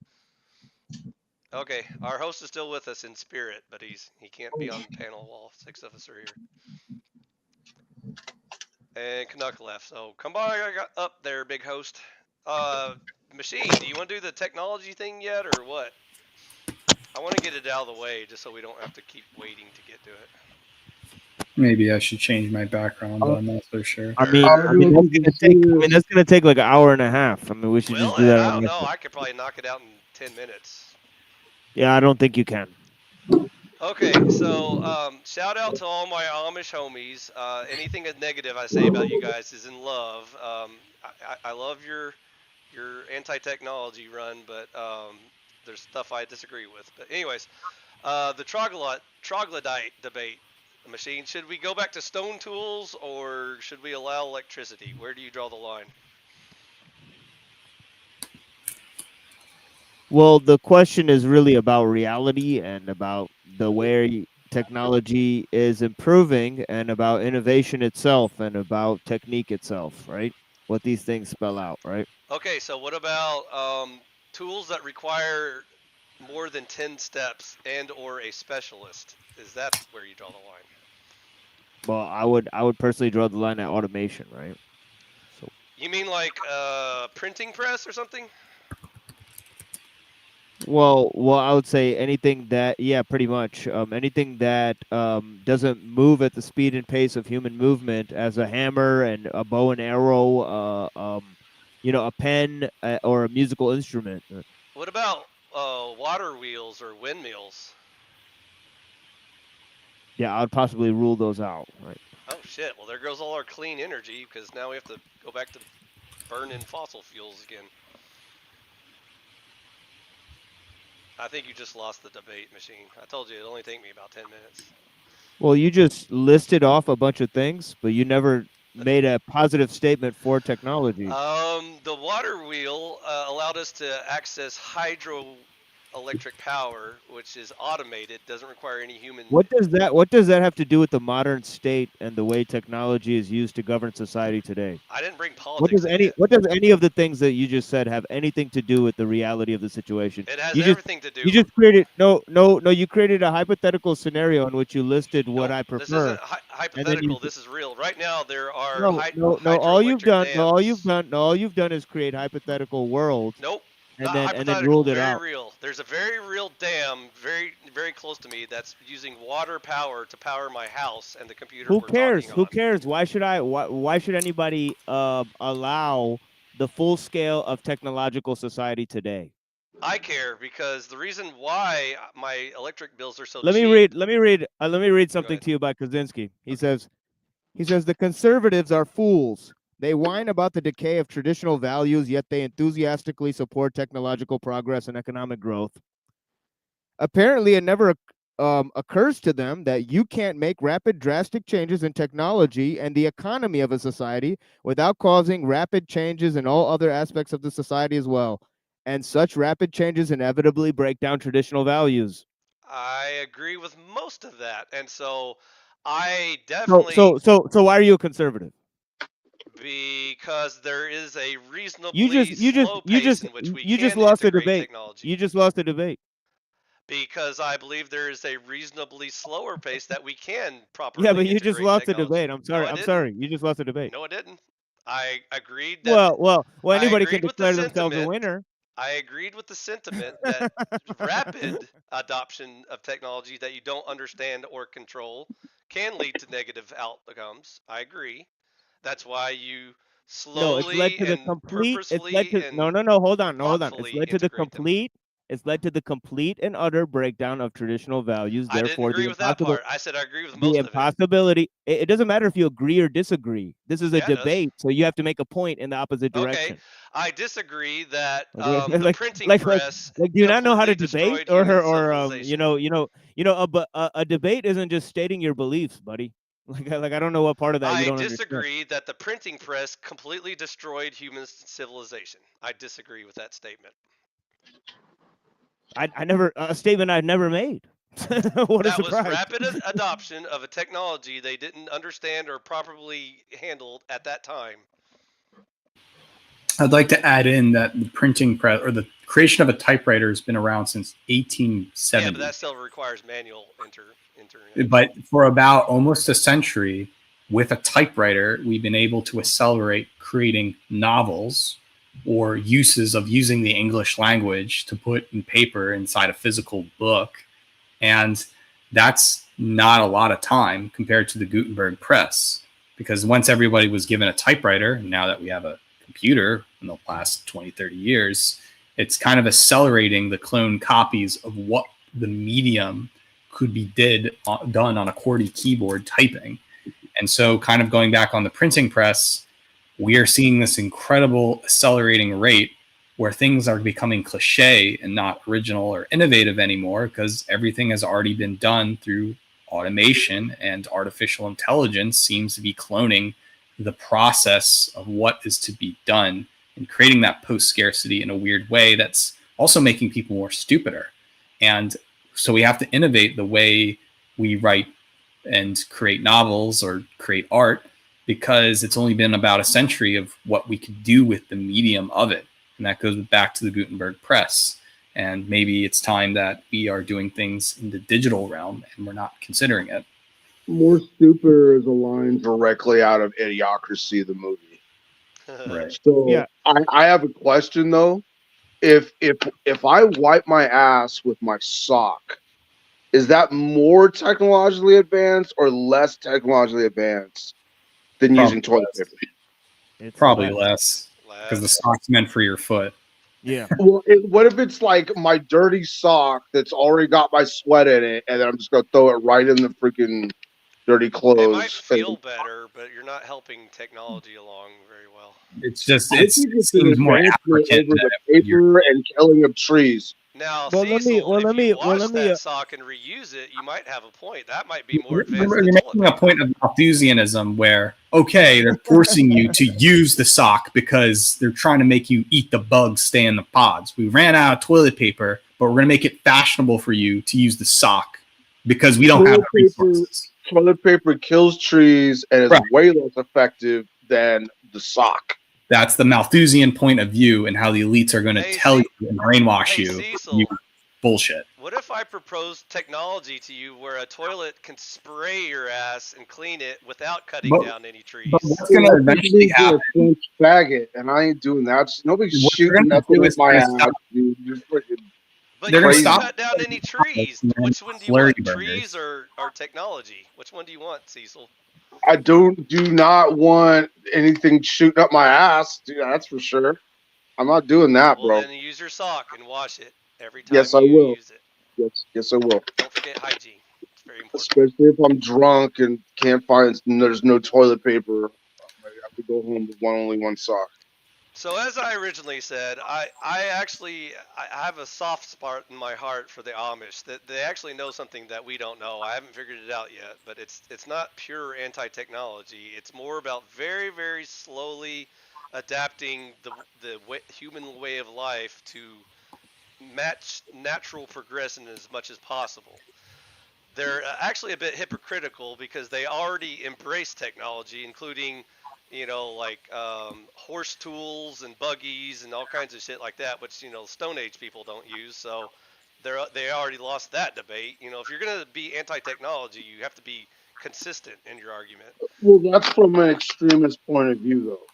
Okay, our host is still with us in spirit, but he can't be on the panel while 6 of us are here. And Canuck left, so come by. I got up there, big host. Machine, do you want to do the technology thing yet, or what? I want to get it out of the way just so we don't have to keep waiting to get to it. Maybe I should change my background, but I'm not so sure. I mean, that's gonna take like an hour and a half. I mean, we should just do that. I don't know. I could probably knock it out in 10 minutes. Yeah, I don't think you can. Okay, so shout out to all my Amish homies. Anything negative I say about you guys is in love. I love your anti-technology run, but there's stuff I disagree with. But anyways, the troglodyte debate. Machine, should we go back to stone tools or should we allow electricity? Where do you draw the line? Well, the question is really about reality and about the way technology is improving and about innovation itself and about technique itself, right? What these things spell out, right? Okay, so what about tools that require more than 10 steps and or a specialist? Is that where you draw the line? Well, I would personally draw the line at automation, right? So you mean like printing press or something? Well, I would say anything that, yeah, pretty much anything that doesn't move at the speed and pace of human movement, as a hammer and a bow and arrow, a pen or a musical instrument. What about water wheels or windmills? Yeah, I would possibly rule those out, right? Oh shit! Well, there goes all our clean energy because now we have to go back to burning fossil fuels again. I think you just lost the debate, Machine. I told you it'd only take me about 10 minutes. Well, you just listed off a bunch of things, but you never made a positive statement for technology. The water wheel allowed us to access hydroelectric power, which is automated, doesn't require any human. What does that have to do with the modern state and the way technology is used to govern society today? I didn't bring politics. What does any of the things that you just said have anything to do with the reality of the situation? It has everything to do. You just created you created a hypothetical scenario in which you listed what I prefer. This isn't hypothetical. This is real. Right now there are all you've done is create hypothetical worlds. Nope. and then ruled it very out. real. There's a very real dam very very close to me that's using water power to power my house and the computer Who we're cares? talking Who on. cares? Why should anybody allow the full scale of technological society today? I care because the reason why my electric bills are so Let me cheap. read something to you by Kaczynski. He says the conservatives are fools. They whine about the decay of traditional values, yet they enthusiastically support technological progress and economic growth. Apparently, it never occurs to them that you can't make rapid, drastic changes in technology and the economy of a society without causing rapid changes in all other aspects of the society as well. And such rapid changes inevitably break down traditional values. I agree with most of that, and so I So, definitely why are you a conservative? because there is a reasonably slow pace in which we you just can lost a integrate debate. technology. You just lost a debate. Because I believe there is a reasonably slower pace that we can properly Yeah, but you integrate just lost a technology. debate. I'm sorry. No, I I'm didn't. sorry. You just lost a debate. No, I didn't. I agreed that. Well, I anybody can agreed with the declare themselves a sentiment. winner. I agreed with the sentiment that rapid adoption of technology that you don't understand or control can lead to negative outcomes. I agree. That's why you No, it's led slowly to the and complete. It's led purposefully to and no. Hold on, It's thoughtfully led to the integrate them. complete. It's led to the complete and utter breakdown of traditional values. I didn't Therefore, agree with that part. I said I agree with the most of it. impossibility. It doesn't matter if you agree or disagree. This is a Yeah, it does. debate, so you have to make a point in the opposite Okay, direction. I disagree that Okay? the printing press do you not know how to completely debate, destroyed human civilization. a debate isn't just stating your beliefs, buddy. Like I don't know what part of that you I don't understand. disagree that the printing press completely destroyed human civilization. I disagree with that statement. I never a statement I've never made. What a That was surprise! rapid adoption of a technology they didn't understand or properly handled at that time. I'd like to add in that the printing press or the creation of a typewriter has been around since 1870. Yeah, but that still requires manual entering. But for about almost a century, with a typewriter, we've been able to accelerate creating novels or uses of using the English language to put in paper inside a physical book. And that's not a lot of time compared to the Gutenberg press, because once everybody was given a typewriter, now that we have a computer in the last 20, 30 years, it's kind of accelerating the clone copies of what the medium could be done on a QWERTY keyboard typing. And so kind of going back on the printing press, we are seeing this incredible accelerating rate where things are becoming cliche and not original or innovative anymore, because everything has already been done through automation, and artificial intelligence seems to be cloning the process of what is to be done and creating that post-scarcity in a weird way that's also making people more stupider. And so we have to innovate the way we write and create novels or create art, because it's only been about a century of what we could do with the medium of it. And that goes back to the Gutenberg press. And maybe it's time that we are doing things in the digital realm and we're not considering it. More stupider is a line directly out of Idiocracy, the movie. Right. So yeah. I have a question though. If I wipe my ass with my sock, is that more technologically advanced or less technologically advanced than using toilet paper? It's probably less, because the sock's meant for your foot. Yeah. Well, what if it's like my dirty sock that's already got my sweat in it, and then I'm just gonna throw it right in the freaking dirty clothes? It might feel better, but you're not helping technology along very well. It's just it seems more African over the paper and killing of trees. Now, Cecil, if you wash that sock and reuse it, you might have a point. That might be more advanced. You're making a point of Malthusianism where, okay, they're forcing you to use the sock because they're trying to make you eat the bugs, stay in the pods. We ran out of toilet paper, but we're going to make it fashionable for you to use the sock because we don't have the resources. Toilet paper kills trees and is way less effective than the sock. That's the Malthusian point of view and how the elites are going to tell you and brainwash you. Cecil, bullshit. What if I proposed technology to you where a toilet can spray your ass and clean it without cutting But, down any trees. but what's going to eventually happen? Faggot, and I ain't doing that. Nobody's What they're shooting going to nothing do up is my they're ass, going to stop. dude. You're freaking But They're you going to wouldn't stop cut down any trees. and Which one do you flurry want? Trees burgers. or technology? Which one do you want, Cecil? I do not want anything shooting up my ass, dude. That's for sure. I'm not doing that, Well, bro. then use your sock and wash it every Yes, time I you will. use it. Yes, I will. Don't forget hygiene. It's very important. Especially if I'm drunk and can't find, there's no toilet paper. I have to go home with only one sock. So as I originally said, I have a soft spot in my heart for the Amish. That they actually know something that we don't know. I haven't figured it out yet, but it's not pure anti-technology. It's more about very very slowly adapting the human way of life to match natural progression as much as possible. They're actually a bit hypocritical because they already embrace technology, including, like horse tools and buggies and all kinds of shit like that, which Stone Age people don't use. So they already lost that debate. If you're gonna be anti-technology, you have to be consistent in your argument Well, that's from an extremist point of view, though.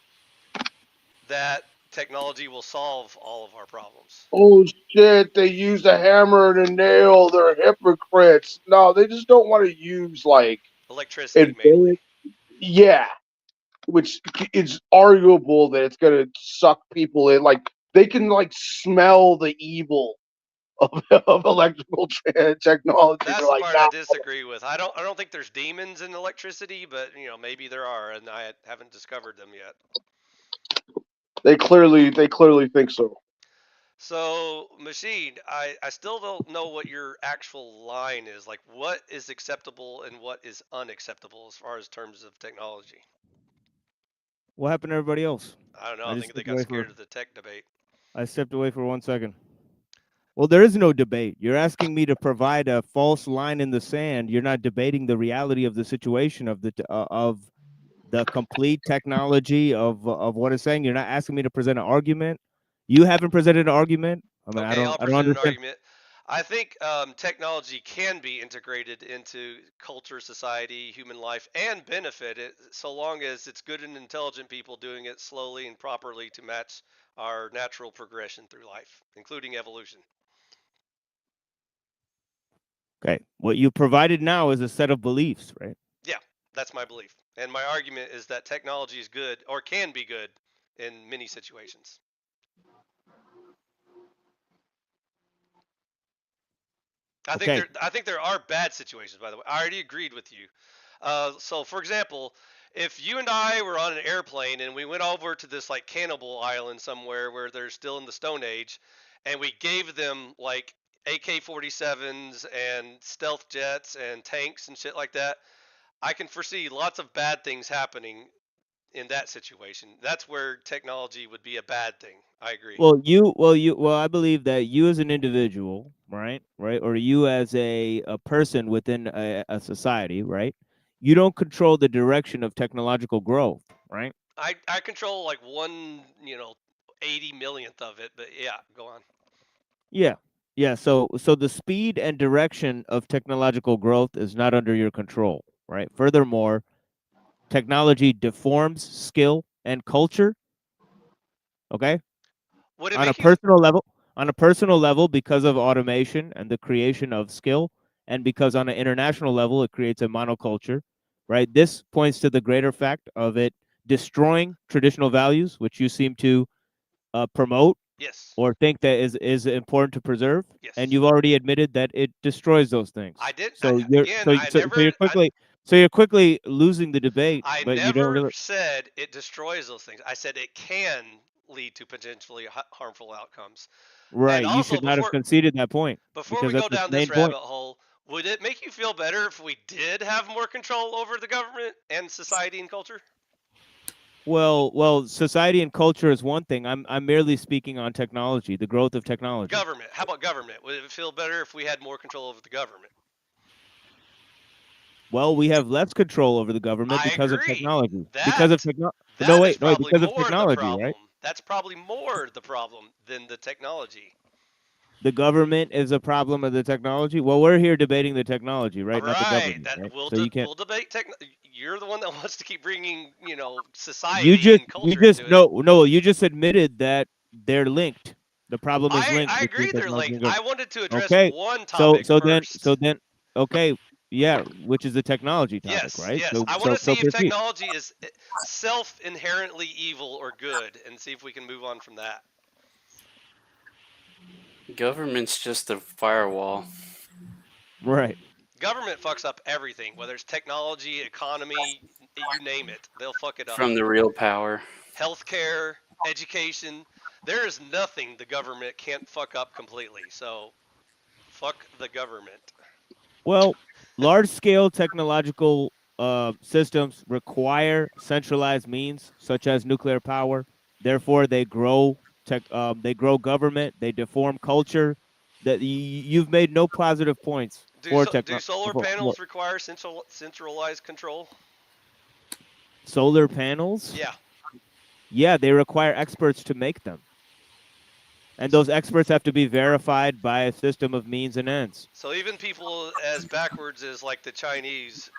that technology will solve all of our problems. Oh shit! They use a hammer and a nail. They're hypocrites. No, they just don't want to use like Electricity mainly. advanced. Yeah, which is arguable that it's gonna suck people in. Like they can like smell the evil of electrical technology. That's They're the like, part I nah. disagree with. I don't think there's demons in electricity, but maybe there are, and I haven't discovered them yet. They clearly think so. So, Machine, I still don't know what your actual line is. Like, what is acceptable and what is unacceptable as far as terms of technology? What happened to everybody else? I don't know. I I just think they stepped got away for scared of the tech debate. I stepped away for 1 second. Well, there is no debate. You're asking me to provide a false line in the sand. You're not debating the reality of the situation of the complete technology of what it's saying. You're not asking me to present an argument. You haven't presented an argument. I mean, Okay, I'll I don't present an understand. argument. I think technology can be integrated into culture, society, human life, and benefit it so long as it's good and intelligent people doing it slowly and properly to match our natural progression through life, including evolution. Okay, what you provided now is a set of beliefs, right? Yeah, that's my belief. And my argument is that technology is good or can be good in many situations. Okay. I think there are bad situations, by the way. I already agreed with you. So, for example, if you and I were on an airplane and we went over to this like cannibal island somewhere where they're still in the Stone Age, and we gave them like AK-47s and stealth jets and tanks and shit like that, I can foresee lots of bad things happening in that situation. That's where technology would be a bad thing. I agree. Well, I believe that you as an individual, right, or you as a person within a society, right, you don't control the direction of technological growth, right? I control like one, 80 millionth of it, but yeah, go on. Yeah. Yeah, so the speed and direction of technological growth is not under your control, right? Furthermore, technology deforms skill and culture, okay? Would it On a make you personal level because of automation and the creation of skill, and because on an international level it creates a monoculture, right? This points to the greater fact of it destroying traditional values, which you seem to promote Yes. or think that is important to preserve, and Yes. you've already admitted that it destroys those things. I did. So you're quickly losing the debate, I but you don't never really. said it destroys those things. I said it can lead to potentially harmful outcomes. And Right, you also, should not have conceded that point before because we go that's the down this main point. rabbit hole, would it make you feel better if we did have more control over the government and society and culture? Well, society and culture is one thing. I'm merely speaking on technology, the growth of technology. Government. How about government? Would it feel better if we had more control over the government? Well, we have less control over the government I because of agree. technology. That Because of technology. No, that is wait, probably because of more the technology, right? problem. That's probably more the problem than the technology. the government is a problem of the technology. Well, we're here debating the technology, right? Not the government, That right? So you can't. we'll debate You're the one that wants to keep bringing You society and culture just into it. no. You just admitted that they're linked. The problem is linked I between agree they're technology linked. and I government. wanted to address Okay. one So topic so then first. so then okay, yeah, which is the technology topic, Yes, right? yes. So I want so to so see if proceed. technology is self-inherently evil or good, and see if we can move on from that. Government's just a firewall. Right. Government fucks up everything, whether it's technology, economy, you name it. They'll fuck it up. From the real power. Healthcare, education. There is nothing the government can't fuck up completely. So, fuck the government. Well, large-scale technological systems require centralized means, such as nuclear power. Therefore, they grow they grow government. They deform culture. That you've made no positive points for Do solar panels require centralized control? Solar panels? Yeah. Yeah, they require experts to make them. And those experts have to be verified by a system of means and ends. So even people as backwards as like the Chinese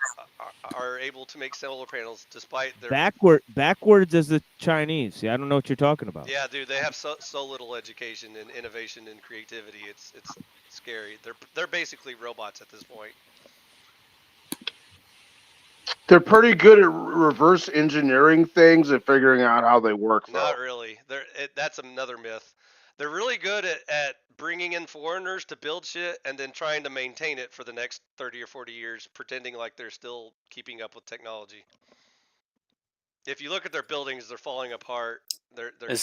are able to make solar panels despite their backwards as the Chinese. Yeah, I don't know what you're talking about. Yeah, dude, they have so little education and innovation and creativity. It's scary. They're basically robots at this point. They're pretty good at reverse engineering things and figuring out how they work. Though. Not really. That's another myth. They're really good at bringing in foreigners to build shit and then trying to maintain it for the next 30 or 40 years, pretending like they're still keeping up with technology. If you look at their buildings, they're falling apart. They're dying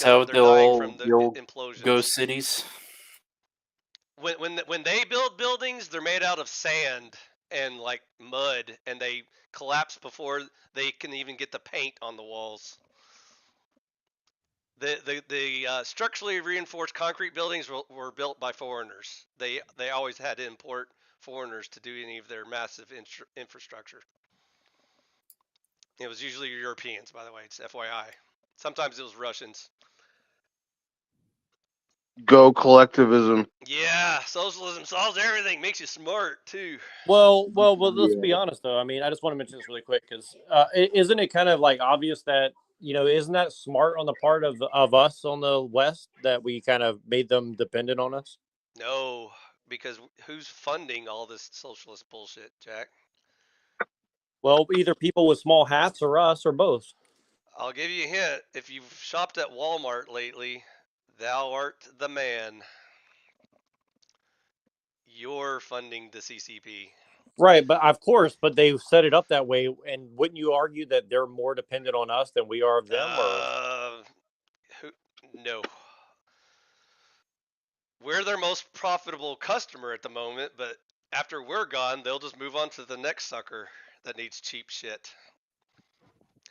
from the implosions. Ghost cities. When they build buildings, they're made out of sand and like mud, and they collapse before they can even get the paint on the walls. The structurally reinforced concrete buildings were built by foreigners. They always had to import foreigners to do any of their massive infrastructure. It was usually Europeans, by the way. It's FYI. Sometimes it was Russians. Go collectivism. Yeah, socialism solves everything. Makes you smart too. Well. Let's be honest, though. I mean, I just want to mention this really quick because isn't it kind of like obvious that isn't that smart on the part of us on the West that we kind of made them dependent on us? No, because who's funding all this socialist bullshit, Jack? Well, either people with small hats or us or both. I'll give you a hint. If you've shopped at Walmart lately, thou art the man. You're funding the CCP. Right, but of course, but they've set it up that way. And wouldn't you argue that they're more dependent on us than we are of them? No. We're their most profitable customer at the moment, but after we're gone, they'll just move on to the next sucker that needs cheap shit.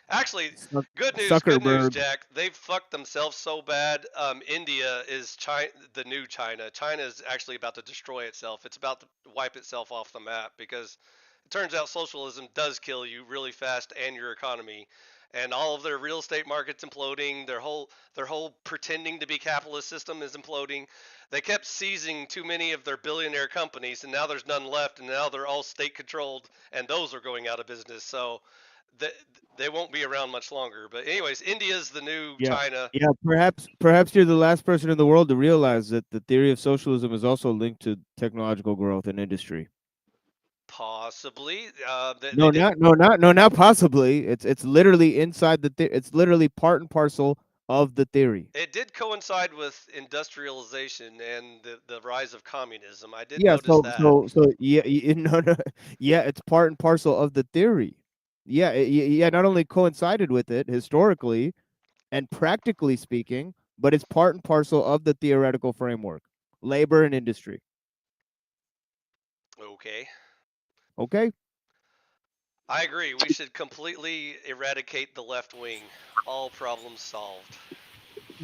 Actually, good news, Jack. They've fucked themselves so bad. India is the new China. China is actually about to destroy itself. It's about to wipe itself off the map because it turns out socialism does kill you really fast and your economy. And all of their real estate markets imploding. Their whole pretending to be capitalist system is imploding. They kept seizing too many of their billionaire companies, and now there's none left. And now they're all state controlled, and those are going out of business. So they won't be around much longer. But anyways, India's the new China. Yeah, perhaps you're the last person in the world to realize that the theory of socialism is also linked to technological growth and industry. Possibly. Not possibly. It's literally inside it's literally part and parcel of the theory. It did coincide with industrialization and the rise of communism. I did notice that. Yeah, it's part and parcel of the theory. Yeah, not only coincided with it historically and practically speaking, but it's part and parcel of the theoretical framework, labor and industry. Okay. I agree. We should completely eradicate the left wing. All problems solved.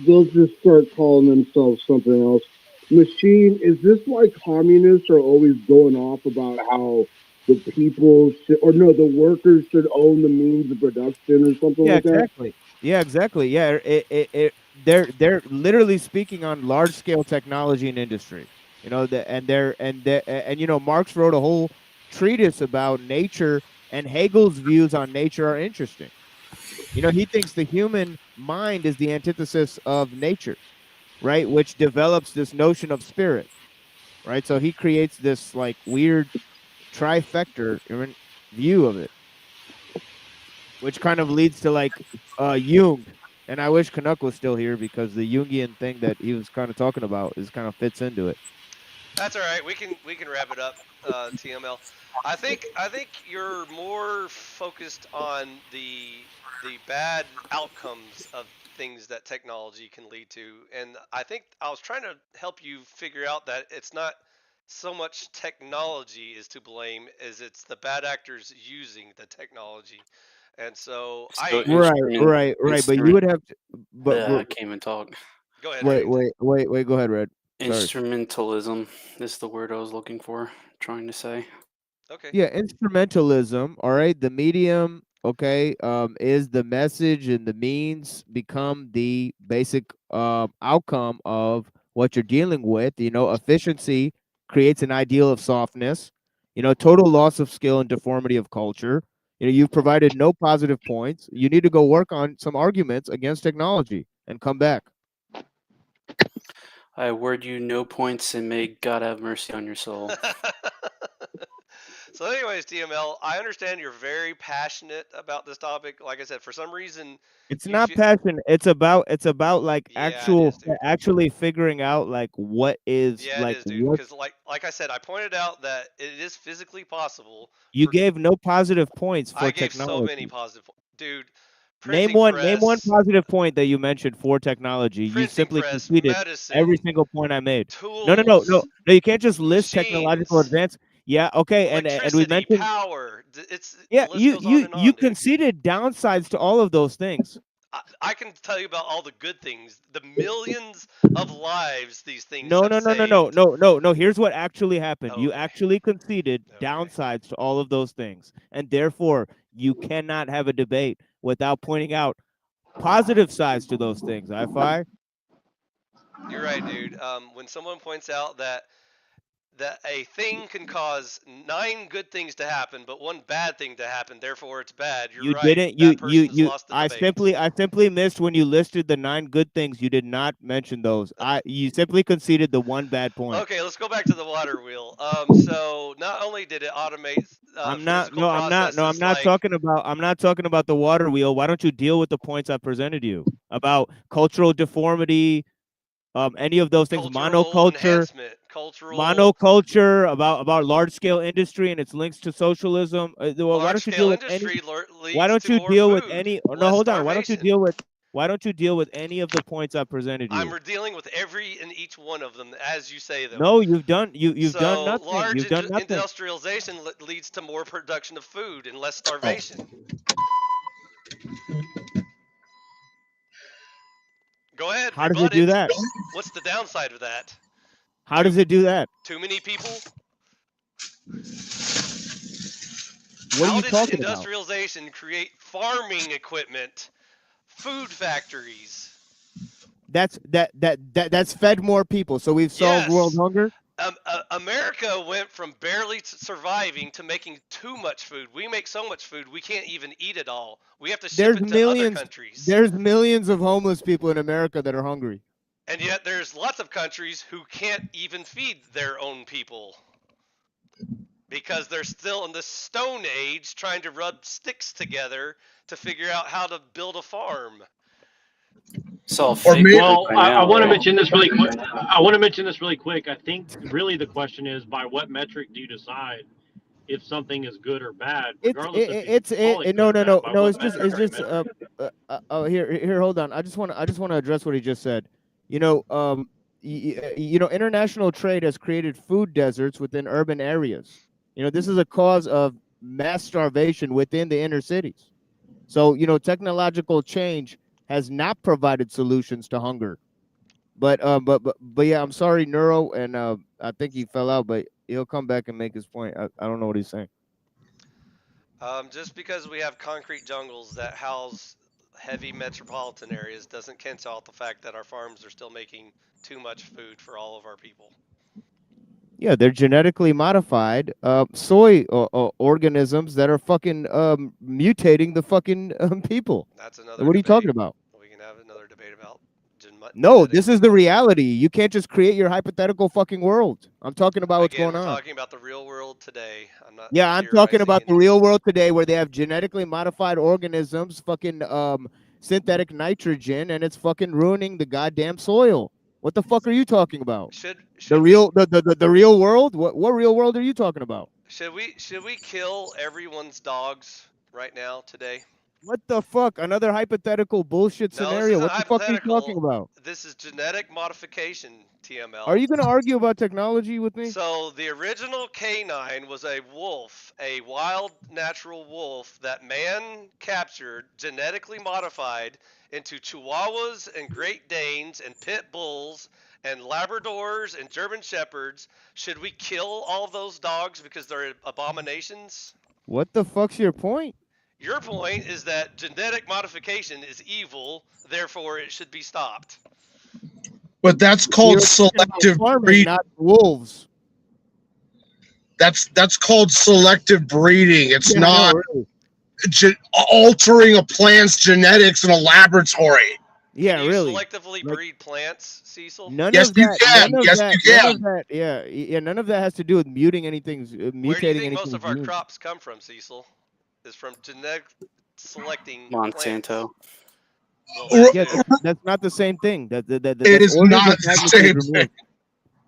They'll just start calling themselves something else. Machine, is this why communists are always going off about how the people should, or no, the workers should own the means of production or something like that? Yeah, exactly. Yeah, they're literally speaking on large scale technology and industry. You know, Marx wrote a whole treatise about nature, and Hegel's views on nature are interesting. You know, he thinks the human mind is the antithesis of nature, right? Which develops this notion of spirit, right? So he creates this like weird trifecta view of it, which kind of leads to like Jung. And I wish Canuck was still here because the Jungian thing that he was kind of talking about is kind of fits into it. That's all right. We can wrap it up, TML. I think you're more focused on the bad outcomes of things that technology can lead to, and I think I was trying to help you figure out that it's not so much technology is to blame as it's the bad actors using the technology. And so So Right. But you would have to, I can't even talk. Go ahead, Red. wait. Go ahead, Red. Sorry. Instrumentalism is the word I was looking for, trying to say. Okay. Yeah, instrumentalism. All right, the medium. Okay, is the message and the means become the basic outcome of what you're dealing with. You know, efficiency creates an ideal of softness. You know, total loss of skill and deformity of culture. You know, you've provided no positive points. You need to go work on some arguments against technology and come back. I award you no points, and may God have mercy on your soul. So, anyways, TML, I understand you're very passionate about this topic. Like I said, for some reason, It's you not feel. passion. It's about like Yeah, it is, dude. actually figuring out like what is Yeah, it like is, dude. what Because, like I said, I pointed out that it is physically possible you for. gave no positive points I for gave so many technology. positive. Dude, Name printing one press, positive point that you mentioned for technology. You printing simply press, conceded every medicine, single point I made. No. tools, No, you can't just list technological machines, advance. Yeah, okay, and we electricity, mentioned power. The yeah, list goes on and you on, dude. conceded downsides to all of those things. I can tell you about all the good things, the millions of lives these things No, have no, no, no, no, saved. no, no, no. Here's what actually happened. You Okay, actually conceded okay. downsides to all of those things. And therefore, you cannot have a debate without pointing out positive sides to those things. I You're right, dude. When someone points out that a thing can cause 9 good things to happen, but one bad thing to happen, therefore it's bad. You're You right. didn't That person's you lost the debate. I simply missed when you listed the 9 good things. You did not mention those. You simply conceded the one bad point. Okay, let's go back to the water wheel. So not only did it automate physical processes like I'm not talking about the water wheel. Why don't you deal with the points I presented you about cultural deformity, any of those things, cultural enhancement, cultural about large scale industry and its links to socialism. Well, why large don't you scale deal with any? industry Why leads don't to you more deal with food, any? Oh, no, less hold on. Why don't you starvation. deal with? Why don't you deal with any of the points I presented I'm you? dealing with every and each one of them as you say them. No, you've done So nothing. large You've done nothing. industrialization leads to more production of food and less starvation. Go ahead, How does it rebut do it. that? What's the downside of that? How Too does it do that? too many people? What are How you did talking about? industrialization create farming equipment, food factories? That's fed more people. So we've solved world Yes. hunger. America went from barely surviving to making too much food. We make so much food we can't even eat it all. We have to ship There's it to other millions. countries. There's millions of homeless people in America that are hungry. And yet there's lots of countries who can't even feed their own people because they're still in the Stone Age trying to rub sticks together to figure out how to build a farm. It's all Or fake maybe news Well, by I now, want to right? mention this really quick. I want to mention this really quick. I think really the question is by what metric do you decide if something is good or bad, regardless if you call it good no or no bad. no By no. what It's metric are you just measuring? oh here hold on. I just want to address what he just said. You know you know international trade has created food deserts within urban areas. You know this is a cause of mass starvation within the inner cities. So you know technological change has not provided solutions to hunger. But yeah, I'm sorry, Neuro, and I think he fell out, but he'll come back and make his point. I don't know what he's saying. Just because we have concrete jungles that house heavy metropolitan areas doesn't cancel out the fact that our farms are still making too much food for all of our people. Yeah, they're genetically modified soy organisms that are fucking mutating the fucking people. That's another What are you debate. talking about? We can have another debate about No, this is the reality. You can't just create your hypothetical fucking world. I'm talking about what's Again, going we're on. talking about the real world today. I'm not Yeah, I'm talking about the real world today where they have genetically modified organisms, fucking synthetic nitrogen, and it's fucking ruining the goddamn soil. What the fuck are you talking about? Should the real the real world? What real world are you talking about? Should we kill everyone's dogs right now today? What the fuck? Another hypothetical bullshit No, this scenario. isn't What the fuck are you talking hypothetical. about? This is genetic modification, TML. Are you going to argue about technology with me? So the original canine was a wolf, a wild natural wolf that man captured, genetically modified into Chihuahuas and Great Danes and Pit Bulls and Labradors and German Shepherds. Should we kill all of those dogs because they're abominations? What the fuck's your point? Your point is that genetic modification is evil, therefore it should be stopped. But that's called selective breeding. Not wolves. That's called selective breeding. It's not really. Altering a plant's genetics in a laboratory. Yeah, Can you really. selectively breed plants, Cecil? Yes, you can. Yes, you can. Yeah, none of that has to do with muting anything. Mutating Where do you think anything. most of our crops come from, Cecil? Is from genetic selecting Monsanto. Well, yeah, that's not the same thing. That it is not the same thing.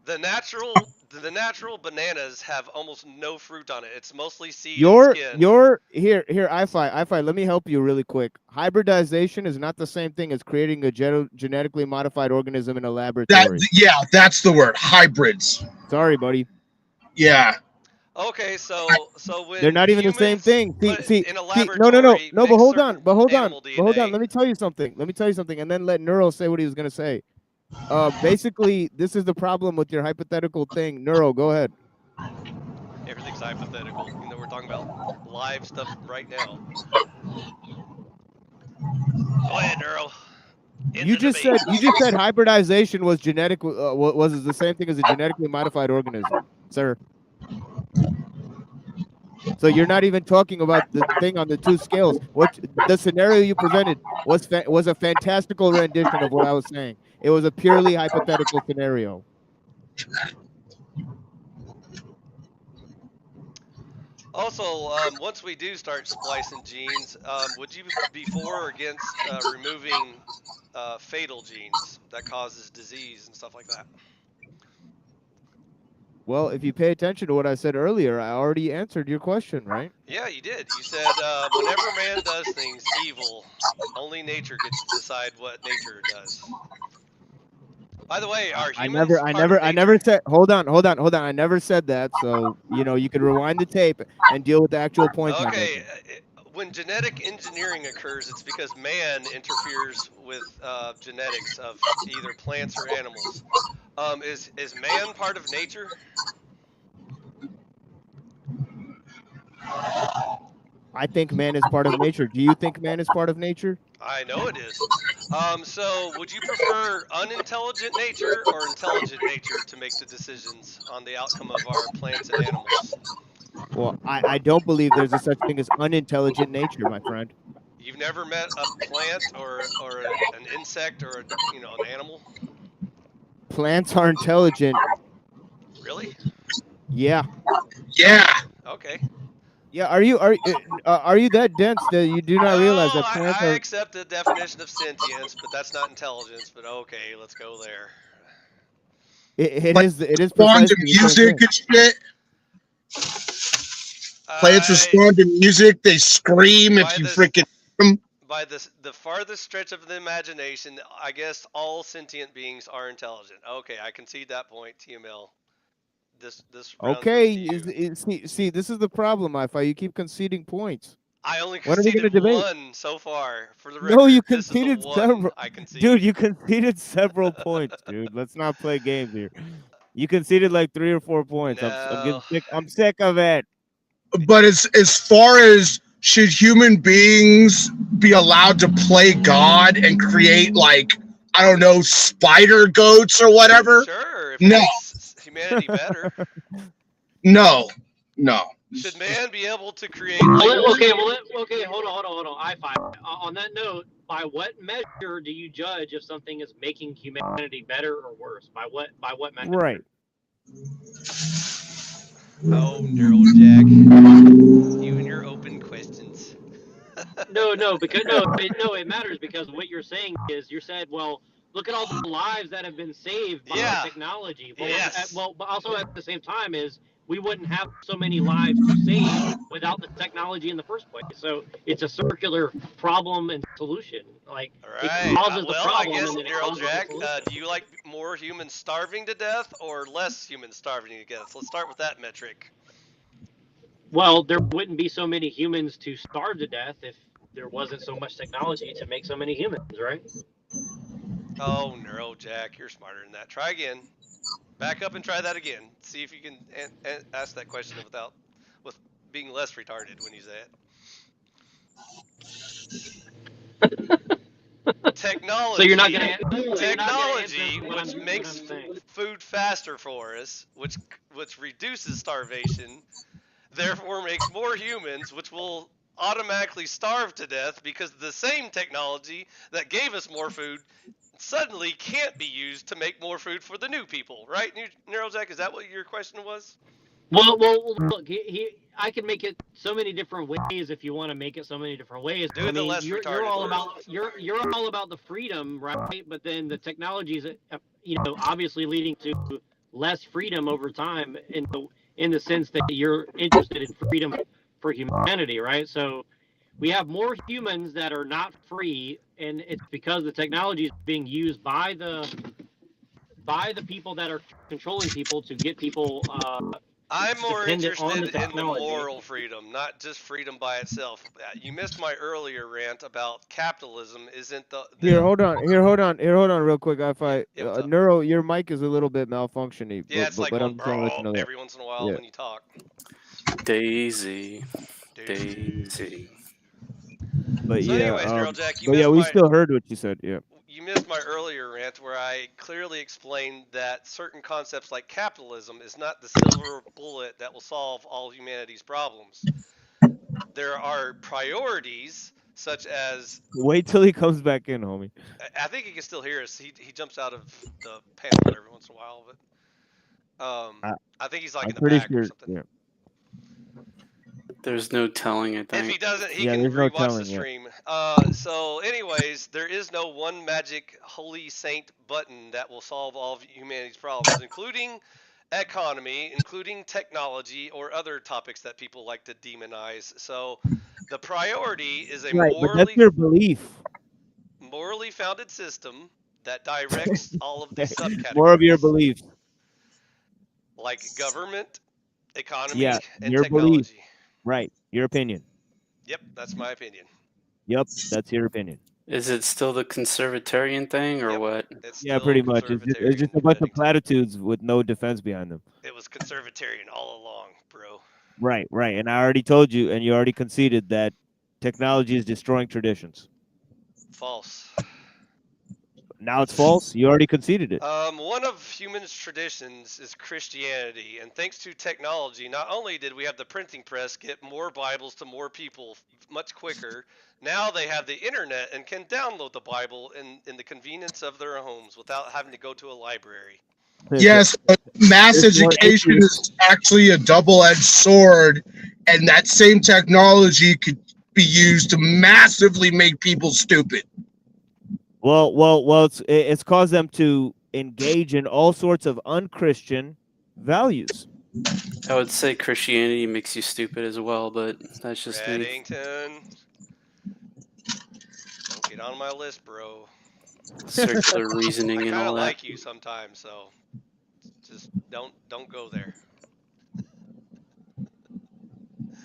The natural bananas have almost no fruit on it. It's mostly seed and skin. Here, I-Fi, let me help you really quick. Hybridization is not the same thing as creating a genetically modified organism in a laboratory. That's the word. Hybrids. Sorry, buddy. Yeah. Okay, so when they're not even the same thing. See, in a laboratory, no. But hold on. DNA. Let me tell you something. And then let Neuro say what he was gonna say. Basically, this is the problem with your hypothetical thing. Neuro, go ahead. Everything's hypothetical. You know, we're talking about live stuff right now. Go ahead, Neuro. You just said hybridization was genetic. Was the same thing as a genetically modified organism, sir. So you're not even talking about the thing on the two scales. What the scenario you presented was a fantastical rendition of what I was saying. It was a purely hypothetical scenario. Also, once we do start splicing genes, would you be for or against removing fatal genes that causes disease and stuff like that? Well, if you pay attention to what I said earlier, I already answered your question, right? Yeah, you did. You said whenever man does things evil, only nature gets to decide what nature does. By the way, are humans I never said. Hold on. I never said that. So you can rewind the tape and deal with the actual points. Okay, when genetic engineering occurs, it's because man interferes with genetics of either plants or animals. Is man part of nature? I think man is part of nature. Do you think man is part of nature? I know it is. So would you prefer unintelligent nature or intelligent nature to make the decisions on the outcome of our plants and animals? Well, I don't believe there's a such thing as unintelligent nature, my friend. You've never met a plant or an insect or an animal? Plants are intelligent. Really? Yeah. Yeah. Okay. Yeah, are you that dense that you do not realize that plants I accept the definition of sentience, but that's not intelligence. But okay, let's go there. It is respond to music and shit. Plants respond to music. They scream if you freaking. By the farthest stretch of the imagination, I guess all sentient beings are intelligent. Okay, I concede that point, TML. This okay, see, this is the problem, I-Fi. You keep conceding points. I only conceded one so far. For the record, no, you conceded several. I conceded. Dude, you conceded several points, dude. Let's not play games here. You conceded like 3 or 4 points. No. I'm sick of it. But as far as should human beings be allowed to play God and create, like, I don't know, spider goats or whatever? Sure. No. humanity better. No. Should man be able to create Okay, hold on. On that note, by what measure do you judge if something is making humanity better or worse? By what measure? Right. Oh, Nuerojack, you and your open questions. No, it matters because what you're saying is you said, well, look at all the lives that have been saved by technology. Well, Yes. but also at the same time is we wouldn't have so many lives to save without the technology in the first place. So it's a circular problem and solution. Like All it right. causes the Well, I problem guess and then it causes the Nuerojack, solution. do you like more humans starving to death or less humans starving to death? Let's start with that metric. Well, there wouldn't be so many humans to starve to death if there wasn't so much technology to make so many humans, right? Oh, Nuerojack, you're smarter than that. Try again. Back up and try that again. See if you can ask that question with being less retarded when you say it. Technology. So you're not gonna Technology, answer which what makes I'm saying. food faster for us, which reduces starvation, therefore makes more humans, which will automatically starve to death because the same technology that gave us more food suddenly can't be used to make more food for the new people, right, Neurojack? Is that what your question was? Well, look, I can make it so many different ways if you want to make it so many different ways. Do the less you're retarded all version. about you're all about the freedom, right? But then the technology is, obviously leading to less freedom over time in the sense that you're interested in freedom for humanity, right? So we have more humans that are not free, and it's because the technology is being used by the people that are controlling people to get people I'm more dependent on interested the in the technology. moral freedom, not just freedom by itself. You missed my earlier rant about capitalism isn't the Here, hold on, real quick. Yeah, what's up? Neuro, your mic is a little bit malfunctioning. Yeah, it's like but going I'm trying to let you know that. every once in a while Yeah. when you talk. Daisy. But So yeah, anyways, Neurojack, you but yeah, missed we my still heard what you said. Yeah. you missed my earlier rant where I clearly explained that certain concepts like capitalism is not the silver bullet that will solve all humanity's problems. There are priorities such as Wait till he comes back in, homie. I think he can still hear us. He jumps out of the panel every once in a while, but I think he's like I'm in the pretty back or sure. something. Yeah. There's no telling, I think. If he doesn't, he Yeah, can there's no rewatch the telling, yeah. stream. So, anyways, there is no one magic holy saint button that will solve all of humanity's problems, including economy, including technology, or other topics that people like to demonize. So, the priority is a Right, but that's your belief. morally founded system that directs all of these subcategories. More of your belief. Like government, economy, Yeah, and your belief. technology. Right, your opinion. Yep, that's my opinion. Yep, that's your opinion. Is it still the conservatarian thing or what? Yeah, pretty much. It's just a bunch of platitudes with no defense behind them. It was conservatarian all along, bro. Right. And I already told you, and you already conceded that technology is destroying traditions. False. Now it's false? You already conceded it. One of humans' traditions is Christianity, and thanks to technology, not only did we have the printing press get more Bibles to more people much quicker, now they have the internet and can download the Bible in the convenience of their homes without having to go to a library. Yes, but mass education is actually a double-edged sword, and that same technology could be used to massively make people stupid. Well, it's caused them to engage in all sorts of unchristian values. I would say Christianity makes you stupid as well, but that's just me. Reddington, don't get on my list, bro. Circular reasoning and all that. I kind of like you sometimes, so just don't go there.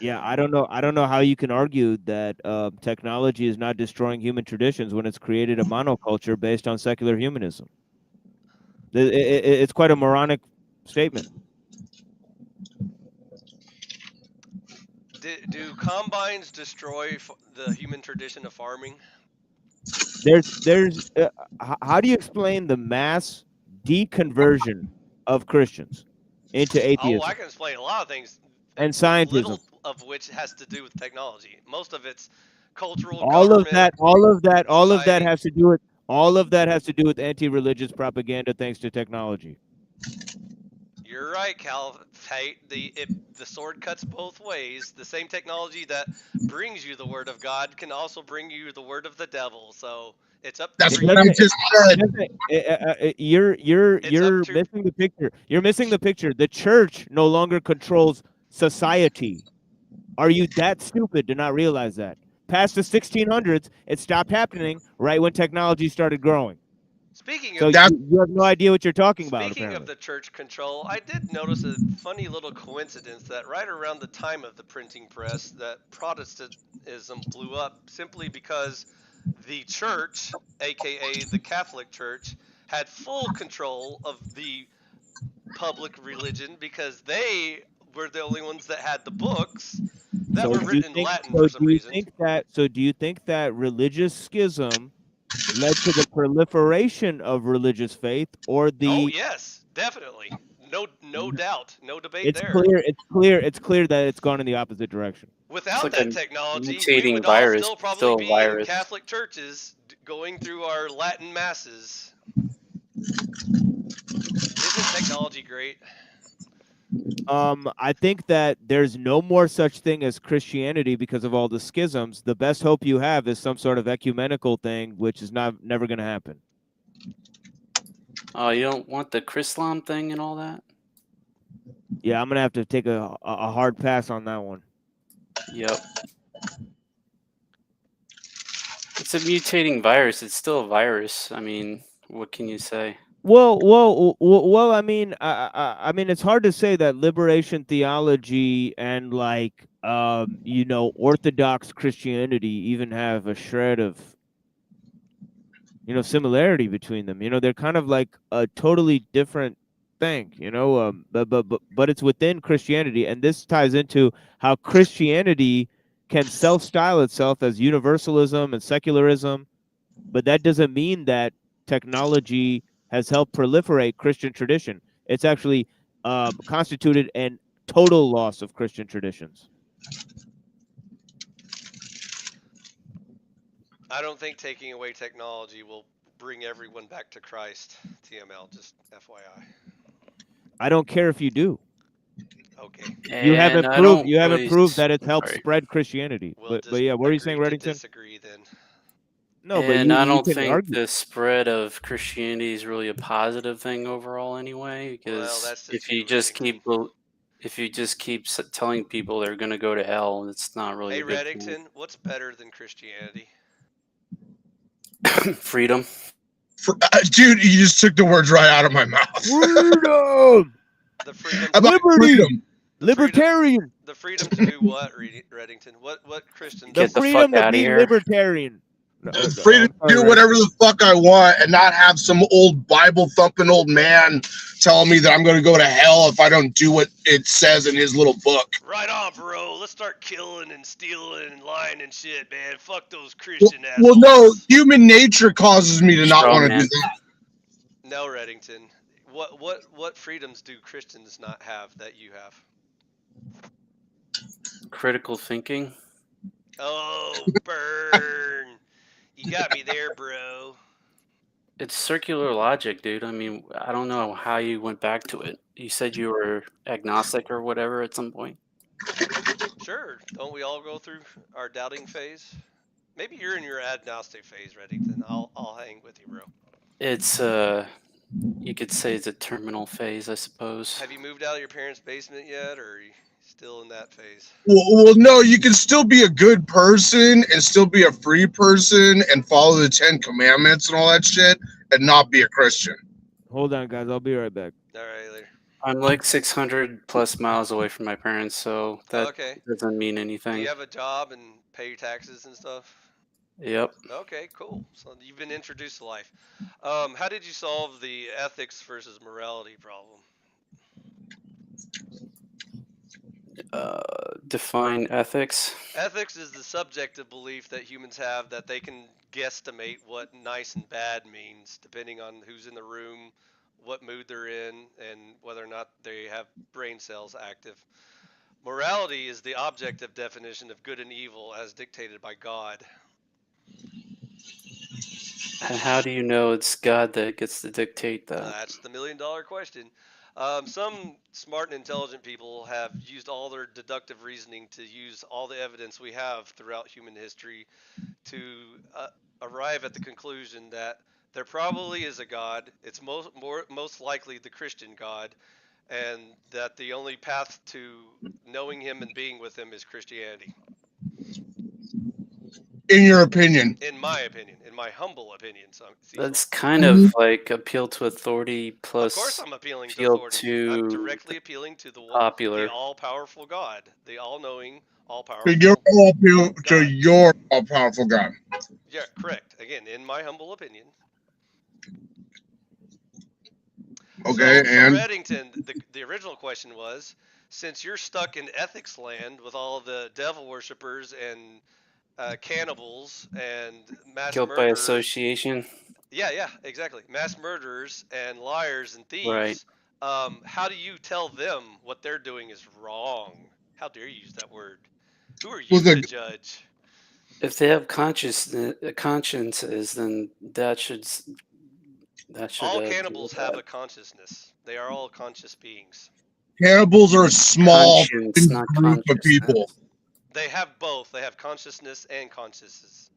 Yeah, I don't know how you can argue that technology is not destroying human traditions when it's created a monoculture based on secular humanism. It's quite a moronic statement. Do combines destroy the human tradition of farming? How do you explain the mass deconversion of Christians? into Oh, I atheism can explain a lot of things, and scientism. little of which has to do with technology. Most of it's cultural, All of government, that society. has to do with anti-religious propaganda thanks to technology. You're right, Cal. Hey, the sword cuts both ways. The same technology that brings you the word of God can also bring you the word of the devil. So it's up That's for what I you. just said. You're missing the picture. You're missing the picture. The church no longer controls society. Are you that stupid to not realize that? Past the 1600s, it stopped happening right when technology started growing. Speaking So of you have no idea what you're talking about, Speaking of apparently. the church control, I did notice a funny little coincidence that right around the time of the printing press, that Protestantism blew up simply because the church, aka the Catholic Church, had full control of the public religion because they were the only ones that had the books that So were do you written in think? Latin So for do some you reason. think that? So do you think that religious schism led to the proliferation of religious faith, or Oh the? yes, definitely. No doubt, no debate It's there. clear. It's clear. It's clear that it's gone in the opposite direction. It's Without like that a technology, we mutating would all virus, still probably still a be in virus. Catholic churches going through our Latin masses. Isn't technology great? I think that there's no more such thing as Christianity because of all the schisms. The best hope you have is some sort of ecumenical thing, which is never going to happen. Oh, you don't want the Chrislam thing and all that? Yeah, I'm gonna have to take a hard pass on that one. Yep. It's a mutating virus. It's still a virus. I mean, what can you say? Well. I mean, I mean, it's hard to say that liberation theology and Orthodox Christianity even have a shred of similarity between them. They're kind of like a totally different thing. But it's within Christianity, and this ties into how Christianity can self-style itself as universalism and secularism, but that doesn't mean that technology has helped proliferate Christian tradition. It's actually constituted an total loss of Christian traditions. I don't think taking away technology will bring everyone back to Christ. TML, just FYI. I don't care if you do. Okay. You And haven't I proved don't you haven't really. proved that it's helped Sorry. spread Christianity. We'll But just yeah, what are you saying, agree to Reddington? disagree then. No, but And I you don't can think argue. the spread of Christianity is really a positive thing overall, anyway. Well, Because that's just if you, you just Reddington. keep telling people they're going to go to hell, it's not really Hey, a good thing. Reddington, what's better than Christianity? Freedom. Dude, you just took the words right out of my mouth. Freedom, The freedom How to about liberty, freedom? libertarian. the freedom to do what, Reddington? What Christians? The Get the fuck freedom to out of be here. libertarian. No, Freedom I'm to sorry, do Reddington. whatever the fuck I want and not have some old Bible thumping old man telling me that I'm going to go to hell if I don't do what it says in his little book. Right on, bro. Let's start killing and stealing and lying and shit, man. Fuck those Well, Christian well, assholes. no, human nature causes me to not Straw want to do man. that. No, Reddington. What freedoms do Christians not have that you have? Critical thinking. Oh, burn. You got me there, bro. It's circular logic, dude. I mean, I don't know how you went back to it. You said you were agnostic or whatever at some point. Sure. Don't we all go through our doubting phase? Maybe you're in your agnostic phase, Reddington. I'll hang with you, bro. It's you could say it's a terminal phase, I suppose. Have you moved out of your parents' basement yet, or are you still in that phase? Well, no, you can still be a good person and still be a free person and follow the 10 Commandments and all that shit and not be a Christian. Hold on, guys. I'll be right back. All right, later. I'm like 600 plus miles away from my parents, so that Okay. doesn't mean Do anything. you have a job and pay your taxes and stuff? Yep. Okay, cool. So you've been introduced to life. How did you solve the ethics versus morality problem? Define ethics. Ethics is the subjective belief that humans have that they can guesstimate what nice and bad means depending on who's in the room, what mood they're in, and whether or not they have brain cells active. Morality is the objective definition of good and evil as dictated by God. And how do you know it's God that gets to dictate that? That's the $1,000,000 question. Some smart and intelligent people have used all their deductive reasoning to use all the evidence we have throughout human history to arrive at the conclusion that there probably is a God. It's most likely the Christian God, and that the only path to knowing Him and being with Him is Christianity. In your opinion? In my opinion, in my humble opinion, Cecil. That's kind of like appeal to authority Of course, plus I'm appealing to appeal authority. I'm to directly appealing to the popular. all-powerful God, the all-knowing, So all-powerful you're all appeal to God. your all powerful God. Yeah, correct. Again, in my humble opinion. Okay, So and Reddington, the original question was, since you're stuck in ethics land with all the devil worshippers and cannibals and mass Guilt by murderers, association. yeah, exactly, mass murderers and liars and Right. thieves, how do you tell them what they're doing is wrong? How dare you use that word? Who are you with to a judge? If they have consciences, then that should All deal cannibals with have that. a consciousness. They are all conscious beings. cannibals are a small Conscience, not group of consciousness. people. They have both. They have consciousness and consciousness.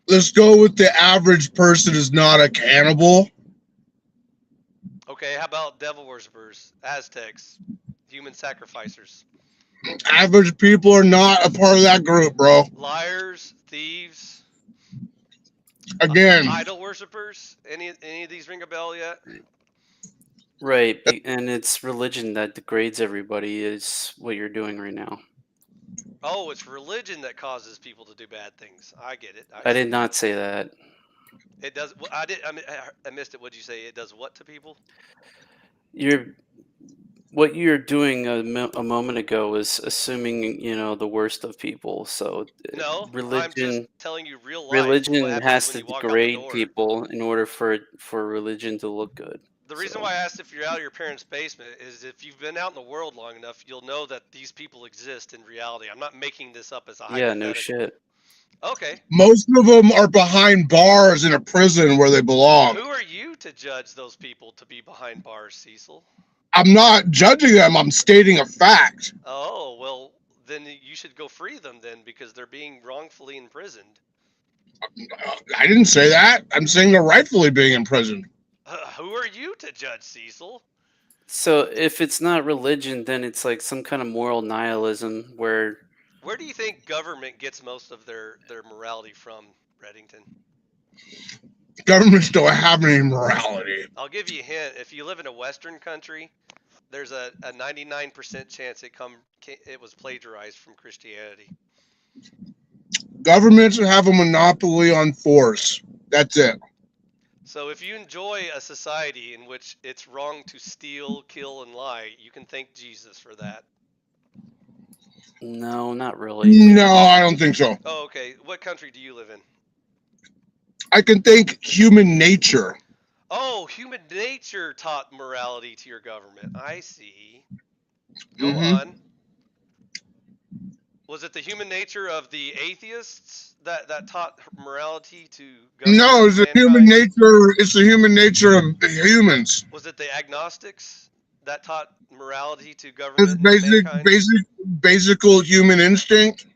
Let's go with the average person is not a cannibal. Okay, how about devil worshippers, Aztecs, human sacrificers, Average people are not a part of that group, bro. liars, thieves, Again, idol worshippers? Any of these ring a bell yet? Right, and it's religion that degrades everybody is what you're doing right now. Oh, it's religion that causes people to do bad things. I get it. I I see. did not say that. It does. Well, I did. I missed it. What'd you say? It does what to people? What you're doing a moment ago was assuming, the worst of people. So No, I'm just religion telling you real life. What religion happens has when to you walk out the degrade door? people in order for religion to look good. The reason So why I asked if you're out of your parents' basement is if you've been out in the world long enough, you'll know that these people exist in reality. I'm not making this up as a yeah, no hypothetical. shit. Okay. most of them are behind bars in a prison where they belong. Who are you to judge those people to be behind bars, Cecil? I'm not judging them. I'm stating a fact. Oh, well, then you should go free them then because they're being wrongfully imprisoned. I didn't say that. I'm saying they're rightfully being imprisoned. Who are you to judge, Cecil? So if it's not religion, then it's like some kind of moral nihilism where Where do you think government gets most of their morality from, Reddington? Governments don't have any morality. I'll give you a hint. If you live in a Western country, there's a 99% chance it was plagiarized from Christianity. Governments have a monopoly on force. That's it. So if you enjoy a society in which it's wrong to steal, kill, and lie, you can thank Jesus for that. no, not really. No, I don't think so. Oh, okay. What country do you live in? I can thank human nature. Oh, human nature taught morality to your government. I see. Go on. Was it the human nature of the atheists that taught morality to government? No, it's the human nature. It's the human nature of humans. Was it the agnostics that taught morality to It's government and mankind? basic human instinct.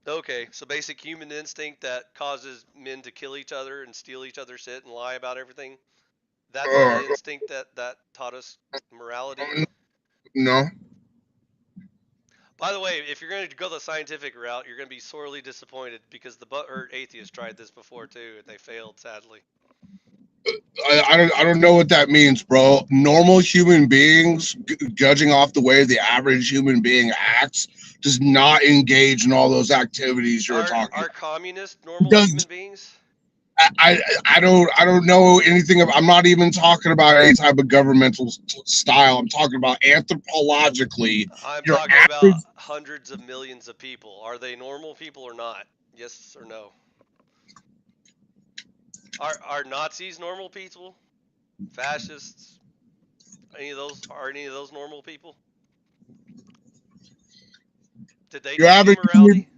Okay, so basic human instinct that causes men to kill each other and steal each other's shit and lie about everything. That's the instinct that taught us morality. No. By the way, if you're going to go the scientific route, you're going to be sorely disappointed because the butthurt atheists tried this before too, and they failed sadly. I don't know what that means, bro. Normal human beings, judging off the way the average human being acts, does not engage in all those activities you're talking Are about. communists normal human beings? I don't know anything of. I'm not even talking about any type of governmental style. I'm talking about anthropologically. I'm your talking average, about hundreds of millions of people. Are they normal people or not? Yes or no? Are Nazis normal people? fascists. Any of those normal people? Did they Your teach you average morality?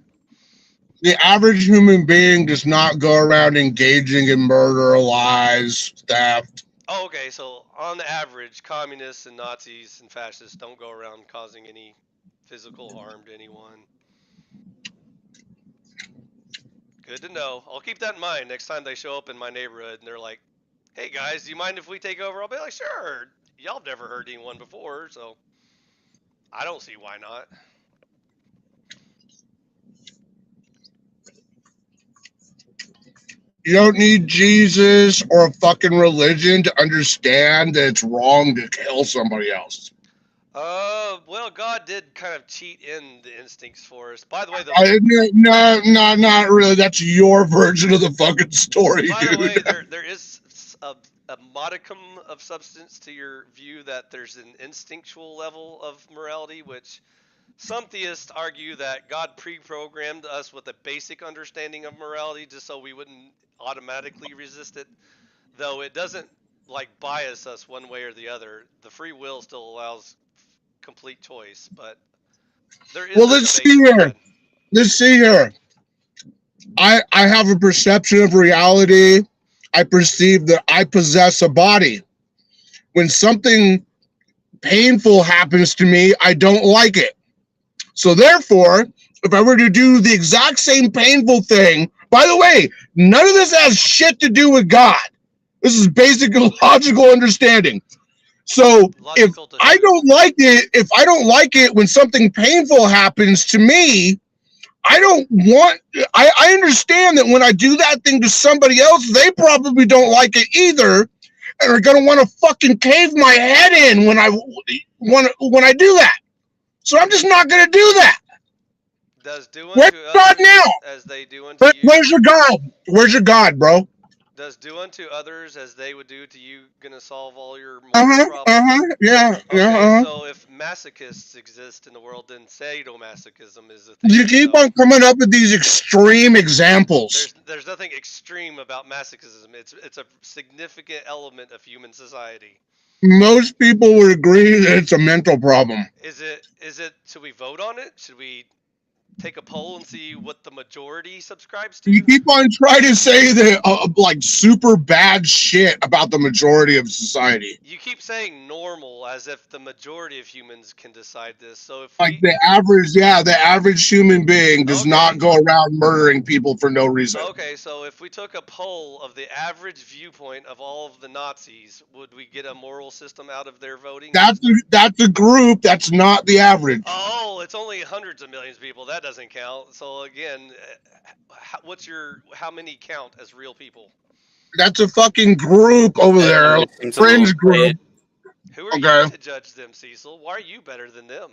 the average human being does not go around engaging in murder, lies, theft. Oh, okay. So on the average, communists and Nazis and fascists don't go around causing any physical harm to anyone. Good to know. I'll keep that in mind next time they show up in my neighborhood and they're like, "Hey guys, do you mind if we take over?" I'll be like, "Sure." Y'all have never hurt anyone before, so I don't see why not. You don't need Jesus or a fucking religion to understand that it's wrong to kill somebody else. Well, God did kind of cheat in the instincts for us. By the way, No, not really. That's your version of the fucking story, by the way, dude. there is a modicum of substance to your view that there's an instinctual level of morality, which some theists argue that God pre-programmed us with a basic understanding of morality just so we wouldn't automatically resist it, though it doesn't like bias us one way or the other. The free will still allows complete choice, but there is Well, such a let's see basic. Go here. ahead. Let's see here. I have a perception of reality. I perceive that I possess a body. When something painful happens to me, I don't like it. So therefore, if I were to do the exact same painful thing, by the way, none of this has shit to do with God. This is basic logical understanding. So if I don't like it when something painful happens to me, I understand that when I do that thing to somebody else, they probably don't like it either and are gonna want to fucking cave my head in when I do that. So I'm just not gonna do that. Does do Where's unto God now? others as they do unto you. Where's your God? Where's your God, bro? Does do unto others as they would do to you gonna solve all your moral problems? Yeah. Okay, so if masochists exist in the world, then sadomasochism is a thing. You keep on coming up with these extreme examples. There's nothing extreme about masochism. It's a significant element of human society. Most people would agree that it's a mental problem. Is it should we vote on it? Should we take a poll and see what the majority subscribes to? You keep on trying to say that like super bad shit about the majority of society. You keep saying normal as if the majority of humans can decide this. So if Like the average human being does not go around murdering people for no reason. Okay, so if we took a poll of the average viewpoint of all of the Nazis, would we get a moral system out of their voting? That's a group. That's not the average. Oh, it's only hundreds of millions of people. That doesn't count. So again, how many count as real people? That's a fucking group over there, fringe group. Who are you to judge them, Cecil? Why are you better than them?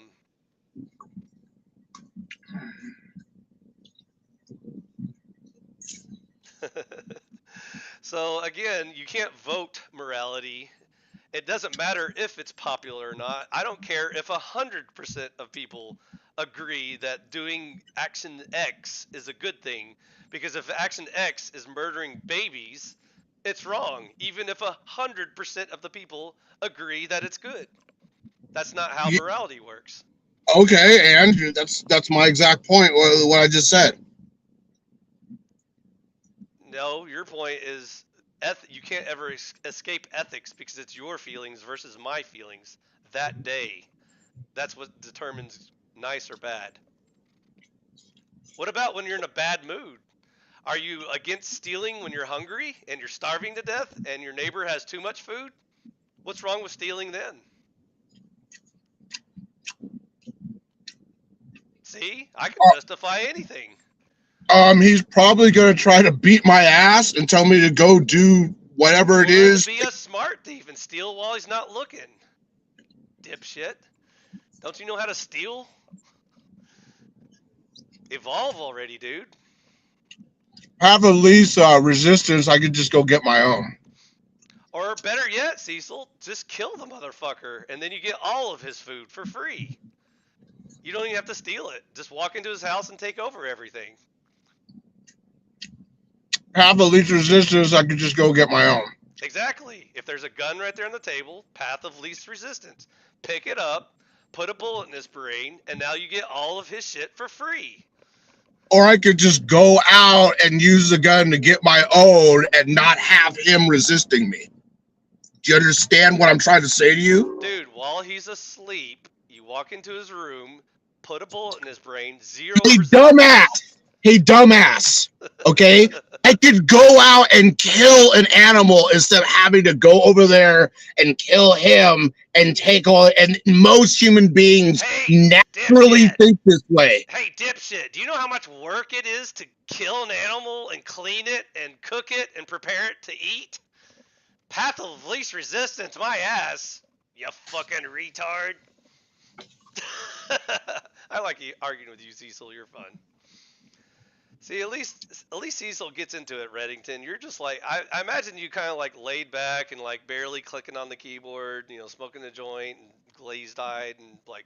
So again, you can't vote morality. It doesn't matter if it's popular or not. I don't care if 100% of people agree that doing action X is a good thing, because if action X is murdering babies, it's wrong, even if 100% of the people agree that it's good. That's not how morality works. Okay, and that's my exact point. What I just said. No, your point is you can't ever escape ethics because it's your feelings versus my feelings that day. That's what determines nice or bad. What about when you're in a bad mood? Are you against stealing when you're hungry and you're starving to death and your neighbor has too much food? What's wrong with stealing then? See, I can justify anything. He's probably gonna try to beat my ass and tell me to go do whatever it is. Be a smart thief and steal while he's not looking. Dipshit. Don't you know how to steal? Evolve already, dude. Have at least resistance. I could just go get my own. Or better yet, Cecil, just kill the motherfucker and then you get all of his food for free. You don't even have to steal it. Just walk into his house and take over everything. Have at least resistance. I could just go get my own. Exactly. If there's a gun right there on the table, path of least resistance. Pick it up, put a bullet in his brain, and now you get all of his shit for free. Or I could just go out and use the gun to get my own and not have him resisting me. Do you understand what I'm trying to say to you? Dude, while he's asleep, you walk into his room, put a bullet in his brain, 0 Hey, resistance. dumbass. Hey, dumbass. Okay? I could go out and kill an animal instead of having to go over there and kill him and take all. And most human beings naturally think this way. Hey, dipshit, do you know how much work it is to kill an animal and clean it and cook it and prepare it to eat? Path of least resistance, my ass. You fucking retard. I like arguing with you, Cecil. You're fun. See, at least Cecil gets into it, Reddington. You're just like I imagine you kind of like laid back and like barely clicking on the keyboard, you know, smoking a joint and glazed eyed and like,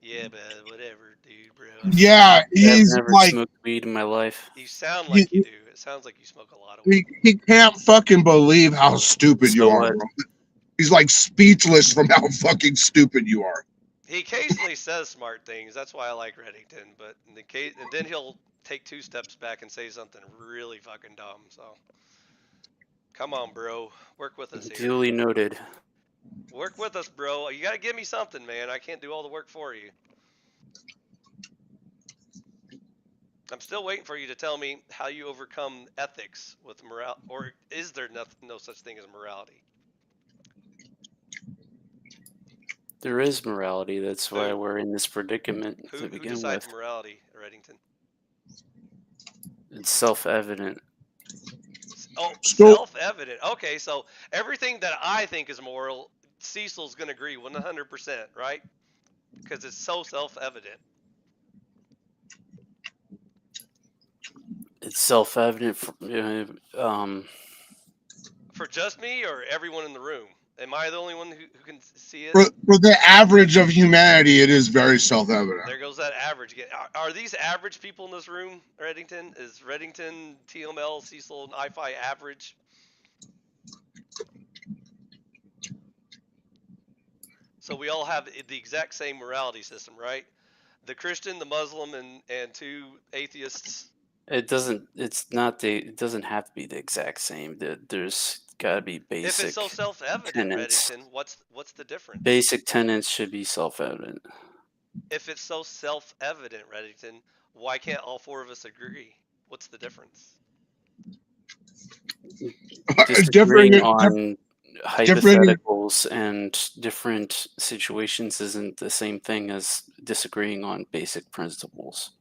yeah, but whatever, dude, bro. Yeah, I've he's never like smoked weed in my life. You sound like you do. It sounds like you smoke a lot of weed. he can't fucking believe how stupid you So are. what? Bro. He's like speechless from how fucking stupid you are. He occasionally says smart things. That's why I like Reddington. But in the case, and then he'll take 2 steps back and say something really fucking dumb. So, come on, bro, work with us here. Duly noted. Work with us, bro. You gotta give me something, man. I can't do all the work for you. I'm still waiting for you to tell me how you overcome ethics with morale, or is there no such thing as morality? There is morality. That's why we're in this predicament to begin who decides with. morality, Reddington? It's self-evident. Oh, self-evident. Okay, so everything that I think is moral, Cecil's gonna agree 100%, right? Because it's so self-evident. It's self-evident for just me or everyone in the room. Am I the only one who can see it? For the average of humanity, it is very self-evident. There goes that average. Are these average people in this room, Reddington? Is Reddington, TML, Cecil, and I-Fi average? So we all have the exact same morality system, right? The Christian, the Muslim, and 2 atheists. It doesn't have to be the exact same. There's got to be basic. If it's so self-evident, tenets. Reddington, what's the difference? Basic tenets should be self-evident. If it's so self-evident, Reddington, why can't all 4 of us agree? What's the difference? Disagreeing on hypotheticals and different situations isn't the same thing as disagreeing on basic principles.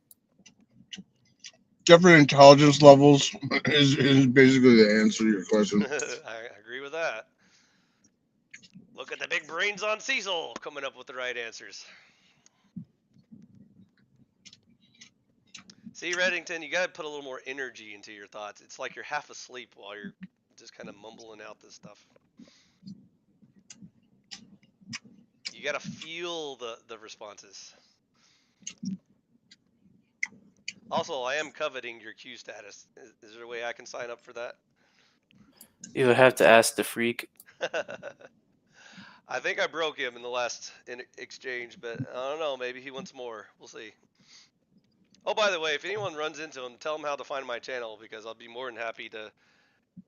Different intelligence levels is basically the answer to your question. I agree with that. Look at the big brains on Cecil coming up with the right answers. See, Reddington, you gotta put a little more energy into your thoughts. It's like you're half asleep while you're just kind of mumbling out this stuff. You gotta feel the responses. Also, I am coveting your Q status. Is there a way I can sign up for that? You would have to ask the freak. I think I broke him in the last exchange, but I don't know. Maybe he wants more. We'll see. Oh, by the way, if anyone runs into him, tell him how to find my channel, because I'll be more than happy to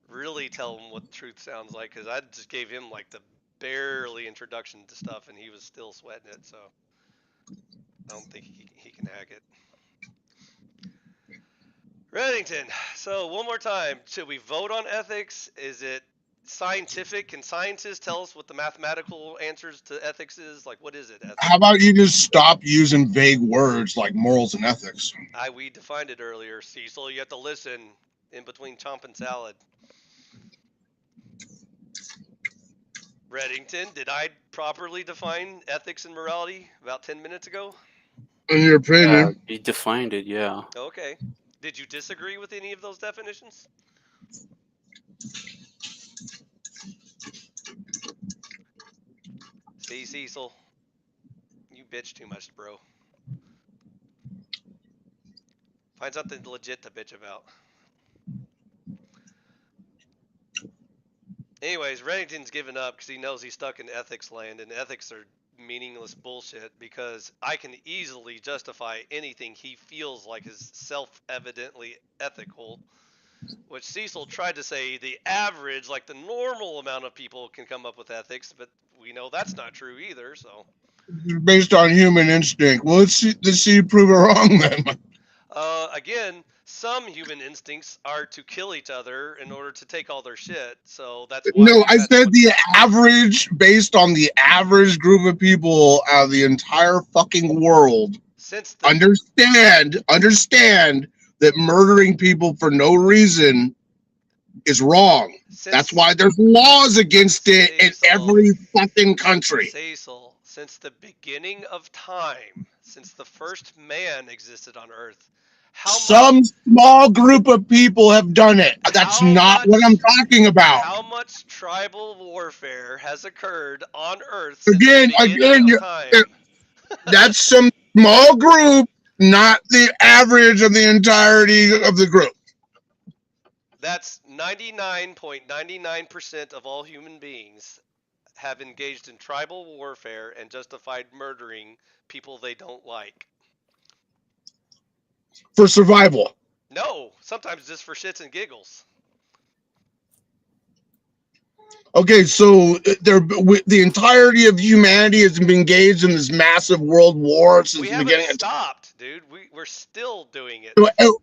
really tell him what truth sounds like, because I just gave him like the barely introduction to stuff, and he was still sweating it, so I don't think he can hack it. Reddington, so one more time, should we vote on ethics? Is it scientific? Can scientists tell us what the mathematical answers to ethics is? Like, what is it? Ethics? How about you just stop using vague words like morals and ethics? We defined it earlier, Cecil. You have to listen in between chomping salad. Reddington, did I properly define ethics and morality about 10 minutes ago? In your opinion? You defined it, yeah. Okay. Did you disagree with any of those definitions? See, Cecil, you bitch too much, bro. Find something legit to bitch about. Anyways, Reddington's given up because he knows he's stuck in ethics land, and ethics are meaningless bullshit because I can easily justify anything he feels like is self-evidently ethical, which Cecil tried to say the average, like the normal amount of people can come up with ethics, but we know that's not true either, so. Based on human instinct. Well, let's see you prove it wrong then. Again, some human instincts are to kill each other in order to take all their shit. So that's why. No, I said the average, based on the average group of people out of the entire fucking world. Understand that murdering people for no reason is wrong. That's why there's laws against it in every fucking country. Cecil, since the beginning of time, since the first man existed on Earth, some small group of people have done it. That's not what I'm talking about. How much tribal warfare has occurred on Earth again, that's some small group, not the average of the entirety of the group. That's 99.99% of all human beings have engaged in tribal warfare and justified murdering people they don't like. For survival. No, sometimes just for shits and giggles. Okay, so the entirety of humanity has been engaged in this massive world war since the beginning. We haven't stopped, dude. We're still doing it.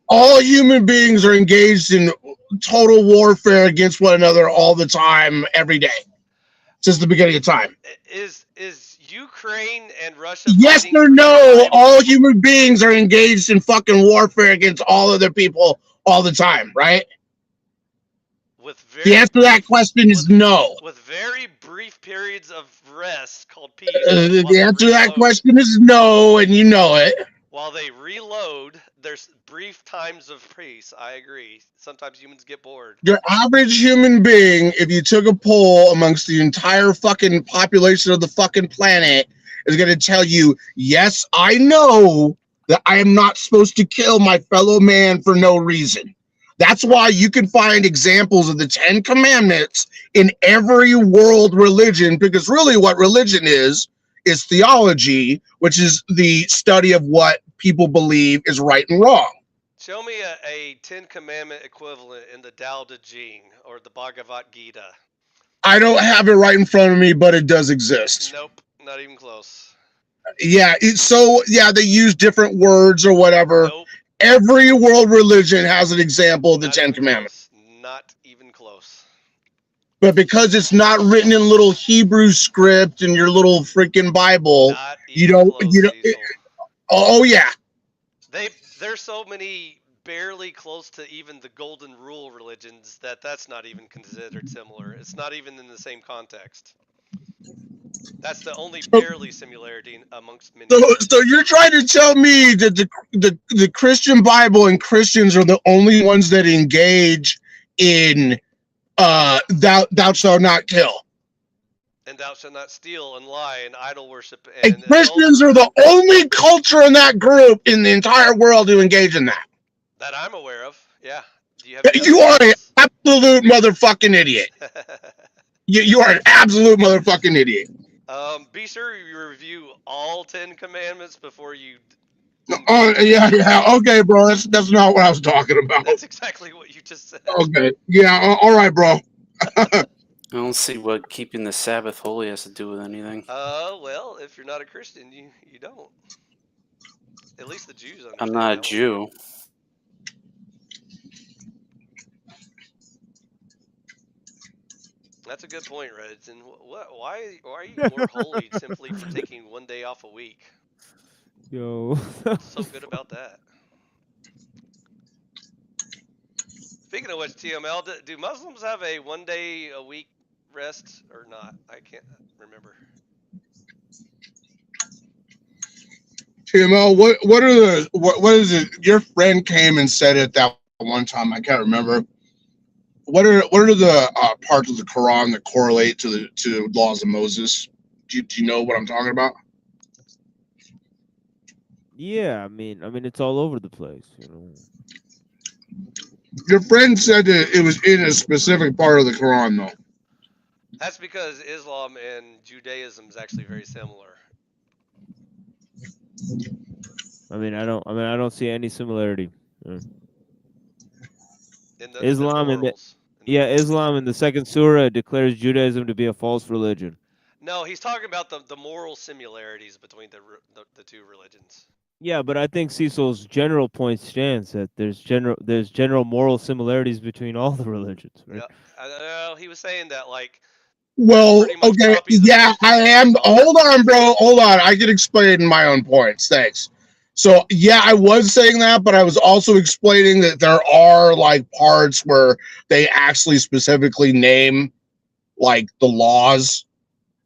All human beings are engaged in total warfare against one another all the time, every day, since the beginning of time. Is Ukraine and Russia? Yes or no? All human beings are engaged in fucking warfare against all other people all the time, right? The answer to that question is no. With very brief periods of rest called peace. The answer to that question is no, and you know it. While they reload, there's brief times of peace. I agree. Sometimes humans get bored. Your average human being, if you took a poll amongst the entire fucking population of the fucking planet, is going to tell you, yes, I know that I am not supposed to kill my fellow man for no reason. That's why you can find examples of the 10 Commandments in every world religion, because really what religion is theology, which is the study of what people believe is right and wrong. Show me a 10 Commandment equivalent in the Tao Te Ching or the Bhagavad Gita. I don't have it right in front of me, but it does exist. Nope, not even close. Yeah, they use different words or whatever. Nope. Every world religion has an example of the 10 Commandments. Not even close. But because it's not written in little Hebrew script in your little freaking Bible, you don't. Oh yeah. There's so many barely close to even the Golden Rule religions that's not even considered similar. It's not even in the same context. That's the only barely similarity amongst many. So you're trying to tell me that the Christian Bible and Christians are the only ones that engage in thou shalt not kill, and thou shalt not steal and lie and idol worship, and Christians are the only culture in that group in the entire world who engage in that I'm aware of. Yeah. Do you are an absolute motherfucking idiot. You are an absolute motherfucking idiot. Be sure you review all 10 commandments before you. Oh yeah. Okay, bro. That's not what I was talking about. That's exactly what you just said. Okay. Yeah. All right, bro. I don't see what keeping the Sabbath holy has to do with anything. Well, if you're not a Christian, you don't. At least the Jews understand. I'm not a Jew. That's a good point, Redson. Why are you more holy simply for taking one day off a week? Yo. What's so good about that? Speaking of which, TML, do Muslims have a 1 day a week rest or not? I can't remember. TML, what is it? Your friend came and said it that one time. I can't remember. What are the parts of the Quran that correlate to the laws of Moses? Do you know what I'm talking about? Yeah, I mean, it's all over the place, you know. Your friend said that it was in a specific part of the Quran, though. That's because Islam and Judaism is actually very similar. I mean, I don't see any similarity. In the Islam and morals. Islam in the second surah declares Judaism to be a false religion. No, he's talking about the moral similarities between the two religions. Yeah, but I think Cecil's general point stands that there's general moral similarities between all the religions, right? Yeah, he was saying that like. Well, okay, yeah, I am. Hold on, bro. Hold on. I can explain my own points. Thanks. So, yeah, I was saying that, but I was also explaining that there are like parts where they actually specifically name like the laws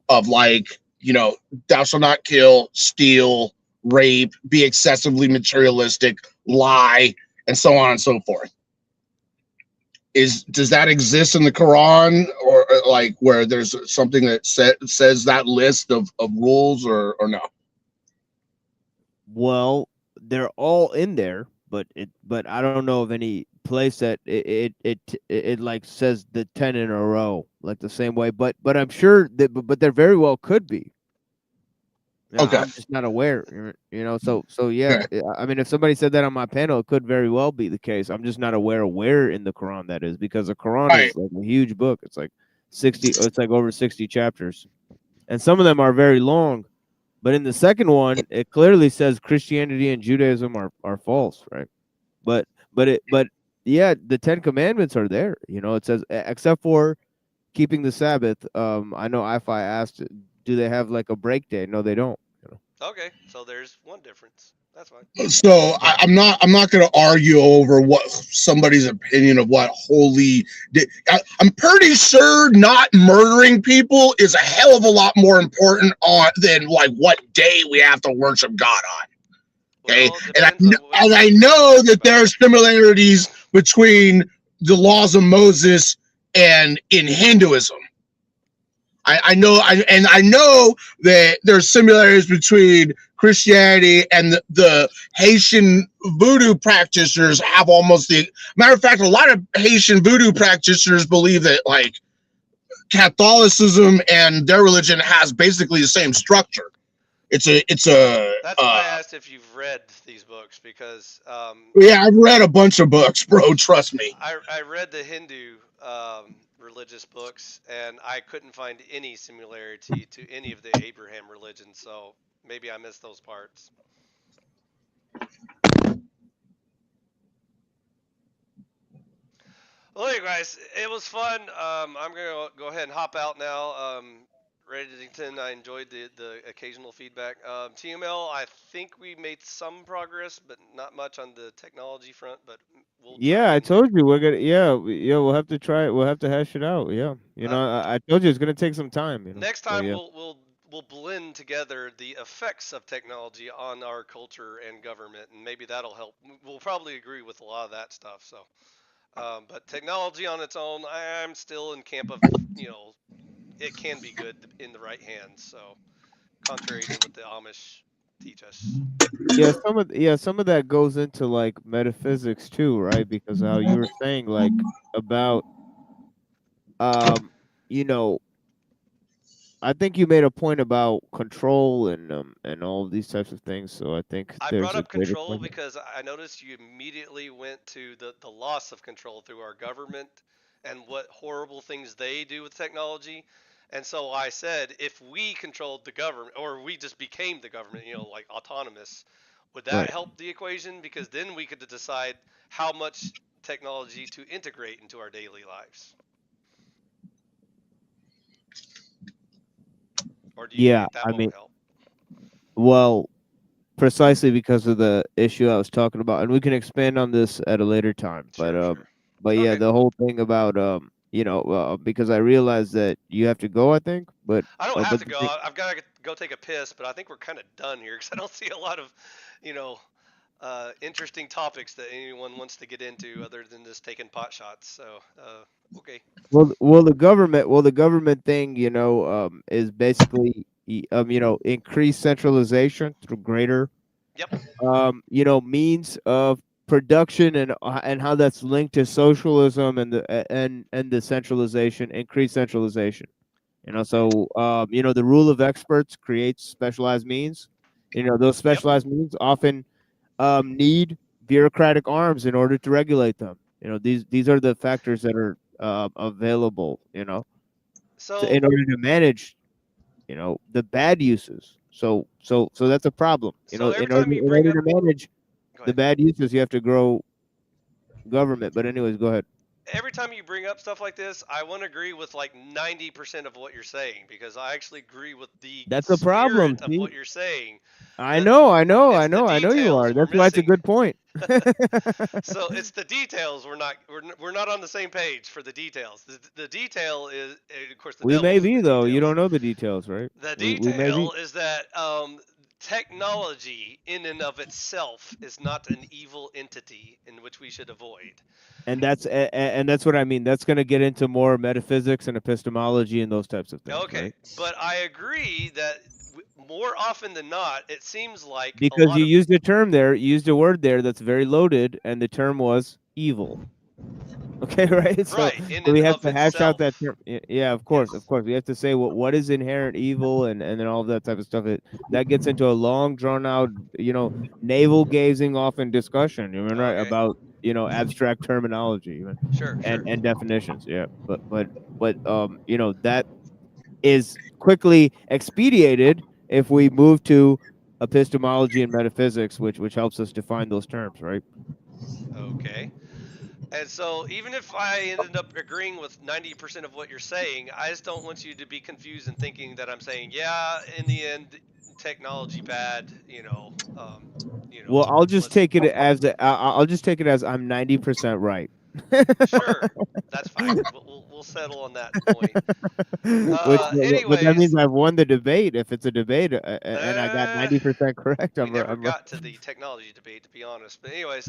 of like, you know, thou shalt not kill, steal, rape, be excessively materialistic, lie, and so on and so forth. Does that exist in the Quran, or like where there's something that says that list of rules, or no? Well, they're all in there, but I don't know of any place that it like says the 10 in a row like the same way. But I'm sure that but there very well could be. Yeah, okay. I'm just not aware, you know. So yeah, I mean, if somebody said that on my panel, it could very well be the case. I'm just not aware of where in the Quran that is, because the Quran is like a huge book. It's like 60. It's like over 60 chapters, and some of them are very long. But in the second one, it clearly says Christianity and Judaism are false, right? But yeah, the 10 Commandments are there. You know, it says except for keeping the Sabbath. I know Ifi asked, do they have like a break day? No, they don't. You know? Okay, so there's one difference. That's fine. So I'm not going to argue over what somebody's opinion of what holy. I'm pretty sure not murdering people is a hell of a lot more important than like what day we have to worship God on. Okay, well, and I know that there are similarities between the laws of Moses and in Hinduism. I know that there's similarities between Christianity and the Haitian voodoo practitioners have almost the matter of fact, a lot of Haitian voodoo practitioners believe that like Catholicism and their religion has basically the same structure. It's a that's why I asked if you've read these books, because yeah, I've read a bunch of books, bro, trust me. I read the Hindu religious books, and I couldn't find any similarity to any of the Abraham religions, so maybe I missed those parts. Well, hey guys, it was fun. I'm gonna go ahead and hop out now. Reddington, I enjoyed the occasional feedback. TML, I think we made some progress, but not much on the technology front. But we'll I told you we're gonna. We'll have to try it. We'll have to hash it out. Yeah, you know, I told you it's gonna take some time. You know? Next time we'll blend together the effects of technology on our culture and government, and maybe that'll help. We'll probably agree with a lot of that stuff. So, but technology on its own, I'm still in camp of, it can be good in the right hands. So, contrary to what the Amish teach us. Some of that goes into like metaphysics too, right? Because how you were saying like about you know, I think you made a point about control and all of these types of things. So I think I there's brought a up greater control point. because I noticed you immediately went to the loss of control through our government and what horrible things they do with technology. And so I said, if we controlled the government, or we just became the government, like autonomous, would that help the equation? Because then we could decide how much technology to integrate into our daily lives. Or do you think that won't help? Well, precisely because of the issue I was talking about, and we can expand on this at a later time. But yeah, the whole thing about because I realized that you have to go, I think. But I don't have to go. I've got to go take a piss, but I think we're kind of done here because I don't see a lot of, interesting topics that anyone wants to get into other than just taking pot shots. So, okay. Well, the government thing, is basically, increased centralization through greater, means of production and how that's linked to socialism and the centralization, increased centralization. So the rule of experts creates specialized means. Those specialized means often need bureaucratic arms in order to regulate them. These are the factors that are available. So In order to manage, the bad uses. So that's a problem. so every In order time you in bring order up, to manage go the ahead. bad uses, you have to grow government. But anyways, go ahead. Every time you bring up stuff like this, I want to agree with like 90% of what you're saying because I actually agree with the That's a problem. spirit of See, what you're saying. I know, I know, I It's the know, I know you details are. we're That's why it's a missing. good point. So it's the details we're not on the same page for the details. The detail is, of course, the We may devil's in be the though. You details. don't know the details, right? The We may be, detail is that technology in and of itself is not an evil entity in which we should avoid. and that's what I mean. That's going to get into more metaphysics and epistemology and those types of things, Okay, right? but I agree that more often than not, it seems like a Because lot you of used a term there, you used a word there that's very loaded, and the term was evil. Okay, right? So, right in so we and have of to hash out that itself. term. Yeah, of course, of Yes. course. We have to say what is inherent evil, and then all of that type of stuff. That gets into a long, drawn out, navel gazing often discussion. You know, right, Okay. about abstract terminology, even Sure. Sure. and definitions. Yeah, but that is quickly expedited if we move to epistemology and metaphysics, which helps us define those terms, right? Okay. And so, even if I ended up agreeing with 90% of what you're saying, I just don't want you to be confused and thinking that I'm saying, yeah, in the end, technology bad. Well, I'll just Let's take it as I'll just take it as I'm 90% right. sure, that's fine. We'll settle on that point. But that means Anyways, I've won the debate. If it's a debate and I got uh, 90% correct, we never I'm right. got to the technology debate, to be honest. But anyways,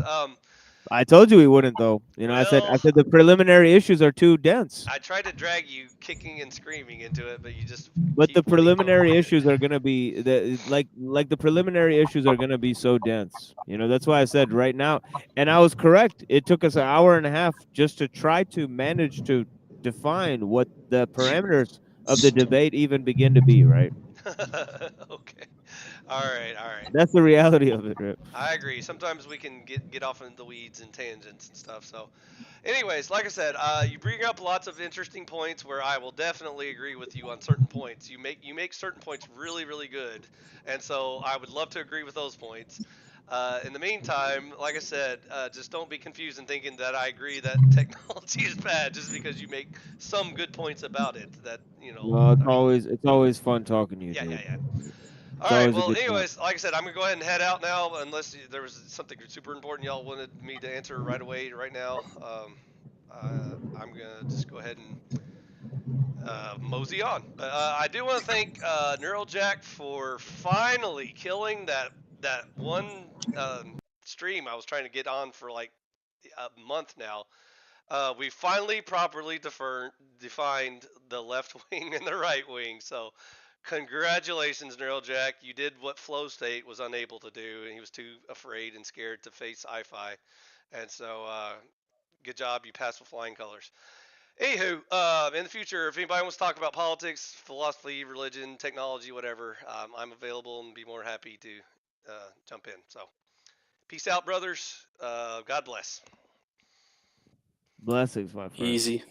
I told you we wouldn't though. I well, said the preliminary issues are too dense. I tried to drag you kicking and screaming into it, but you just But the keep wanting to preliminary avoid it. issues are gonna be like the preliminary issues are gonna be so dense. That's why I said right now, and I was correct. It took us an hour and a half just to try to manage to define what the parameters of the debate even begin to be. Right. Okay. All right. All right. That's the reality of it. Right? I agree. Sometimes we can get off into the weeds and tangents and stuff. So, anyways, like I said, you bring up lots of interesting points where I will definitely agree with you on certain points. You make certain points really really good, and so I would love to agree with those points. In the meantime, like I said, just don't be confused in thinking that I agree that technology is bad just because you make some good points about it. Well, I mean, it's always fun talking to you, yeah, yeah, dude. yeah. All It's right. always a Well, good time. anyways, like I said, I'm gonna go ahead and head out now, unless there was something super important y'all wanted me to answer right away, right now. I'm gonna just go ahead and mosey on. But I do want to thank Neurojack for finally killing that one stream I was trying to get on for like a month now. We finally properly defined the left wing and the right wing. So, congratulations, Neurojack. You did what Flow State was unable to do, and he was too afraid and scared to face I-Fi. And so, good job. You passed with flying colors. Anywho, in the future, if anybody wants to talk about politics, philosophy, religion, technology, whatever, I'm available and be more happy to jump in. So, peace out, brothers. God bless. Blessings, my friend. Easy.